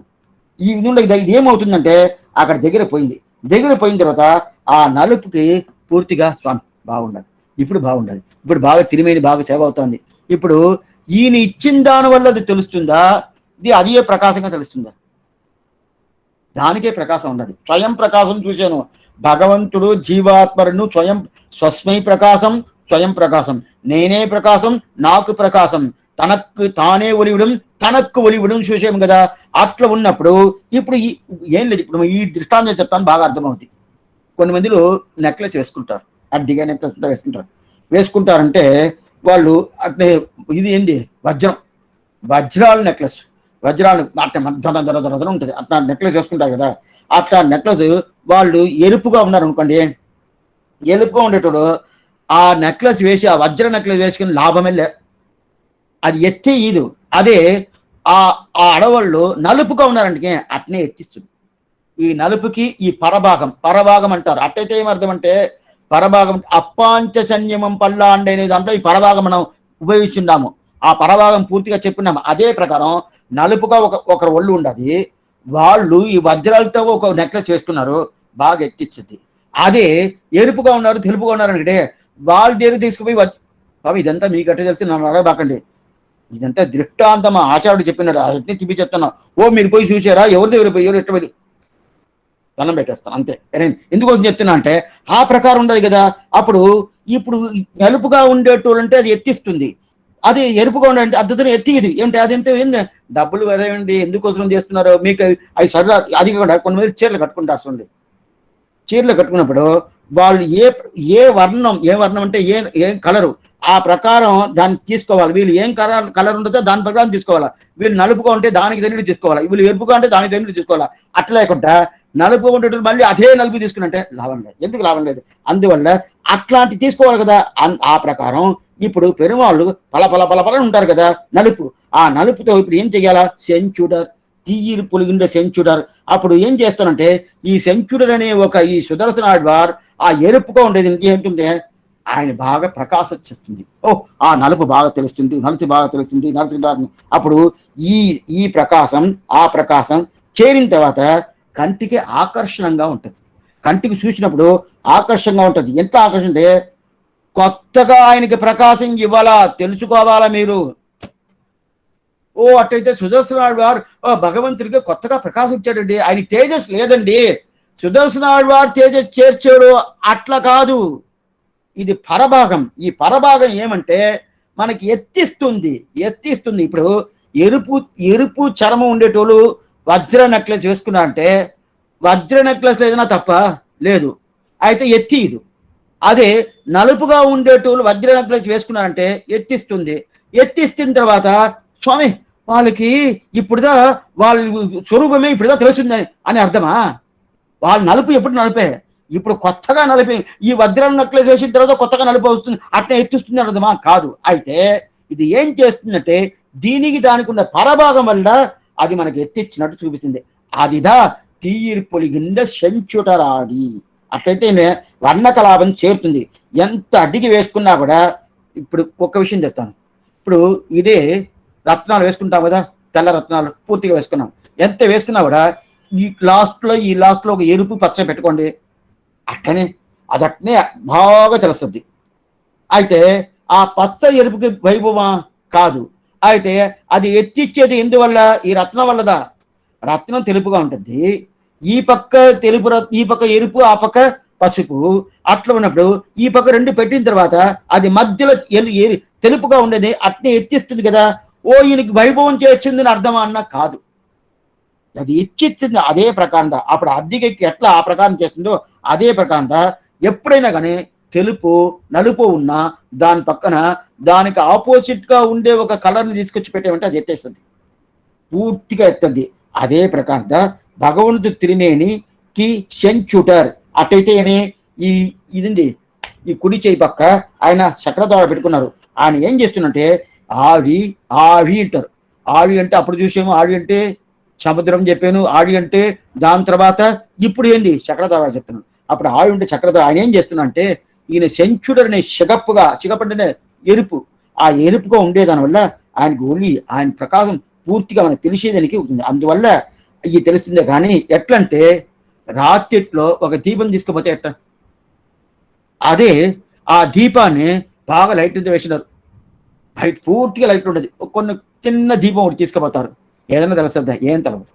ఈ నుండి ఇది ఏమవుతుందంటే అక్కడ దగ్గర పోయిన తర్వాత ఆ నలుపుకి పూర్తిగా స్వామి బాగుండదు, ఇప్పుడు బాగుండదు, ఇప్పుడు బాగా తిరిమేని బాగా సేవ అవుతుంది. ఇప్పుడు ఈయన ఇచ్చిన దాని వల్ల అది తెలుస్తుందా, ఇది అదే ప్రకాశంగా తెలుస్తుందా? దానికే ప్రకాశం ఉన్నది. స్వయం ప్రకాశం చూశాను. భగవంతుడు జీవాత్మను స్వస్మై ప్రకాశం, స్వయం ప్రకాశం, నేనే ప్రకాశం, నాకు ప్రకాశం, తనకు తానే ఒలివడం, తనకు ఒలివడం చూసాము కదా. అట్లా ఉన్నప్పుడు ఇప్పుడు ఏం లేదు, ఇప్పుడు ఈ దృష్టాంతం చెప్తాను బాగా అర్థమవుతుంది. కొన్ని మందిలో నెక్లెస్ వేసుకుంటారు, అడ్డిగా నెక్లెస్ అంతా వేసుకుంటారంటే వాళ్ళు అట్నే ఇది ఏంది వజ్రాల నెక్లెస్, వజ్రాలు అట్లా ధర ఉంటుంది, అట్లా నెక్లెస్ వేసుకుంటారు కదా. అట్లా నెక్లెస్ వాళ్ళు ఎరుపుగా ఉన్నారు అనుకోండి, ఎలుపుగా ఉండేటోడు ఆ నెక్లెస్ వేసి ఆ వజ్ర నెక్లెస్ వేసుకుని లాభమే, అది ఎత్తే ఈదు. అదే ఆ ఆ అడవుల్లో నలుపుగా ఉన్నారంటే అట్నే ఎత్తిస్తుంది. ఈ నలుపుకి ఈ పరభాగం అంటారు. అట్టయితే ఏమర్థం అంటే పరభాగం అప్పాంచ సంయమం పల్లాండి అనే దాంట్లో ఈ పరభాగం మనం ఉపయోగిస్తున్నాము. ఆ పరభాగం పూర్తిగా చెప్పినాము. అదే ప్రకారం నలుపుగా ఒకరు ఒళ్ళు ఉండదు, వాళ్ళు ఈ వజ్రాలతో ఒక నెక్లెస్ వేసుకున్నారు, బాగా ఎక్కిస్తుంది. అదే ఎరుపుగా ఉన్నారు, తెలుపుగా ఉన్నారు అంటే వాళ్ళ దగ్గర తీసుకుపోయి బాబు ఇదంతా మీకు అట్టే తెలిసి నన్ను అడగబాకండి, ఇదంతా దృష్టాంతం ఆచార్యుడు చెప్పినాడు, అట్నే తిప్పి చెప్తున్నా. ఓ మీరు పోయి చూసారా, ఎవరి దగ్గర పోయి ఎవరు ఎట్టబడి దండం పెట్టేస్తాను అంతే. ఎందుకోసం చెప్తున్నా అంటే ఆ ప్రకారం ఉండదు కదా. అప్పుడు ఇప్పుడు నలుపుగా ఉండేటోళ్ళంటే అది ఎత్తిస్తుంది, అది ఎరుపుగా ఉండాలంటే అద్దుతున్న ఎత్తిది ఏమిటి, అది ఎంత ఏంది డబ్బులు వేరేయండి, ఎందుకోసం చేస్తున్నారు మీకు అవి సరదా. అది కూడా కొంతమంది చీరలు కట్టుకుంటారు చూడండి, చీరలు కట్టుకున్నప్పుడు వాళ్ళు ఏ వర్ణం అంటే ఏం కలరు ఆ ప్రకారం దాన్ని తీసుకోవాలి. వీళ్ళు ఏం కలర్ ఉంటుందో దాని ప్రకారం తీసుకోవాలా. వీళ్ళు నలుపుగా ఉంటే దానికి తగినట్టు తీసుకోవాలా, వీళ్ళు ఎరుపుగా ఉంటే దానికి తగినట్టు తీసుకోవాలా. అట్లా లేకుండా నలుపు ఉండేటప్పుడు మళ్ళీ అదే నలుపు తీసుకున్నట్టే లాభం లేదు. ఎందుకు లాభం లేదు? అందువల్ల అట్లాంటి తీసుకోవాలి కదా. ఆ ప్రకారం ఇప్పుడు పెరుమాళ్ళు పల ఉంటారు కదా నలుపు. ఆ నలుపుతో ఇప్పుడు ఏం చెయ్యాలా, సెంచుడర్ తీయిరు పొలిగిండే సెంచుడర్. అప్పుడు ఏం చేస్తానంటే ఈ సెంచుడర్ అనే ఈ సుదర్శన ఆళ్వార్ ఆ ఎరుపుగా ఉండేది ఏంటంటే ఆయన బాగా ప్రకాశిస్తుంది. ఆ నలుపు బాగా తెలుస్తుంది, నలుసు అప్పుడు ఈ ప్రకాశం ఆ ప్రకాశం చేరిన తర్వాత కంటికి ఆకర్షణంగా ఉంటుంది. కంటికి చూసినప్పుడు ఆకర్షణగా ఉంటుంది. ఎంత ఆకర్షణ అంటే కొత్తగా ఆయనకి ప్రకాశం ఇవ్వాలా, తెలుసుకోవాలా మీరు. అట్టయితే సుదర్శనాడు వారు భగవంతుడికి కొత్తగా ప్రకాశం ఇచ్చాడండి, ఆయన తేజస్ లేదండి, సుదర్శనాడు వారు తేజస్ చేర్చాడు అట్లా కాదు. ఇది పరభాగం. ఈ పరభాగం ఏమంటే మనకి ఎత్తిస్తుంది. ఇప్పుడు ఎరుపు చర్మం ఉండేటోళ్ళు వజ్ర నెక్లెస్ వేసుకున్నారంటే వజ్ర నెక్లెస్ ఏదైనా తప్ప లేదు, అయితే ఎత్తిదు. అదే నలుపుగా ఉండేటోళ్ళు వజ్ర నెక్లెస్ వేసుకున్నారంటే ఎత్తిస్తుంది. ఎత్తిస్తున్న తర్వాత స్వామి వాళ్ళకి ఇప్పుడుదా వాళ్ళ స్వరూపమే ఇప్పుడుదా తెలుస్తుంది అని అర్థమా? వాళ్ళు నలుపు ఎప్పుడు నలిపే, ఇప్పుడు కొత్తగా నలిపి ఈ వజ్రం నెక్లెస్ వేసిన తర్వాత కొత్తగా నలుపు వస్తుంది అట్లా ఎత్తిస్తుంది అర్థమా? కాదు. అయితే ఇది ఏం చేస్తుందంటే దీనికి దానికి ఉన్న పరభాగం వల్ల అది మనకి ఎత్తిచ్చినట్టు చూపిస్తుంది. అదిదా తీర్పొలిగిండ సెంచుటరాడి. అట్లయితే వర్ణకలాపం చేరుతుంది. ఎంత అడ్డికి వేసుకున్నా కూడా. ఇప్పుడు ఒక్క విషయం చెప్తాను. ఇప్పుడు ఇదే రత్నాలు వేసుకుంటాం కదా, తెల్ల రత్నాలు పూర్తిగా వేసుకున్నాం. ఎంత వేసుకున్నా కూడా ఈ లాస్ట్లో ఒక ఎరుపు పచ్చ పెట్టుకోండి, అట్లనే అదట్నే బాగా తెలుస్తుంది. అయితే ఆ పచ్చ ఎరుపుకి వైభవమా? కాదు. అయితే అది ఎత్తిచ్చేది ఎందువల్ల? ఈ రత్నం వల్లదా? రత్నం తెలుపుగా ఉంటుంది, ఈ పక్క తెలుపు, ఈ పక్క ఎరుపు, ఆ పక్క పసుపు. అట్లా ఉన్నప్పుడు ఈ పక్క రెండు పెట్టిన తర్వాత అది మధ్యలో తెలుపుగా ఉండేది అట్నే ఎత్తిస్తుంది కదా. ఓ ఈయనకి వైభవం చేస్తుంది అర్థమా అన్న కాదు. అది ఇచ్చిస్తుంది అదే ప్రకారంగా. అప్పుడు అద్దెకి ఎట్లా ఆ ప్రకారం చేస్తుందో అదే ప్రకారంగా ఎప్పుడైనా కానీ తెలుపు నలుపు ఉన్నా దాని పక్కన దానికి ఆపోజిట్ గా ఉండే ఒక కలర్ని తీసుకొచ్చి పెట్టేమంటే అది ఎత్తేస్తుంది, పూర్తిగా ఎత్తద్ది. అదే ప్రకారంగా భగవంతుడు తిరినేనికి సెంచుటర్. అటైతే ఏమి ఇది ఈ కుడి చేయి పక్క ఆయన చక్రధార పెట్టుకున్నారు. ఆయన ఏం చేస్తున్నంటే ఆవి అంటారు. ఆవి అంటే అప్పుడు చూసాము, ఆవి అంటే సముద్రం చెప్పాను, ఆడి అంటే దాని తర్వాత ఇప్పుడు ఏంది చక్రధార చెప్తున్నాను. అప్పుడు ఆవి ఉంటే చక్రధార. ఆయన ఏం చేస్తున్నా అంటే ఈయన సెంచుడర్ అనే చిగప్పు అంటే ఎరుపు, ఆ ఎరుపుగా ఉండేదాని వల్ల ఆయనకు ఓన్లీ ఆయన ప్రకాశం పూర్తిగా మనకు తెలిసేదానికి ఉంటుంది. అందువల్ల ఇది తెలుస్తుందే. కానీ ఎట్లంటే రాత్రిట్లో ఒక దీపం తీసుకుపోతే ఎట్లా, అదే ఆ దీపాన్ని బాగా లైట్ వేసినారు, బయట పూర్తిగా లైట్ ఉండదు, కొన్ని చిన్న దీపం ఒకటి తీసుకుపోతారు, ఏదైనా తెలుస్తుందా? ఏం తెలవదు.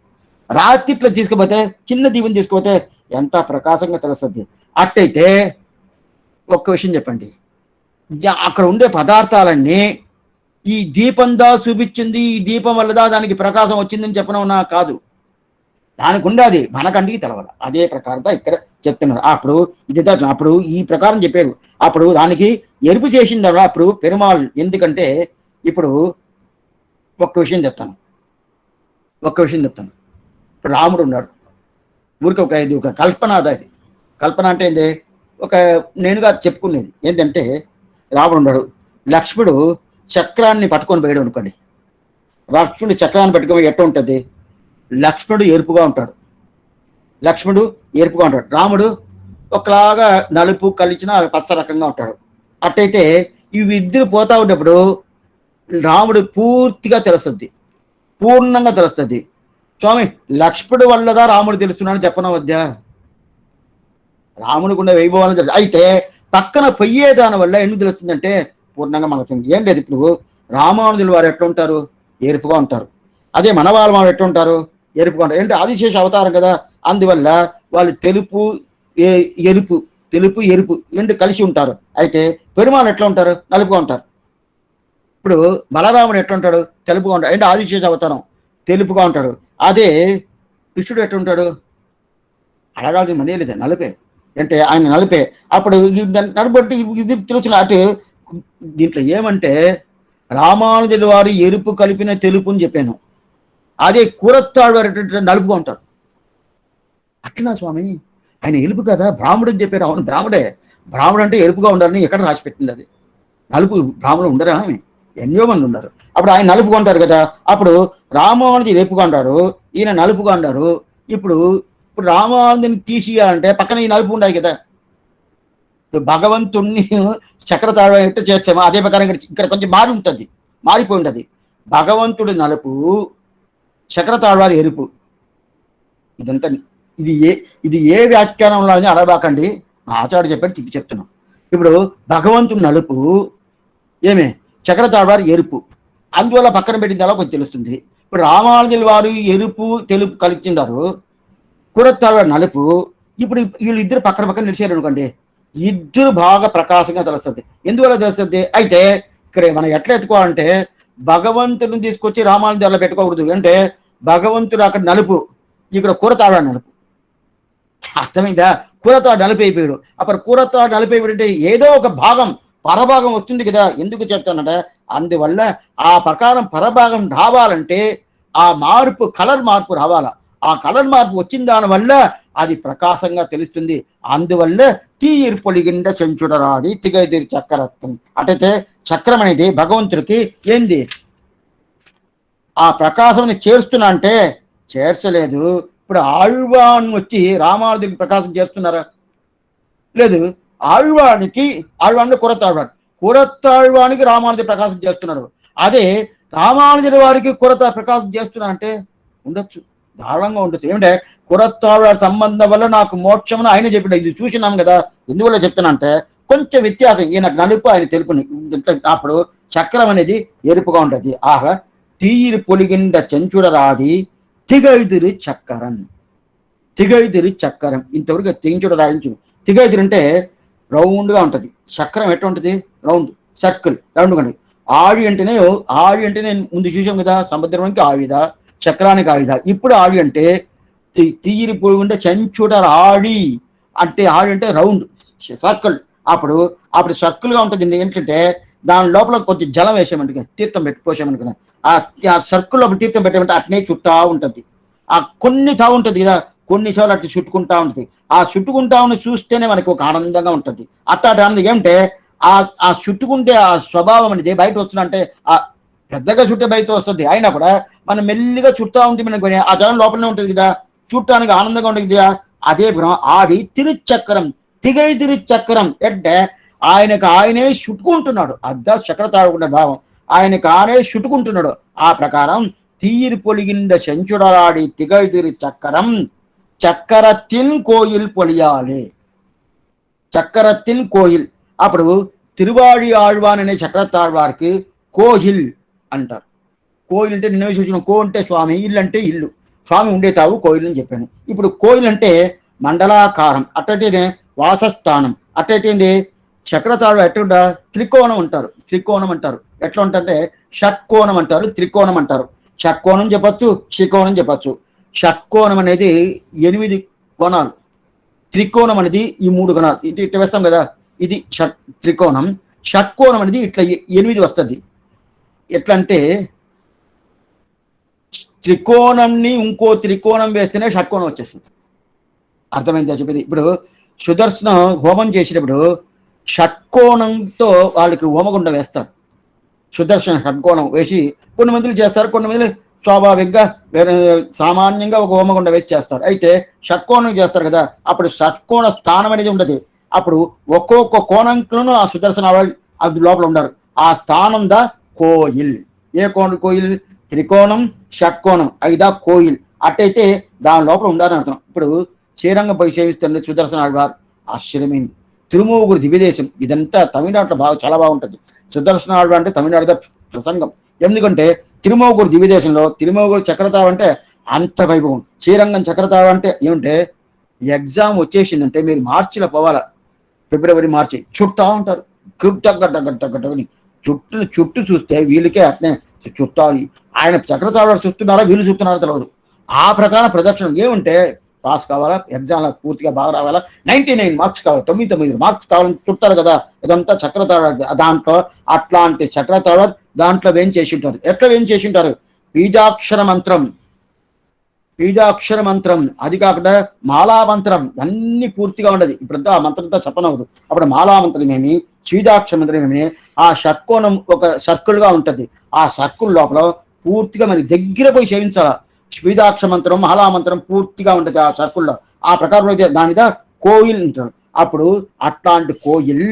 రాత్రిట్లో తీసుకుపోతే చిన్న దీపం తీసుకుపోతే ఎంత ప్రకాశంగా తెలుస్తుంది. అట్టయితే ఒక్క విషయం చెప్పండి, అక్కడ ఉండే పదార్థాలన్నీ ఈ దీపందా చూపించింది, ఈ దీపం వల్లదా దానికి ప్రకాశం వచ్చిందని చెప్పనవునా? కాదు. దానికి ఉండేది మనకంటికి తెలవాలి. అదే ప్రకారంగా ఇక్కడ చెప్తున్నారు. అప్పుడు ఇదిదా అప్పుడు ఈ ప్రకారం చెప్పారు. అప్పుడు దానికి ఎరుపు చేసింది అప్పుడు పెరుమాళ్. ఎందుకంటే ఇప్పుడు ఒక్క విషయం చెప్తాను. ఇప్పుడు రాముడు ఉన్నాడు, ఊరికి ఒక కల్పన. అది కల్పన అంటే ఏంది? ఒక నేనుగా చెప్పుకునేది ఏంటంటే రాముడు ఉన్నాడు, లక్ష్మణుడు చక్రాన్ని పట్టుకొని పోయాడు అనుకోండి. లక్ష్మణుడు చక్రాన్ని పట్టుకొని ఎట్లా ఉంటుంది? లక్ష్మణుడు ఎరుపుగా ఉంటాడు, రాముడు ఒకలాగా నలుపు కలిచిన పచ్చ రకంగా ఉంటాడు. అట్టయితే ఇవి ఇద్దరు పోతా ఉన్నప్పుడు రాముడు పూర్తిగా తెలుస్తుంది, పూర్ణంగా తెలుస్తుంది. స్వామి లక్ష్మణుడు వల్లదా రాముడు తెలుస్తున్నాడు చెప్పన వద్దా? రాముడికి ఉండే వైభవాలను తెలుసు. అయితే పక్కన పొయ్యేదాని వల్ల ఎందుకు తెలుస్తుందంటే పూర్ణంగా మనకు ఏం లేదు. ఇప్పుడు రామానుజులు వారు ఎట్లా ఉంటారు? ఎరుపుగా ఉంటారు. అదే మన వాళ్ళు ఎట్లా ఉంటారు? ఎరుపుగా ఉంటారు. ఏంటి ఆదిశేష అవతారం కదా, అందువల్ల వాళ్ళు తెలుపు ఎరుపు రెండు కలిసి ఉంటారు. అయితే పెరుమాళ్ ఎట్లా ఉంటారు? నలుపుగా ఉంటారు. ఇప్పుడు బలరాముడు ఎట్లా ఉంటాడు? తెలుపుగా ఉంటాడు. అంటే ఆదిశేష అవతారం తెలుపుగా ఉంటాడు. అదే కృష్ణుడు ఎట్లా ఉంటాడు? అడగాల్సిన మనీ లేదు, నలుపే. అంటే ఆయన నలిపే. అప్పుడు నలుబట్టి ఇది తెలుసు. అటు దీంట్లో ఏమంటే రామానుజుల వారు ఎరుపు కలిపిన తెలుపు అని చెప్పాను. అదే కూరత్తాడు వారు నలుపుగా ఉంటారు. అట్లా స్వామి ఆయన ఎరుపు కదా, బ్రాహ్మడు అని చెప్పారు. అవును బ్రాహ్మడు అంటే ఎరుపుగా ఉండాలని ఎక్కడ రాసి పెట్టింది? అది నలుపు బ్రాహ్మణుడు ఉండరా? ఆమె ఎన్నో మంది ఉన్నారు. అప్పుడు ఆయన నలుపుగా ఉంటారు కదా. అప్పుడు రామానుజు ఎరుపుగా ఉంటారు, ఈయన నలుపుగా ఉంటారు. ఇప్పుడు రామానుజుని తీసియాలంటే పక్కన ఈ నలుపు ఉండాలి కదా. ఇప్పుడు భగవంతుణ్ణి చక్రతాళ ఎట్టు చేస్తామో అదే ప్రకారం ఇక్కడ కొంచెం మారిపోయి ఉంటుంది. భగవంతుడు నలుపు, చక్రతాళ్వారు ఎరుపు. ఇదంతా ఇది ఏ వ్యాఖ్యానంలో అని అడగబాకండి, ఆచార్య చెప్పాడు తిప్పి చెప్తున్నాం. ఇప్పుడు భగవంతుడు నలుపు, ఏమే చక్రతాళ్వారు ఎరుపు. అందువల్ల పక్కన పెట్టిన తర్వాత కొంచెం తెలుస్తుంది. ఇప్పుడు రామానుజుల వారు ఎరుపు తెలుపు కలుపుతున్నారు, కూరత్తాళ్వారు నలుపు. ఇప్పుడు వీళ్ళిద్దరు పక్కన నిలిచారు అనుకోండి, ఇద్దరు బాగా ప్రకాశంగా తెలుస్తుంది. ఎందువల్ల తెలుస్తుంది? అయితే ఇక్కడ మనం ఎట్లా ఎత్తుకోవాలంటే భగవంతుడిని తీసుకొచ్చి రామానుజుల అలా పెట్టుకోకూడదు. అంటే భగవంతుడు అక్కడ నలుపు, ఇక్కడ కూరతాడు నలుపు. అర్థమైందా? కూరతాడు నలుపు అయిపోయాడు. అప్పుడు కూరతాడు నలుపు అయిపోయాడు అంటే ఏదో ఒక భాగం పరభాగం వస్తుంది కదా. ఎందుకు చెప్తానంటే అందువల్ల ఆ ప్రకారం పరభాగం రావాలంటే ఆ మార్పు, కలర్ మార్పు రావాలా. ఆ కలర్ మార్పు వచ్చిన దానివల్ల అది ప్రకాశంగా తెలుస్తుంది. అందువల్ల తీయిర్ పొలిగిండ చెంచుడరాడి తిగైదిరి చక్రరత్నం. అటైతే చక్రం అనేది భగవంతుడికి ఏంది, ఆ ప్రకాశం చేరుస్తున్నా అంటే చేర్చలేదు. ఇప్పుడు ఆళ్వాన్ వచ్చి రామానుజుడికి ప్రకాశం చేస్తున్నారా? లేదు. ఆళ్వాన్ కురత్తాళ్వానికి రామానుజ ప్రకాశం చేస్తున్నారు. అదే రామానుజుల వారికి కురత ప్రకాశం చేస్తున్నా అంటే ఉండొచ్చు, దారుణంగా ఉండొచ్చు. ఏమిటంటే కురత్తాళ్వాడి సంబంధం వల్ల నాకు మోక్షమును ఆయన చెప్పాడు. ఇది చూసినాం కదా. ఎందువల్ల చెప్తున్నా అంటే కొంచెం వ్యత్యాసం. ఈయన నలుపు, ఆయన తెలుపుని. అప్పుడు చక్రం అనేది ఎరుపుగా ఉంటుంది. ఆహా తీయిరి పొలిగిండ చెంచుడరాడి తిగైదిరి చక్కరం. తిగైదిరి చక్కరం ఇంతవరకు తెంచుడ రాయించు. తిగైదిరి అంటే రౌండ్గా ఉంటుంది. చక్రం ఎట్లా ఉంటుంది? రౌండ్, సర్కిల్, రౌండ్గా ఉంటుంది. ఆడి అంటేనే ముందు చూసాం కదా, సముద్రానికి ఆవిద, చక్రానికి ఆవిద. ఇప్పుడు ఆడి అంటే తీయిరి పొలిగిండ చెంచుడ రాడి అంటే ఆడి అంటే రౌండ్, సర్కిల్. అప్పుడు సర్కిల్గా ఉంటుంది. ఏంటంటే దాని లోపల కొంచెం జలం వేసామంటే, తీర్థం పెట్టి పోసామనుకున్నా, ఆ సర్కిల్ లోపల తీర్థం పెట్టామంటే అట్నే చుట్టా ఉంటుంది. ఆ కొన్ని తా ఉంటుంది కదా, కొన్నిసార్లు అట్లా చుట్టుకుంటా ఉంటుంది. ఆ చుట్టుకుంటా ఉన్న చూస్తేనే మనకి ఒక ఆనందంగా ఉంటుంది. అట్లాంటి ఆనందం ఏమంటే ఆ చుట్టుకుంటే ఆ స్వభావం అనేది బయట వస్తుందంటే, ఆ పెద్దగా చుట్టే బయట వస్తుంది. అయినా కూడా మనం మెల్లిగా చుట్టా ఉంటే మనకు ఆ జలం లోపలనే ఉంటుంది కదా, చూడటానికి ఆనందంగా ఉంటుంది కదా. అదే ఆడి తిరుచక్రం, తిగై తిరుచక్రం అంటే ఆయనకు ఆయనే చుట్టుకుంటున్నాడు. అద్దా చక్ర తాడుకునే భావం. ఆయనకు ఆయనే చుట్టుకుంటున్నాడు. ఆ ప్రకారం తీయిరి పొలిగిండ సెంచుడరాడి తిగైదిరి చక్కరం చక్కరత్తిన్ కోయిల్ పొలియాలి. చక్కరత్తిన్ కోయిల్. అప్పుడు తిరువాడి ఆళ్వాన్ అనే చక్రతాళ్వారికి కోహిల్ అంటారు. కోయిల్ అంటే నిన్న చూసిన, కో అంటే స్వామి, ఇల్లు అంటే ఇల్లు, స్వామి ఉండే తావు కోయిల్ అని చెప్పాను. ఇప్పుడు కోయిల్ అంటే మండలాకారం, అట్టయితేనే వాసస్థానం, అట్టయితేంది చక్రతాడు ఎట్లా త్రికోణం అంటారు. త్రికోణం అంటారు ఎట్లా ఉంటుంటే షట్కోణం అంటారు, త్రికోణం అంటారు. షట్కోణం చెప్పచ్చు, త్రికోణం చెప్పచ్చు. షట్కోణం అనేది 8 కోణాలు, త్రికోణం అనేది ఈ 3 కోణాలు. ఇట్లా వేస్తాం కదా, ఇది త్రికోణం. షట్కోణం అనేది ఇట్లా 8 వస్తుంది. ఎట్లా అంటే త్రికోణంని ఇంకో త్రికోణం వేస్తేనే షట్కోణం వచ్చేస్తుంది. అర్థమైందా చెప్పేది? ఇప్పుడు సుదర్శన హోమం చేసేటప్పుడు షట్కోణంతో వాళ్ళకి హోమగుండ వేస్తారు. సుదర్శన షట్కోణం వేసి కొన్ని మందిలు చేస్తారు, కొన్ని మందిలు స్వాభావికంగా వేరే సామాన్యంగా ఒక హోమగుండ వేసి చేస్తారు. అయితే షట్కోణం చేస్తారు కదా, అప్పుడు షట్కోణ స్థానం అనేది ఉండదు. అప్పుడు ఒక్కొక్క కోణంలోనూ ఆ సుదర్శన అది లోపల ఉండరు. ఆ స్థానం దా కోయిల్. ఏ కోయిల్? త్రికోణం, షట్కోణం, అయిదా కోయిల్. అట్టయితే దాని లోపల ఉండాలని అర్థం. ఇప్పుడు శ్రీరంగం పోయి సేవిస్తుంది సుదర్శన ఆళ్వార్, ఆశ్చర్యమైంది. తిరుమూగురు దివ్యదేశం, ఇదంతా తమిళనాడులో చాలా బాగుంటుంది. సుదర్శన ఆళ్వార్ అంటే తమిళనాడులో ప్రసంగం. ఎందుకంటే తిరుమూగురు దివ్యదేశంలో తిరుమూగురు చక్రతావు అంటే అంత వైభవం. శ్రీరంగం చక్రతావు అంటే ఏమంటే ఎగ్జామ్ వచ్చేసిందంటే మీరు మార్చిలో పోవాలా, ఫిబ్రవరి మార్చి చుట్టా ఉంటారు. గట్టని చుట్టూ చూస్తే వీళ్ళకే అట్నే చుట్టాలి. ఆయన చక్రతాడు చూస్తున్నారా, వీళ్ళు చూస్తున్నారా తెలియదు. ఆ ప్రకారం ప్రదక్షిణ ఏమంటే పాస్ కావాలా, ఎగ్జామ్లో పూర్తిగా బాగా రావాలా, 99 మార్క్స్ కావాలి, 99 మార్క్స్ కావాలని చుట్టారు కదా. ఇదంతా చక్రతాడు. దాంట్లో అట్లాంటి చక్రతాడు దాంట్లో వేం చేసి ఉంటారు. ఎట్లా వేం చేసి ఉంటారు? బీజాక్షర మంత్రం, అది కాకుండా మాలామంత్రం అన్ని పూర్తిగా ఉండదు. ఇప్పుడంతా ఆ మంత్రంతో చెప్పనవదు. అప్పుడు మాలామంత్రం ఏమి, బీజాక్షర మంత్రం ఏమి, ఆ షట్కోణం ఒక సర్కిల్గా ఉంటుంది. ఆ సర్కిల్ లోపల పూర్తిగా మనకి దగ్గర పోయి సేవించాల. బీజాక్ష మంత్రం, మాలామంత్రం పూర్తిగా ఉంటుంది ఆ సర్కిల్లో. ఆ ప్రకారం దానిదా కోయిల్ అంటారు. అప్పుడు అట్లాంటి కోయిల్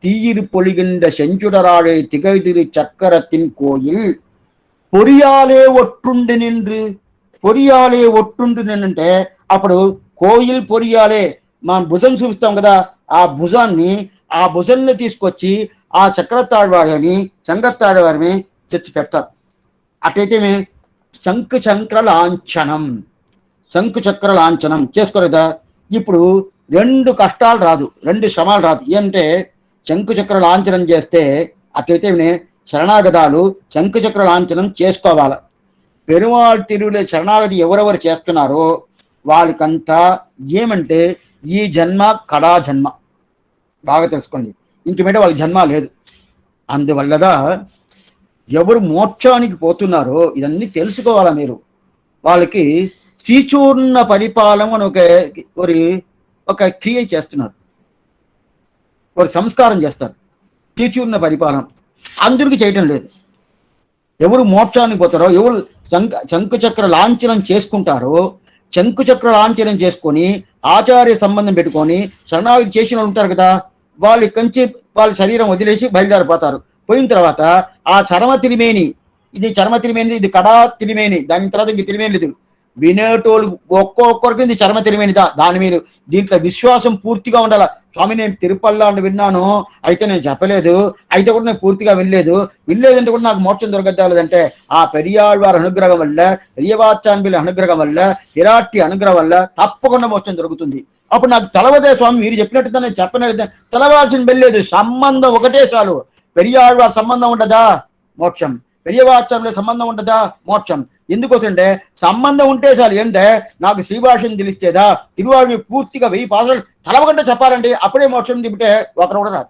తీయిరి పొలిగిండ సెంచుడరాడే తిగైదిరి చక్కరత్తిన్ కోయిల్ పొరియాలే ఒట్టుండి నిండ్రు. పొరియాలే ఒట్టుండి నింటే అప్పుడు కోయిల్ పొరియాలే మనం భుజం చూపిస్తాం కదా, ఆ భుజాన్ని తీసుకొచ్చి ఆ చక్రతాళ్వారిని, చంగత్తాళ్వారిని తెచ్చి పెడతారు. అటైతే శంకు చక్ర లాంఛనం చేసుకోలేదా? ఇప్పుడు 2 కష్టాలు రాదు, 2 శ్రమాలు రాదు. ఏంటంటే శంకుచక్ర లాంఛనం చేస్తే అట్లయితే శరణాగతాలు శంకుచక్ర లాంఛనం చేసుకోవాలి. పెరుమాళ్ తిరువుల శరణాగతి ఎవరెవరు చేస్తున్నారో వాళ్ళకంతా ఏమంటే ఈ జన్మ కడా జన్మ. బాగా తెలుసుకోండి, ఇంక మీద వాళ్ళకి జన్మ లేదు. అందువల్లదా ఎవరు మోక్షానికి పోతున్నారో ఇదన్నీ తెలుసుకోవాలా మీరు. వాళ్ళకి శ్రీచూర్ణ పరిపాలన అని ఒక క్రియ చేస్తున్నారు, ఒక సంస్కారం చేస్తారు. శ్రీచూర్ణ పరిపాలన అందరికీ చేయటం లేదు. ఎవరు మోక్షానికి పోతారో, ఎవరు శంకుచక్ర లాంఛనం చేసుకుంటారో, శంకుచక్ర లాంఛనం చేసుకొని ఆచార్య సంబంధం పెట్టుకొని శరణాగతి చేసిన వాళ్ళు ఉంటారు కదా, వాళ్ళు ఇక్కడి నుంచి వాళ్ళ శరీరం వదిలేసి బయలుదేరిపోతారు. పోయిన తర్వాత ఆ చర్మ తిరిమేని, ఇది చర్మ తిరిమేని, ఇది కడా తిరిమేని, దాని తర్వాత ఇంక తిరిమేని లేదు. వినేటోళ్ళు ఒక్కొక్కరికి ఇది చర్మ తిరిమేనిదా, దాని మీరు దీంట్లో విశ్వాసం పూర్తిగా ఉండాలి. స్వామి నేను తిరుపల్లా అని విన్నాను, అయితే నేను చెప్పలేదు, అయితే కూడా నేను పూర్తిగా వినలేదంటే కూడా నాకు మోక్షం దొరకలేదంటే ఆ పెరియాళ్వారి అనుగ్రహం వల్ల, పెరియవాచాన్యుల అనుగ్రహం వల్ల, విరాట్టి అనుగ్రహం వల్ల తప్పకుండా మోక్షం దొరుకుతుంది. అప్పుడు నాకు తెలవదే స్వామి, మీరు చెప్పినట్టు నేను చెప్పలేదు, తెలవాల్సిన వెళ్ళలేదు. సంబంధం ఒకటే చాలు. పెరియాళ్వారి సంబంధం ఉండదా మోక్షం, పెరియవాచాన్యుల సంబంధం ఉండదా మోక్షం. ఎందుకోసంటే సంబంధం ఉంటే చాలు. ఏంటంటే నాకు శ్రీభాషను తెలిస్తేదా తిరువాళ్ళని పూర్తిగా 1000 పాసలు తలవకుండా చెప్పాలండి, అప్పుడే మోక్షం చెబితే ఒకరు కూడా రాదు.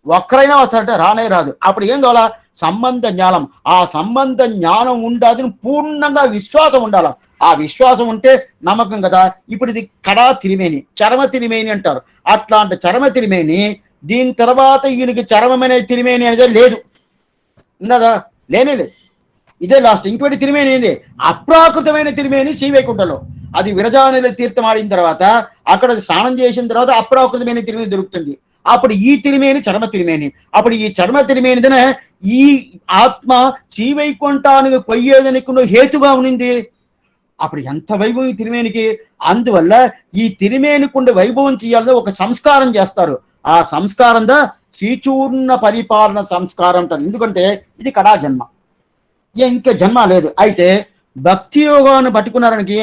ఒక్కరైనా వస్తారంటే రానే రాదు. అప్పుడు ఏం కావాలా? సంబంధ జ్ఞానం. ఆ సంబంధ జ్ఞానం ఉండాలని పూర్ణంగా విశ్వాసం ఉండాలి. ఆ విశ్వాసం ఉంటే నమ్మకం కదా. ఇప్పుడు ఇది కడా తిరిమేని, చరమ తిరిమేని అంటారు. అట్లాంటి చరమ తిరిమేని, దీని తర్వాత ఈయనకి చరమమైన తిరిమేని అనేది లేదు, ఉన్నదా? లేనే లేదు. ఇదే లాస్ట్. ఇంకోటి తిరిమేని ఏంది? అప్రాకృతమైన తిరిమేని శ్రీవైకుంఠంలో. అది విరజానది తీర్థం ఆడిన తర్వాత అక్కడ స్నానం చేసిన తర్వాత అప్రాకృతమైన తిరిమేని దొరుకుతుంది. అప్పుడు ఈ తిరిమేని చర్మ తిరిమేని. అప్పుడు ఈ చర్మ తిరిమేనిదనే ఈ ఆత్మ శ్రీవైకుంఠానికి పొయ్యేదనికి హేతుగా ఉన్నింది. అప్పుడు ఎంత వైభవం ఈ తిరిమేనికి. అందువల్ల ఈ తిరిమేనికుండే వైభవం చేయాలని ఒక సంస్కారం చేస్తారు. ఆ సంస్కారంగా శ్రీచూర్ణ పరిపాలన సంస్కారం అంటారు. ఎందుకంటే ఇది కడా జన్మ, ఇంకా జన్మ లేదు. అయితే భక్తి యోగాన్ని పట్టుకున్నారనికి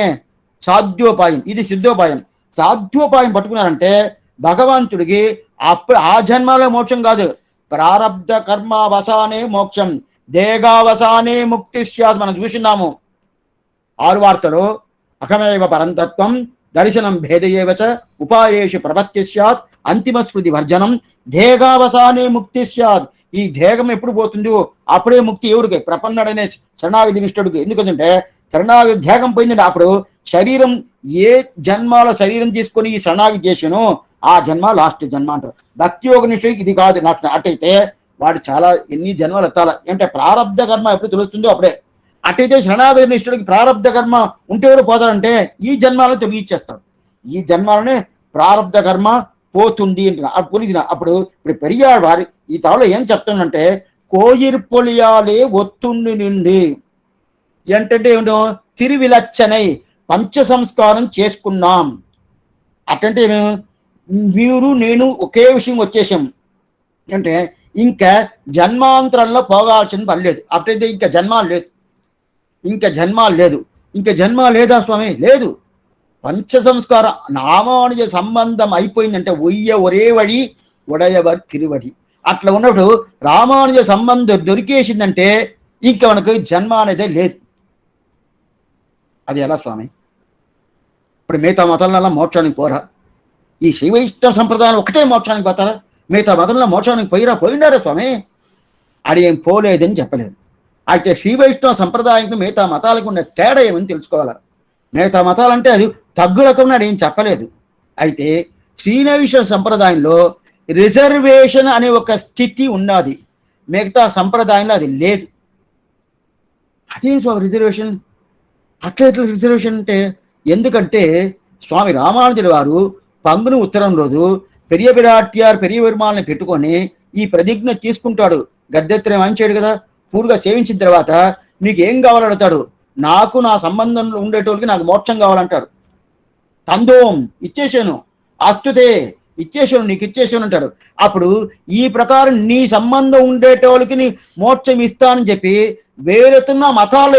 సాధ్యోపాయం, ఇది సిద్ధోపాయం. సాధ్యోపాయం పట్టుకున్నారంటే భగవంతుడికి అప్పుడు ఆ జన్మలో మోక్షం కాదు, ప్రారబ్ధ కర్మ వసానే మోక్షం, దేగావసానే ముక్తి స్యాత్. మనం చూసినాము 6 వార్తలో, అహమేవ పరంతత్వం దర్శనం భేదయేవచ ఉపాయేషు ప్రపత్తి స్యాత్ అంతిమ స్మృతి వర్జనం దేగావసానే ముక్తి స్యాత్. ఈ దేహం ఎప్పుడు పోతుందో అప్పుడే ముక్తి. ఎవరికి? ప్రపన్నుడనే శరణాగతి నిష్ఠుడికి. ఎందుకంటే శరణాగతి దేహం పోయిందంటే అప్పుడు శరీరం, ఏ జన్మాల శరీరం తీసుకొని ఈ శరణాగతి చేసానో ఆ జన్మ లాస్ట్ జన్మ అంటారు. భక్తి యోగ నిష్ఠుడికి ఇది కాదు. నాకు అట్టయితే వాడు చాలా ఎన్ని జన్మలు ఎత్తాల అంటే ప్రారబ్ధ కర్మ ఎప్పుడు తెలుస్తుందో అప్పుడే. అట్టయితే శరణాగతి నిష్ఠుడికి ప్రారబ్ధ కర్మ ఉంటే ఎవరు పోతారంటే ఈ జన్మాలను తొలగిచ్చేస్తాడు. ఈ జన్మాలనే ప్రారబ్ధ కర్మ పోతుంది అంటున్నా. అప్పుడు ఇప్పుడు పెరియాడు వారి ఈ తాలో ఏం చెప్తానంటే కోయిర్పొలియాలే ఒత్తుండి నిండి ఏంటంటే ఏమిటో తిరువిలచ్చనై పంచ సంస్కారం చేసుకున్నాం. అట్టంటే మీరు నేను ఒకే విషయం వచ్చేసాం అంటే ఇంకా జన్మాంతరంలో పోగాల్సిన పని లేదు. అట్టయితే ఇంకా జన్మాలు లేదు, ఇంకా జన్మాలు లేదు. ఇంకా జన్మ లేదా స్వామి? లేదు. పంచ సంస్కార నామానుజ సంబంధం అయిపోయిందంటే ఒరే వడి ఉడయవర్ తిరువడి. అట్లా ఉన్నప్పుడు రామానుజ సంబంధం దొరికేసిందంటే ఇంకా మనకు జన్మ అనేదే లేదు. అది ఎలా స్వామి? ఇప్పుడు మిగతా మతాల మోక్షానికి పోరా? ఈ శైవైష్ణవ సంప్రదాయం ఒకటే మోక్షానికి పోతారా? మిగతా మతంలో మోక్షానికి పోయినారా స్వామి? అది ఏం పోలేదని చెప్పలేదు. అయితే శ్రీవైష్ణవ సంప్రదాయానికి మిగతా మతాలకు ఉన్న తేడా ఏమని తెలుసుకోవాలి. మిగతా మతాలంటే అది తగ్గు రకం ఏం చెప్పలేదు. అయితే శ్రీవైష్ణవ సంప్రదాయంలో రిజర్వేషన్ అనే ఒక స్థితి ఉన్నది, మిగతా సంప్రదాయంలో అది లేదు. అదేం స్వామి రిజర్వేషన్? అట్లా రిజర్వేషన్ అంటే ఎందుకంటే స్వామి రామానుజుల వారు పంగుని ఉత్తరం రోజు పెరియ విరాట్యార్ పెరియ విర్మాలని పెట్టుకొని ఈ ప్రతిజ్ఞ తీసుకుంటాడు. గద్దెత్రం మంచాడు కదా, పూర్గా సేవించిన తర్వాత నీకు ఏం కావాలడతాడు. నాకు నా సంబంధంలో ఉండేటోళ్ళకి నాకు మోక్షం కావాలంటాడు. తందోం ఇచ్చేసాను, అస్తుతే ఇచ్చేసాను, నీకు ఇచ్చేసాను అంటాడు. అప్పుడు ఈ ప్రకారం నీ సంబంధం ఉండేటోళ్ళకి నీ మోక్షం ఇస్తానని చెప్పి వేరెత్తున్న మతాలు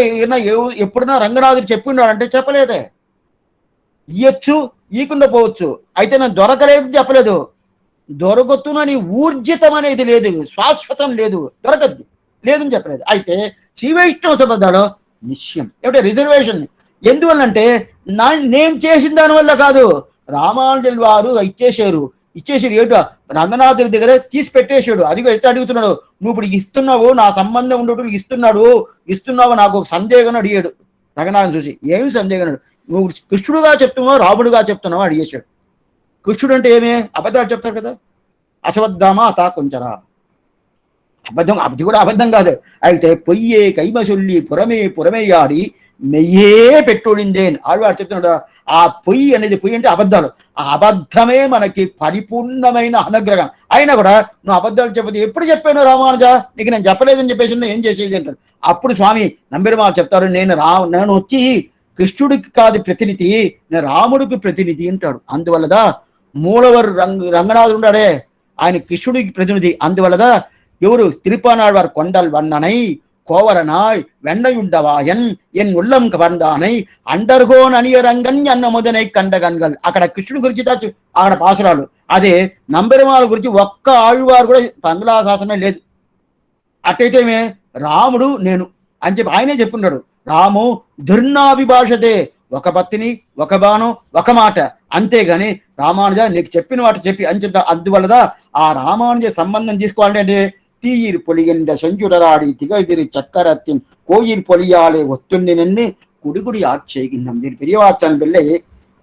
ఎప్పుడైనా రంగనాథుడు చెప్పిండాడంటే చెప్పలేదే. ఇయ్యచ్చు, ఈకుండా పోవచ్చు. అయితే నేను దొరకలేదు చెప్పలేదు, దొరకతునని ఊర్జితం అనేది లేదు, శాశ్వతం లేదు, దొరకద్ది లేదని చెప్పలేదు. అయితే శ్రీవైష్ణవ సంప్రదాయంలో నిశ్చయం ఏమిటంటే రిజర్వేషన్. ఎందువల్లంటే నేను చేసిన దానివల్ల కాదు, రామానుజుల వారు ఇచ్చేశారు. ఇచ్చేసాడు. ఏటో రంగనాథుడి దగ్గర తీసి పెట్టేశాడు. అదిగో ఎట్లా అడుగుతున్నాడు, నువ్వు ఇప్పుడు ఇస్తున్నావు, నా సంబంధం ఉండేటప్పుడు ఇస్తున్నావు, నాకు ఒక సందేహం అడిగాడు. రంగనాథుని చూసి ఏమి సందేహం, నువ్వు కృష్ణుడుగా చెప్తున్నావు రాముడుగా చెప్తున్నావు అడిగేశాడు. కృష్ణుడు అంటే ఏమి అబద్ధాలు చెప్తాడు కదా, అశ్వత్థామ తా కొంచెరా అబద్ధం, అది కూడా అబద్ధం కాదు. అయితే పొయ్యే కైమసొల్లి పురమేయాడి నెయ్యే పెట్టుడిందేన్ ఆడవాడు చెప్తున్నాడు. ఆ పొయ్యి అనేది, పొయ్యి అంటే అబద్ధాలు, ఆ అబద్ధమే మనకి పరిపూర్ణమైన అనుగ్రహం. అయినా కూడా నువ్వు అబద్ధాలు చెప్పదు, ఎప్పుడు చెప్పాను రామానుజ, నీకు నేను చెప్పలేదని చెప్పేసి ఏం చేసేది అంటారు. అప్పుడు స్వామి నంబెరుమాళ్ చెప్తారు, నేను వచ్చి కృష్ణుడికి కాదు ప్రతినిధి, నేను రాముడికి ప్రతినిధి అంటాడు. అందువల్లదా మూలవర్ రంగనాథుడు ఉన్నాడే, ఆయన కృష్ణుడికి ప్రతినిధి. అందువల్లదా ఎవరు తిరుపానాళ్వార్ కొండల్ వన్ననై கோவரனாய் வெண்ணையுண்டவாயன் என் உள்ளம் கவர்ந்தானை అండర్గోన్ అనియ రంగన్ అన్న మొదనై కండగన్గల్. అక్కడ కృష్ణుడి గురించి అక్కడ పాసురాలు. అదే నంబెరుమాళ్ గురించి ఒక్క ఆళ్వారు కూడా మంగళాశాసనం లేదు. అట్టయితే రాముడు నేను అని చెప్పి ఆయనే చెప్పుకున్నాడు. రాము ధృన్నాభిభాషతే, ఒక పత్తిని ఒక బాణం ఒక మాట, అంతేగాని రామానుజ నీకు చెప్పిన మాట చెప్పి అని చెప్పి. అందువల్లదా ఆ రామానుజ సంబంధం తీసుకోవాలంటే தீயிர் பொலிகின்ற செஞ்சுடராடி திகழ்திரு சக்கரத்தின் கோயிர் பொலியாலே ஒத்துண்டி நின்று குடிகுடி ఆర్చేగిన్నాం. దీని పెరియవాచాన్ వెళ్ళి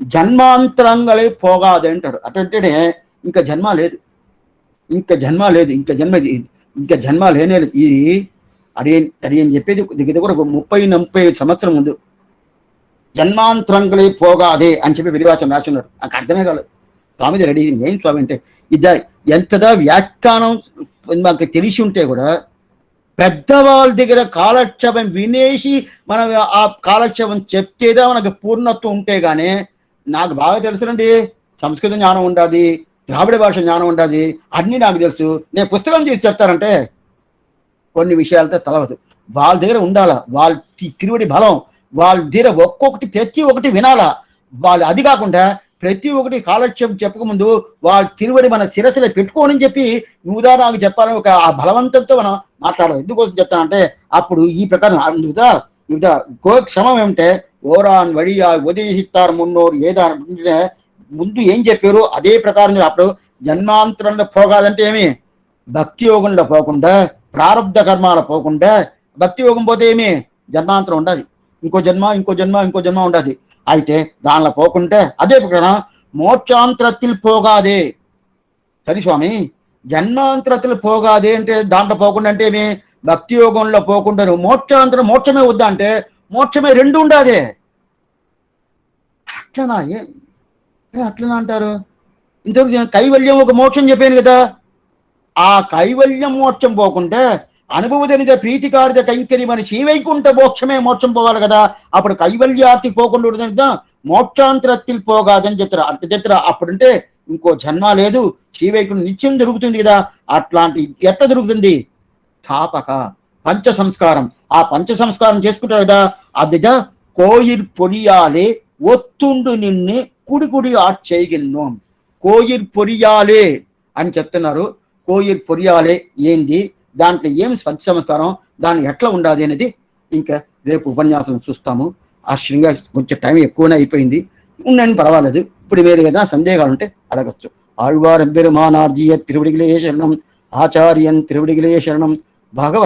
జన్మాంతరంగలే పోగాది అంటాడు. అటంటే ఇంకా జన్మ లేదు, ఇంకా జన్మ లేనే లేదు. ఇది అడియని చెప్పేది దగ్గర 30-40 సంవత్సరం ముందు జన్మాంతరంగలే పోగాదే అని చెప్పి పెరియవాచన్ రాసున్నాడు. నాకు అర్థమే కాలేదు. స్వామిది రెడీ ఏం స్వామి అంటే ఎంతదా వ్యాఖ్యానం మాకు తెలిసి ఉంటే కూడా పెద్దవాళ్ళ దగ్గర కాలక్షేపం వినేసి మనం ఆ కాలక్షేపం చెప్తేదా మనకు పూర్ణత్వం ఉంటే గానీ, నాకు బాగా తెలుసునండి, సంస్కృత జ్ఞానం ఉండాది, ద్రావిడ భాష జ్ఞానం ఉండాది, అన్నీ నాకు తెలుసు. నేను పుస్తకం చేసి చెప్తారంటే కొన్ని విషయాలతో తలవదు. వాళ్ళ దగ్గర ఉండాలా, వాళ్ళ తిరువడి బలం, వాళ్ళ దగ్గర ఒక్కొక్కటి ప్రతి ఒక్కటి వినాలా. వాళ్ళు అది కాకుండా ప్రతి ఒక్కటి కాలక్షేపం చెప్పకముందు వాళ్ళ తిరువడి మన శిరస్సులో పెట్టుకోనని చెప్పి నువ్వుదా నాకు చెప్పాలని ఒక ఆ బలవంతంతో మనం మాట్లాడాలి. ఎందుకోసం చెప్తానంటే అప్పుడు ఈ ప్రకారం క్షమం ఏమిటే ఓరాన్ వడియా ఉదయిస్తారు మున్నోరు ఏదా ముందు ఏం చెప్పారు అదే ప్రకారం. అప్పుడు జన్మాంతరంలో పోగాదంటే ఏమి, భక్తి యోగంలో పోకుండా, ప్రారంధ కర్మాలు పోకుండా, భక్తి యోగం పోతే ఏమి జన్మాంతరం ఉండదు, ఇంకో జన్మ ఉండదు. అయితే దానిలో పోకుంటే అదే ప్రకారం మోక్షాంతరத்தில் పోగాదే. సరే స్వామి, జన్మాంతరத்தில் పోగాదే అంటే దాంట్లో పోకుండా అంటే ఏమి, భక్తి యోగంలో పోకుండా మోక్షాంతరం మోక్షమే వద్దా అంటే మోక్షమే రెండు ఉండాదే. అట్లనా అట్లనా అంటారు. ఇంతవరకు కైవల్యం ఒక మోక్షం చెప్పాను కదా, ఆ కైవల్యం మోక్షం పోకుంటే అనుభవదనిద ప్రీతికారిత కైంకర్యమని శ్రీవైకుంఠ మోక్షం పోవాలి కదా. అప్పుడు కైవల్యార్తి పోకుండా మోక్షాంతరத்தில் పోగాదని చెప్తారు. అట్లా చెప్తారు. అప్పుడంటే ఇంకో జన్మ లేదు, శ్రీవైకుంఠం నిత్యం దొరుకుతుంది కదా. అట్లాంటి ఎట్లా దొరుకుతుంది, స్థాపక పంచ సంస్కారం. ఆ పంచ సంస్కారం చేసుకుంటారు కదా. అదిగా కోయిర్ పొడియాలే ఒత్తుండు నిన్ను కుడి ఆడ్చేయగిన్నోం. కోయిర్ పొడియాలే అని చెప్తున్నారు. కోయిర్ పొడియాలే ఏంది, దాంట్లో ఏం పంచ సంస్కారం, దాన్ని ఎట్లా ఉండాలి అనేది ఇంకా రేపు ఉపన్యాసం చూస్తాము. ఆశ్చర్యంగా కొంచెం టైం ఎక్కువనే అయిపోయింది, ఉండండి పర్వాలేదు. ఇప్పుడు వేరే కదా సందేహాలు ఉంటే అడగచ్చు. ఆళ్వార్ ఎబ్బెరుమానార్జీయ తిరువడిగిలే శరణం, ఆచార్యన్ తిరువడిగిలే శరణం, భగవ